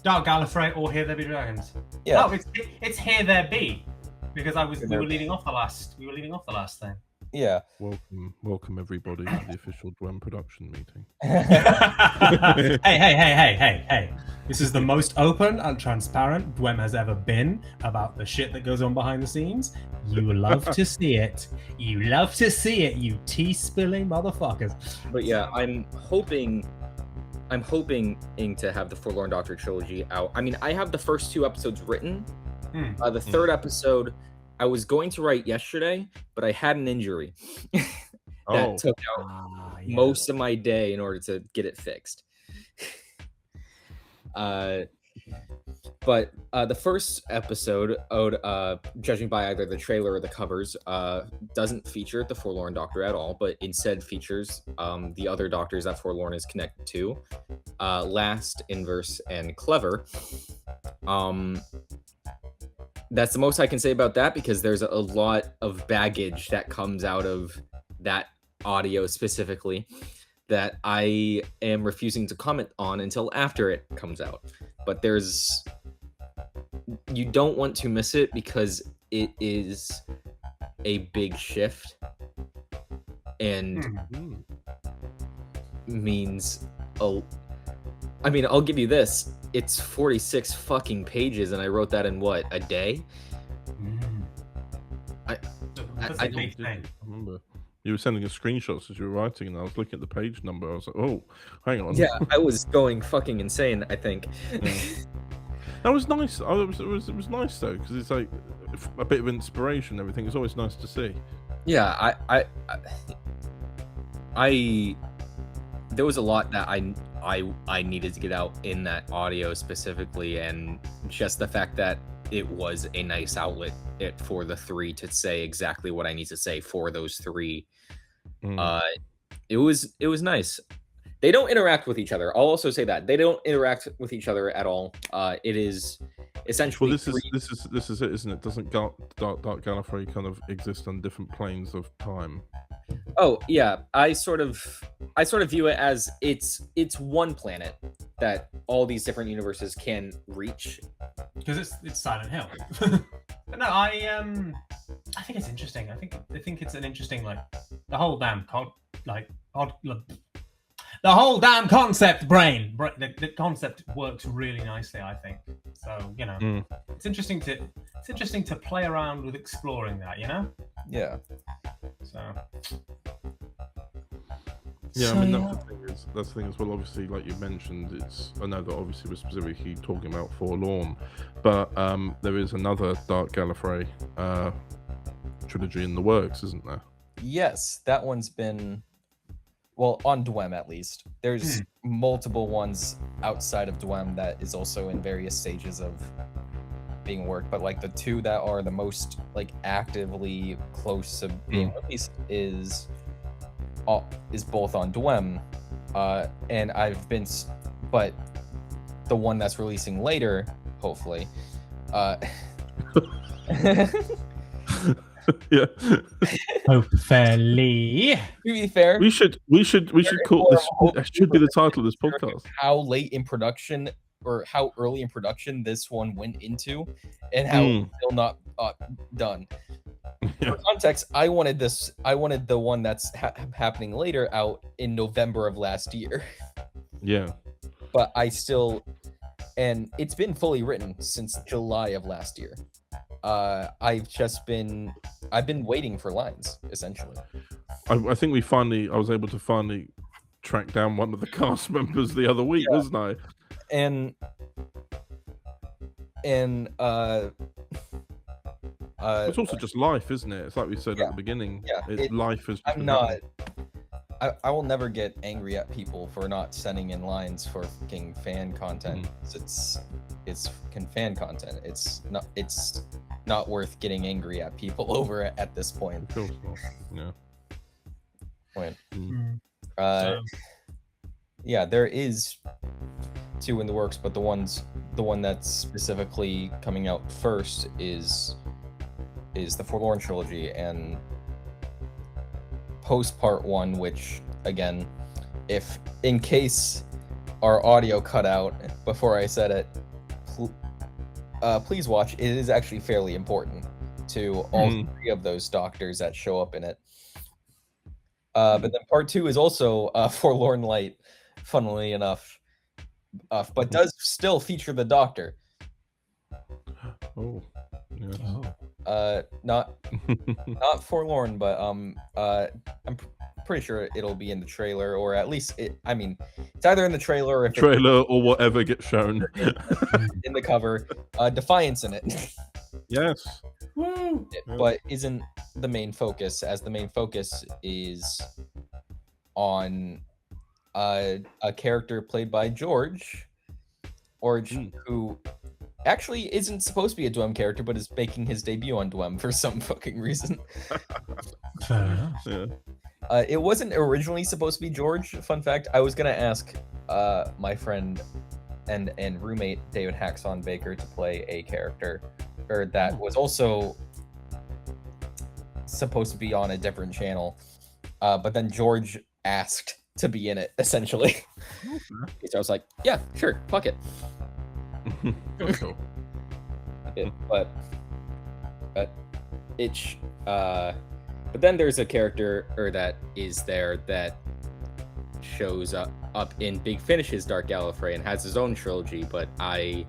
A: Dark Gallifrey or Here There Be Dragons.
B: Yeah.
A: No, it's Here There Be, because we were leading off the last thing.
B: Yeah.
C: Welcome everybody to the official DWEM production meeting.
A: Hey. This is the most open and transparent DWEM has ever been about the shit that goes on behind the scenes. You love to see it. You love to see it, you tea-spilling motherfuckers.
F: But yeah, I'm hoping to have the Forlorn Doctor trilogy out. I mean, I have the first 2 episodes written. The third episode I was going to write yesterday, but I had an injury. that
C: Oh.
F: took out most of my day in order to get it fixed. But the first episode, judging by either the trailer or the covers, doesn't feature the Forlorn Doctor at all, but instead features the other doctors that Forlorn is connected to, Last, Inverse, and Clever. That's the most I can say about that, because there's a lot of baggage that comes out of that audio specifically that I am refusing to comment on until after it comes out. But you don't want to miss it because it is a big shift and means I'll give you this. It's 46 fucking pages, and I wrote that in what, a day?
A: I don't
C: I remember you were sending us screenshots as you were writing, and I was looking at the page number. I was like, oh, hang on.
F: Yeah, I was going fucking insane, I think.
C: That was nice. It was nice though, because it's like a bit of inspiration. Everything. It's always nice to see.
F: Yeah, I there was a lot that I needed to get out in that audio specifically, and just the fact that it was a nice outlet for the three to say exactly what I need to say for those three. It was nice. They don't interact with each other. I'll also say that they don't interact with each other at all. It is essentially.
C: Well, this is it, isn't it? Doesn't Dark Gallifrey kind of exist on different planes of time?
F: Oh yeah, I sort of view it as it's one planet that all these different universes can reach.
A: Because it's Silent Hill. But no, I think it's interesting. I think it's an interesting, like, the whole damn the whole damn concept brain. The concept works really nicely, I think. So, you know, it's interesting to play around with exploring that, you know?
B: Yeah.
A: So
C: yeah, I mean that's the thing as well. Obviously, like you mentioned, I know that obviously we're specifically talking about Forlorn, but there is another Dark Gallifrey trilogy in the works, isn't there?
B: Yes, that one's been, well, on DWEM at least. There's multiple ones outside of DWEM that is also in various stages of being worked, but like the two that are the most like actively close to being released is both on DWEM, and but the one that's releasing later, hopefully,
C: yeah.
A: hopefully.
B: To be fair,
C: we should call this. That should be the title of this podcast.
B: How late in production or how early in production this one went into, and how it's still not done.
C: Yeah.
B: For context, I wanted the one that's happening later out in November of last year.
C: Yeah.
B: But and it's been fully written since July of last year. I've been waiting for lines, essentially.
C: I think I was able to finally track down one of the cast members the other week, wasn't I?
B: And
C: it's also just life, isn't it? It's like we said at the beginning.
B: Yeah,
C: life is.
B: I will never get angry at people for not sending in lines for fucking fan content. It's fan content. It's not worth getting angry at people over at this point.
C: Of course not. Yeah.
B: Point. Yeah, there is two in the works, but the one that's specifically coming out first is the Forlorn trilogy, and post part 1, which again, if in case our audio cut out before I said it, please watch. It is actually fairly important to all three of those doctors that show up in it. But then part 2 is also Forlorn Light, funnily enough, but does still feature the Doctor.
C: Oh. Yes.
B: Not Forlorn, but I'm pretty sure it'll be in the trailer, or at least it's either in the trailer or
C: or whatever gets shown
B: in the cover. Defiant's in it.
C: Yes.
A: Woo!
B: but isn't the main focus, as the main focus is on a character played by George, who actually isn't supposed to be a DWEM character, but is making his debut on DWEM for some fucking reason.
A: Fair enough.
C: Yeah.
B: It wasn't originally supposed to be George. Fun fact, I was gonna ask my friend and roommate David Haxon Baker to play a character, or that was also supposed to be on a different channel, but then George asked to be in it, essentially. So I was like, yeah, sure, fuck it.
C: Cool.
B: But then there's a character that is there that shows up in Big Finish's Dark Gallifrey and has his own trilogy, but I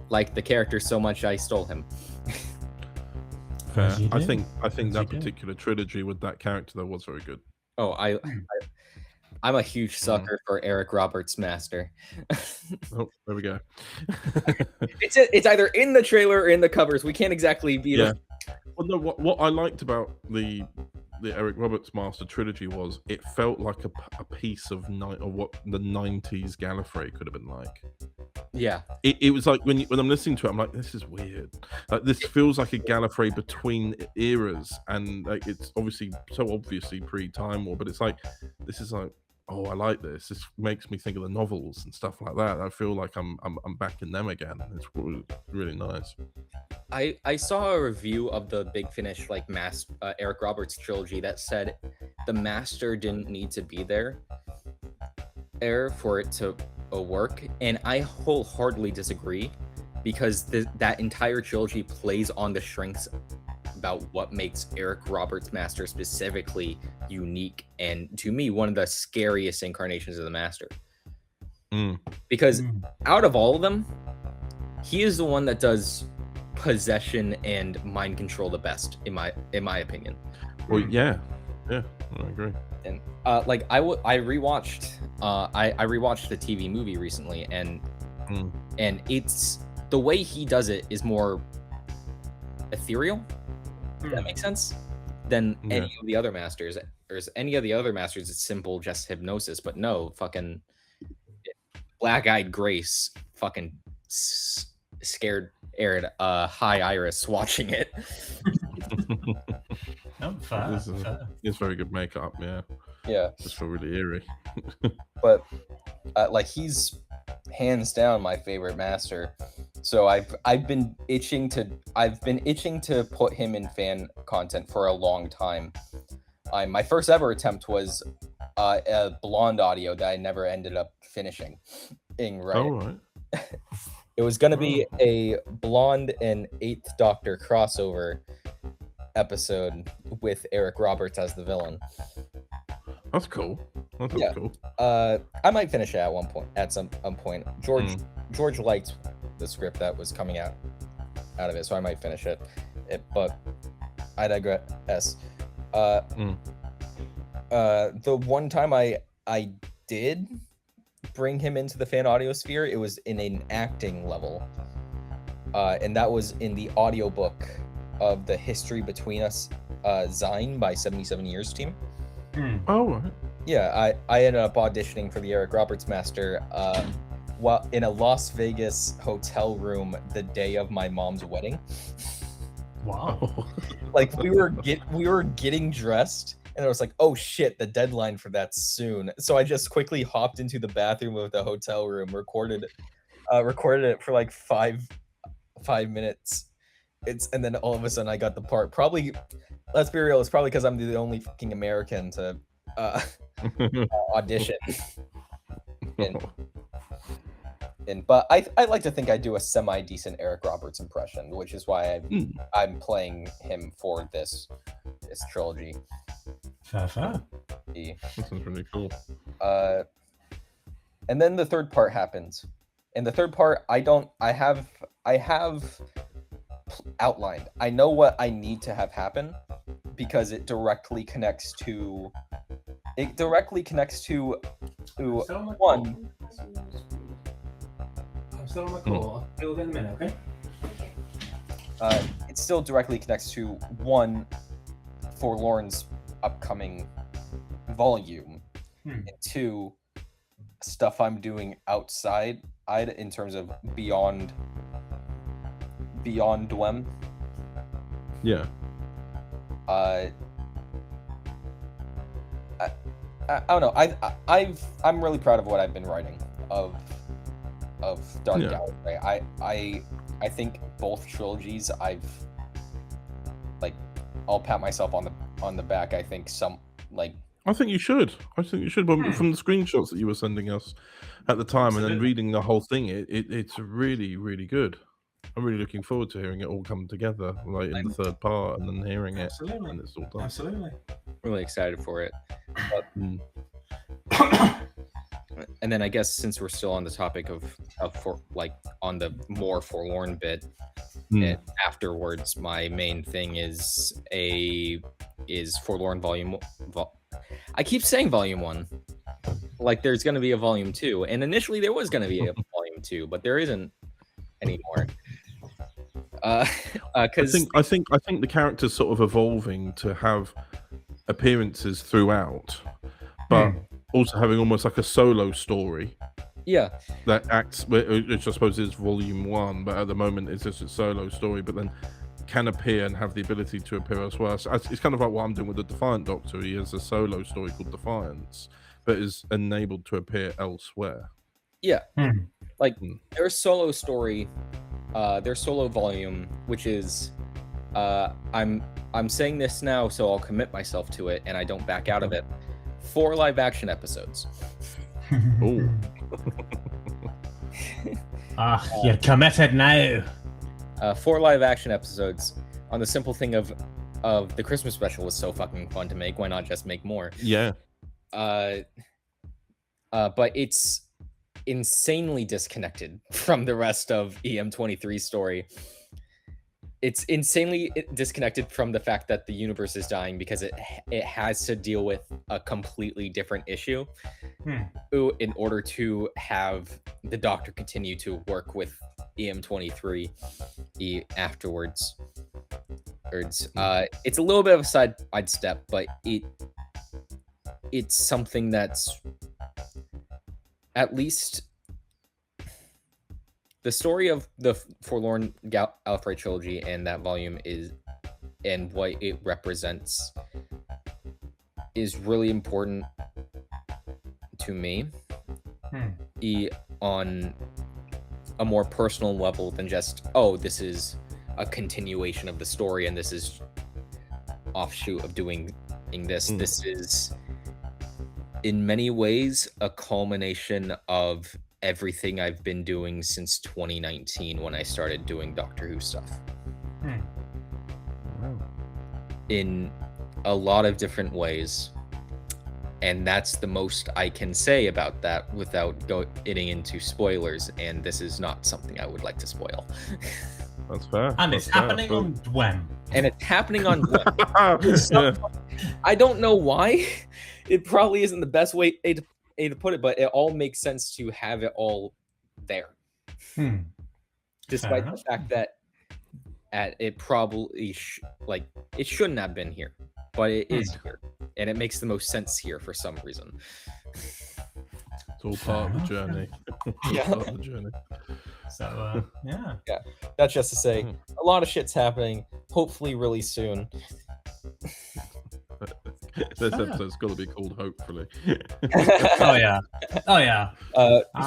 B: like the character so much I stole him.
C: Fair.
A: As you
C: I
A: do.
C: think
A: As
C: that
A: you do.
C: particular trilogy with that character though was very good.
B: Oh, I'm a huge sucker for Eric Roberts' Master.
C: Oh, there we go.
B: It's either in the trailer or in the covers. We can't exactly be.
C: Yeah. Well, no, what I liked about the Eric Roberts Master trilogy was it felt like a piece of what the 90s Gallifrey could have been like.
B: Yeah.
C: It was like when I'm listening to it, I'm like, this is weird. Like this feels like a Gallifrey between eras, and like it's obviously so obviously pre-Time War, but it's like this is like, oh, I like this. This makes me think of the novels and stuff like that. I feel like I'm back in them again. It's really nice.
B: I saw a review of the Big Finish Eric Roberts trilogy that said the Master didn't need to be there for it to work, and I wholeheartedly disagree, because that entire trilogy plays on the strengths about what makes Eric Roberts' Master specifically unique, and to me one of the scariest incarnations of the Master. Because out of all of them, he is the one that does possession and mind control the best, in my opinion.
C: Well, yeah, I agree.
B: And I rewatched the TV movie recently, and it's the way he does it is more ethereal. Does that make sense? Than any of the other masters. Or any of the other masters, it's simple, just hypnosis. But no, fucking Black-Eyed Grace fucking scared High Iris watching it.
A: Fair.
C: It's very good makeup, yeah.
B: Yeah.
C: Just feel really eerie.
B: But he's hands down my favorite master. So I've been itching to put him in fan content for a long time. My first ever attempt was a blonde audio that I never ended up finishing. Right.
C: Oh, right.
B: It was gonna be a Blonde and Eighth Doctor crossover episode with Eric Roberts as the villain.
C: That's cool. That's cool.
B: I might finish it at some point. George liked the script that was coming out of it, so I might finish it. But I digress. The one time I did bring him into the fan audio sphere, it was in an acting level, and that was in the audiobook of The History Between Us, Zine by 77 Years team.
C: Oh, right.
B: Yeah, I ended up auditioning for the Eric Roberts Master while in a Las Vegas hotel room the day of my mom's wedding.
A: Wow.
B: Like we were getting dressed, and I was like, oh shit, the deadline for that's soon. So I just quickly hopped into the bathroom of the hotel room, recorded it for like five minutes. And then all of a sudden I got the part. Probably, let's be real, it's probably because I'm the only fucking American to audition. But I like to think I do a semi-decent Eric Roberts impression, which is why I'm playing him for this trilogy.
A: Fair.
C: That sounds really cool.
B: And then the third part happens. And the third part, I have outlined. I know what I need to have happen because it directly connects to one.
A: I'm still on the call. I'll do it in a minute, okay?
B: it still directly connects to one, Forlorn's upcoming volume, and two, stuff I'm doing outside in terms of beyond DWEM.
C: Yeah.
B: I don't know. I'm really proud of what I've been writing of Dark Gallifrey. I think both trilogies I'll pat myself on the back. I think
C: I think you should. But from the screenshots that you were sending us at the time, and then reading the whole thing, it's really, really good. I'm really looking forward to hearing it all come together, like in the third part, and then hearing it when it's all done.
A: Absolutely.
F: Really excited for it. And then I guess since we're still on the topic of on the more Forlorn bit, and afterwards, my main thing is Forlorn Volume. I keep saying Volume 1, like there's going to be a Volume 2, and initially there was going to be a Volume 2, but there isn't anymore. Because
C: I think the character's sort of evolving to have appearances throughout, but also having almost like a solo story.
F: Yeah.
C: That acts, which I suppose is Volume 1, but at the moment it's just a solo story, but then can appear and have the ability to appear elsewhere. So it's kind of like what I'm doing with the Defiant Doctor. He has a solo story called Defiance, but is enabled to appear elsewhere.
F: Yeah. Their solo story, their solo volume, which is I'm saying this now, so I'll commit myself to it and I don't back out of it. 4 live action episodes.
C: Oh.
A: You're committed now.
F: 4 live action episodes on the simple thing of the Christmas special was so fucking fun to make. Why not just make more?
C: Yeah.
F: But it's insanely disconnected from the rest of EM23's story. It's insanely disconnected from the fact that the universe is dying because it has to deal with a completely different issue in order to have the Doctor continue to work with EM23 afterwards. It's a little bit of a sidestep, but it's something that's at least the story of the Forlorn Gallifrey trilogy and that volume and what it represents is really important to me on a more personal level than just, this is a continuation of the story and this is offshoot of doing this. This is in many ways a culmination of everything I've been doing since 2019 when I started doing Doctor Who stuff. In a lot of different ways. And that's the most I can say about that without getting into spoilers, and this is not something I would like to spoil.
C: That's fair.
A: And it's happening on DWEM.
F: And it's happening on DWEM. I don't know why. It probably isn't the best way to put it, but it all makes sense to have it all there. Despite the fact that it probably it shouldn't have been here, but it is here, and it makes the most sense here for some reason.
C: It's all part of the journey. Part of the journey.
A: So yeah.
B: That's just to say, a lot of shit's happening. Hopefully, really soon.
C: This episode's got to be called Hopefully.
A: Oh yeah.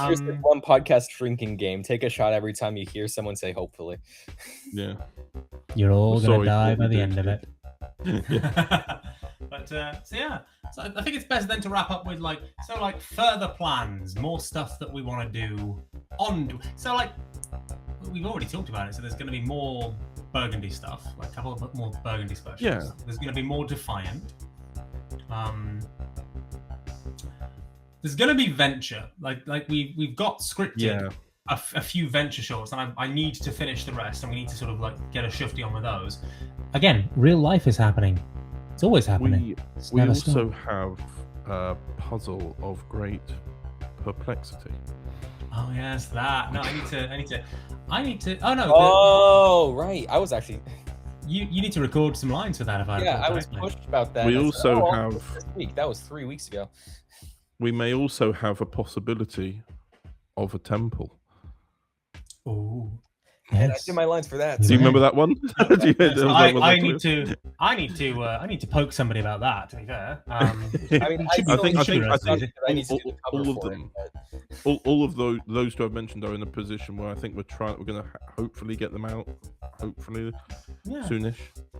B: Here's the one podcast drinking game. Take a shot every time you hear someone say "hopefully."
C: Yeah.
A: You're all gonna
C: Sorry,
A: die by
C: Paul,
A: the end of it.
C: Yeah.
A: But so I think it's best then to wrap up with further plans, more stuff that we want to do on. So we've already talked about it. So there's going to be more Burgundy stuff, like a couple of more Burgundy specials.
C: Yeah.
A: There's going to be more Defiant. There's going to be Venture. We've got scripted a few Venture shorts, and I need to finish the rest, and we need to sort of get a shifty on with those. Again, real life is happening. It's always happening.
C: We also have a puzzle of great perplexity.
A: Oh yes, that. No, I need to. Oh no.
F: Oh, right. I was actually.
A: You need to record some lines for that. If I
F: Yeah, I was pushed about that.
C: We
F: I
C: also
F: said,
C: have.
F: this week. That was 3 weeks ago.
C: We may also have a possibility of a temple.
A: Oh.
F: And I did my lines for that.
C: Do you remember that one?
A: I need to poke somebody about that. To be fair,
C: I think all of them, all of those two I've mentioned are in a position where I think we're going to hopefully get them out, hopefully soonish.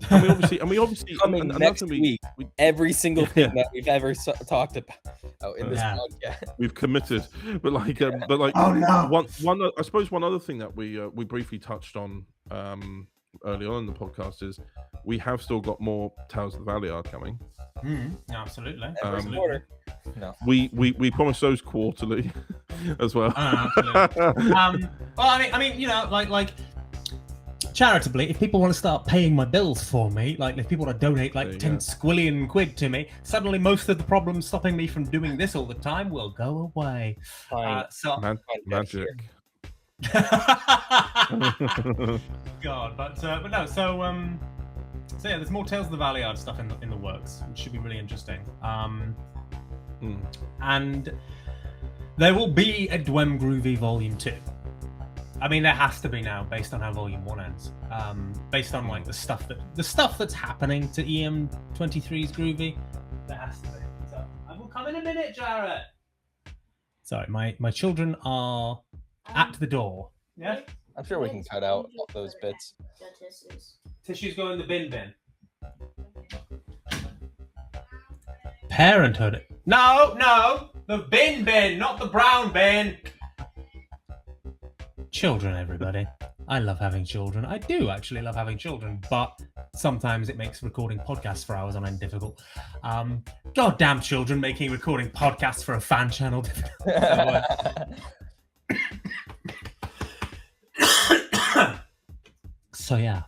C: And we obviously
F: coming next week. Every single thing that we've ever talked about in this podcast,
C: we've committed. But like, oh no. One I suppose one other thing that we briefly touched on early on in the podcast is we have still got more Tales of the Valeyard coming.
A: Absolutely.
F: No.
C: We promise those quarterly as well.
A: Absolutely. Well, I mean, you know, like charitably, if people want to start paying my bills for me, like if people want to donate like 10 squillion quid to me, suddenly most of the problems stopping me from doing this all the time will go away.
C: Magic.
A: God, but no. So yeah, there's more Tales of the Valeyard stuff in the works, which should be really interesting. And there will be a DWEM Groovy Volume 2. I mean, there has to be now, based on how Volume 1 ends. Based on like the stuff that's happening to EM23's Groovy, there has to be. So I will come in a minute, Jarrett. Sorry, my children are at the door. Yeah,
B: I'm sure we can cut out all those bits.
A: Tissues go in the bin. Parenthood. No, the bin, not the brown bin. Children, everybody. I love having children. I do actually love having children, but sometimes it makes recording podcasts for hours on end difficult. Goddamn children making recording podcasts for a fan channel difficult. So yeah,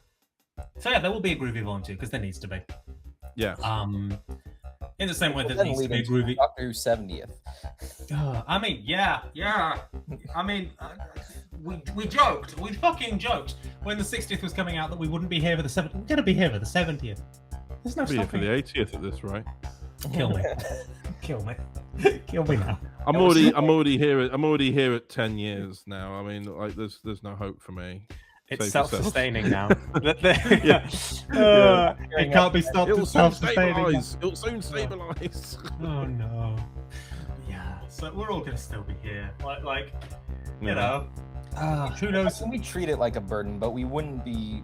A: there will be a Groovy Volume 2 because there needs to be.
C: Yeah.
A: In the same way that there needs to be a Groovy.
B: Doctor Who 70th.
A: I mean, yeah. I mean, we joked. We fucking joked when the 60th was coming out that we wouldn't be here for the 70th. We're gonna be here for the 70th. There's no stopping.
C: For the 80th at this rate.
A: Kill me. Kill me. Kill me now.
C: I'm already here at 10 years now. I mean, like, there's no hope for me.
A: It's self-sustaining now.
C: It
A: can't be stopped.
C: It'll soon stabilize.
A: Oh no. Yeah. So we're all gonna still be here. Like you know. Who knows?
B: We treat it like a burden, but we wouldn't be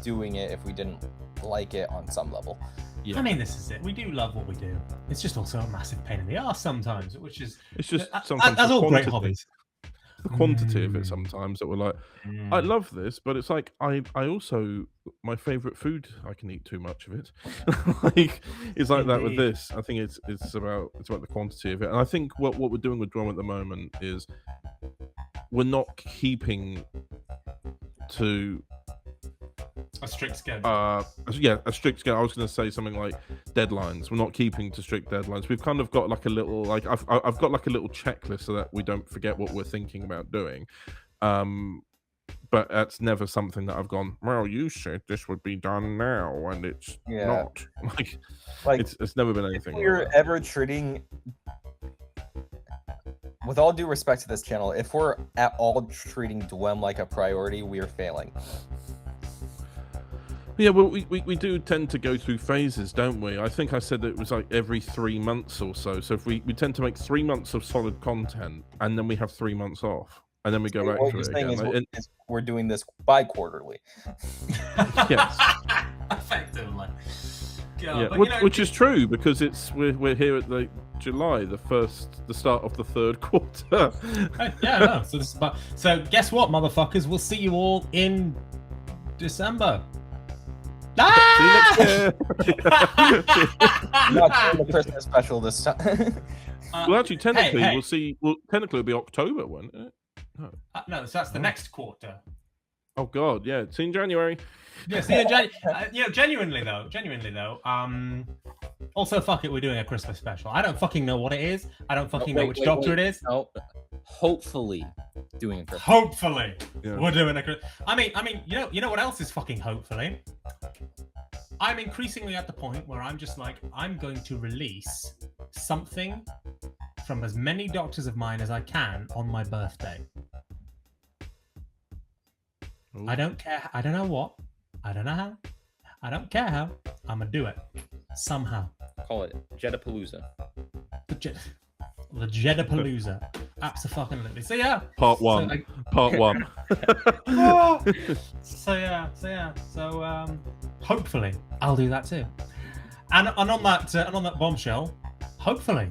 B: doing it if we didn't like it on some level.
C: Yeah.
A: I mean, this is it. We do love what we do. It's just also a massive pain in the arse sometimes, which is
C: it's just sometimes
A: as all great hobbies.
C: The quantity of it sometimes that we're like, I love this, but it's like I also my favorite food, I can eat too much of it. Like it's like that with this. I think it's about the quantity of it, and I think what we're doing with DWEM at the moment is we're not keeping to
A: a strict schedule.
C: A strict schedule. I was going to say something like deadlines. We're not keeping to strict deadlines. We've kind of got like a little, like I've got like a little checklist so that we don't forget what we're thinking about doing. But that's never something that I've gone, well, you said this would be done now, and it's not. Like it's never been anything.
B: If we're ever treating, with all due respect to this channel, if we're at all treating DWEM like a priority, we are failing.
C: Yeah, well, we do tend to go through phases, don't we? I think I said that it was like every 3 months or so. So if we tend to make 3 months of solid content, and then we have 3 months off, and then we go back to it again.
B: We're doing this bi-quarterly.
C: Yes.
A: Effectively. God,
C: yeah,
A: but,
C: which is true because we're here at the July, the start of the third quarter.
A: No. So guess what, motherfuckers? We'll see you all in December.
C: See you next year.
B: Not doing the Christmas special this time.
C: Well, actually, technically, we'll see. Well, technically, it'll be October, won't it?
A: No, so that's the next quarter.
C: Oh God, yeah. See you in January.
A: Yeah, see you in January. Genuinely though. Also, fuck it, we're doing a Christmas special. I don't fucking know what it is. I don't fucking know which Doctor it is.
B: No,
F: hopefully doing a Christmas.
A: Hopefully,
C: Yeah.
A: we're doing a. I mean, you know what else is fucking hopefully. I'm increasingly at the point where I'm just like, I'm going to release something from as many doctors of mine as I can on my birthday.
C: Ooh.
A: I don't care. I don't know what. I don't know how. I don't care how. I'm gonna do it somehow.
F: Call it Jetapalooza.
A: The Jedapalooza. Absolutely. So yeah.
C: Part one. Part one.
A: So hopefully I'll do that too. And on that bombshell, hopefully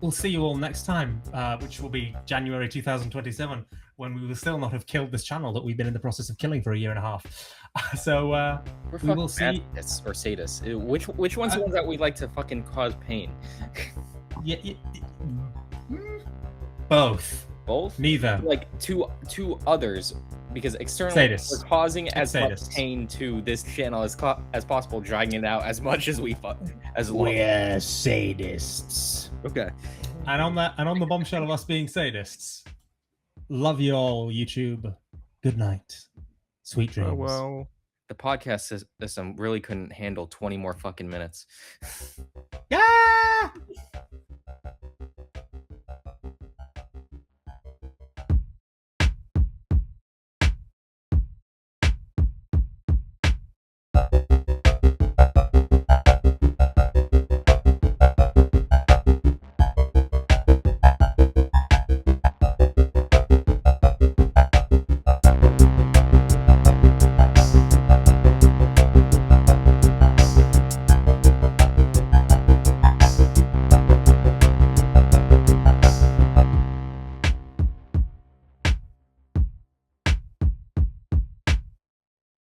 A: we'll see you all next time, which will be January 2027, when we will still not have killed this channel that we've been in the process of killing for a year and a half. So
F: We're
A: we will
F: fucking
A: see.
F: masochists or sadists. Which one's the ones that we like to fucking cause pain?
A: Yeah, both.
F: Both?
A: Neither.
F: Like two others, because externally
A: Sadists.
F: we're causing as much
A: Sadists.
F: pain to this channel as possible, dragging it out as much as as long.
G: We're sadists.
F: Okay.
A: And on the bombshell of us being sadists, love you all, YouTube. Good night. Sweet dreams.
C: Oh, well.
F: The podcast system really couldn't handle 20 more fucking minutes.
A: Yeah!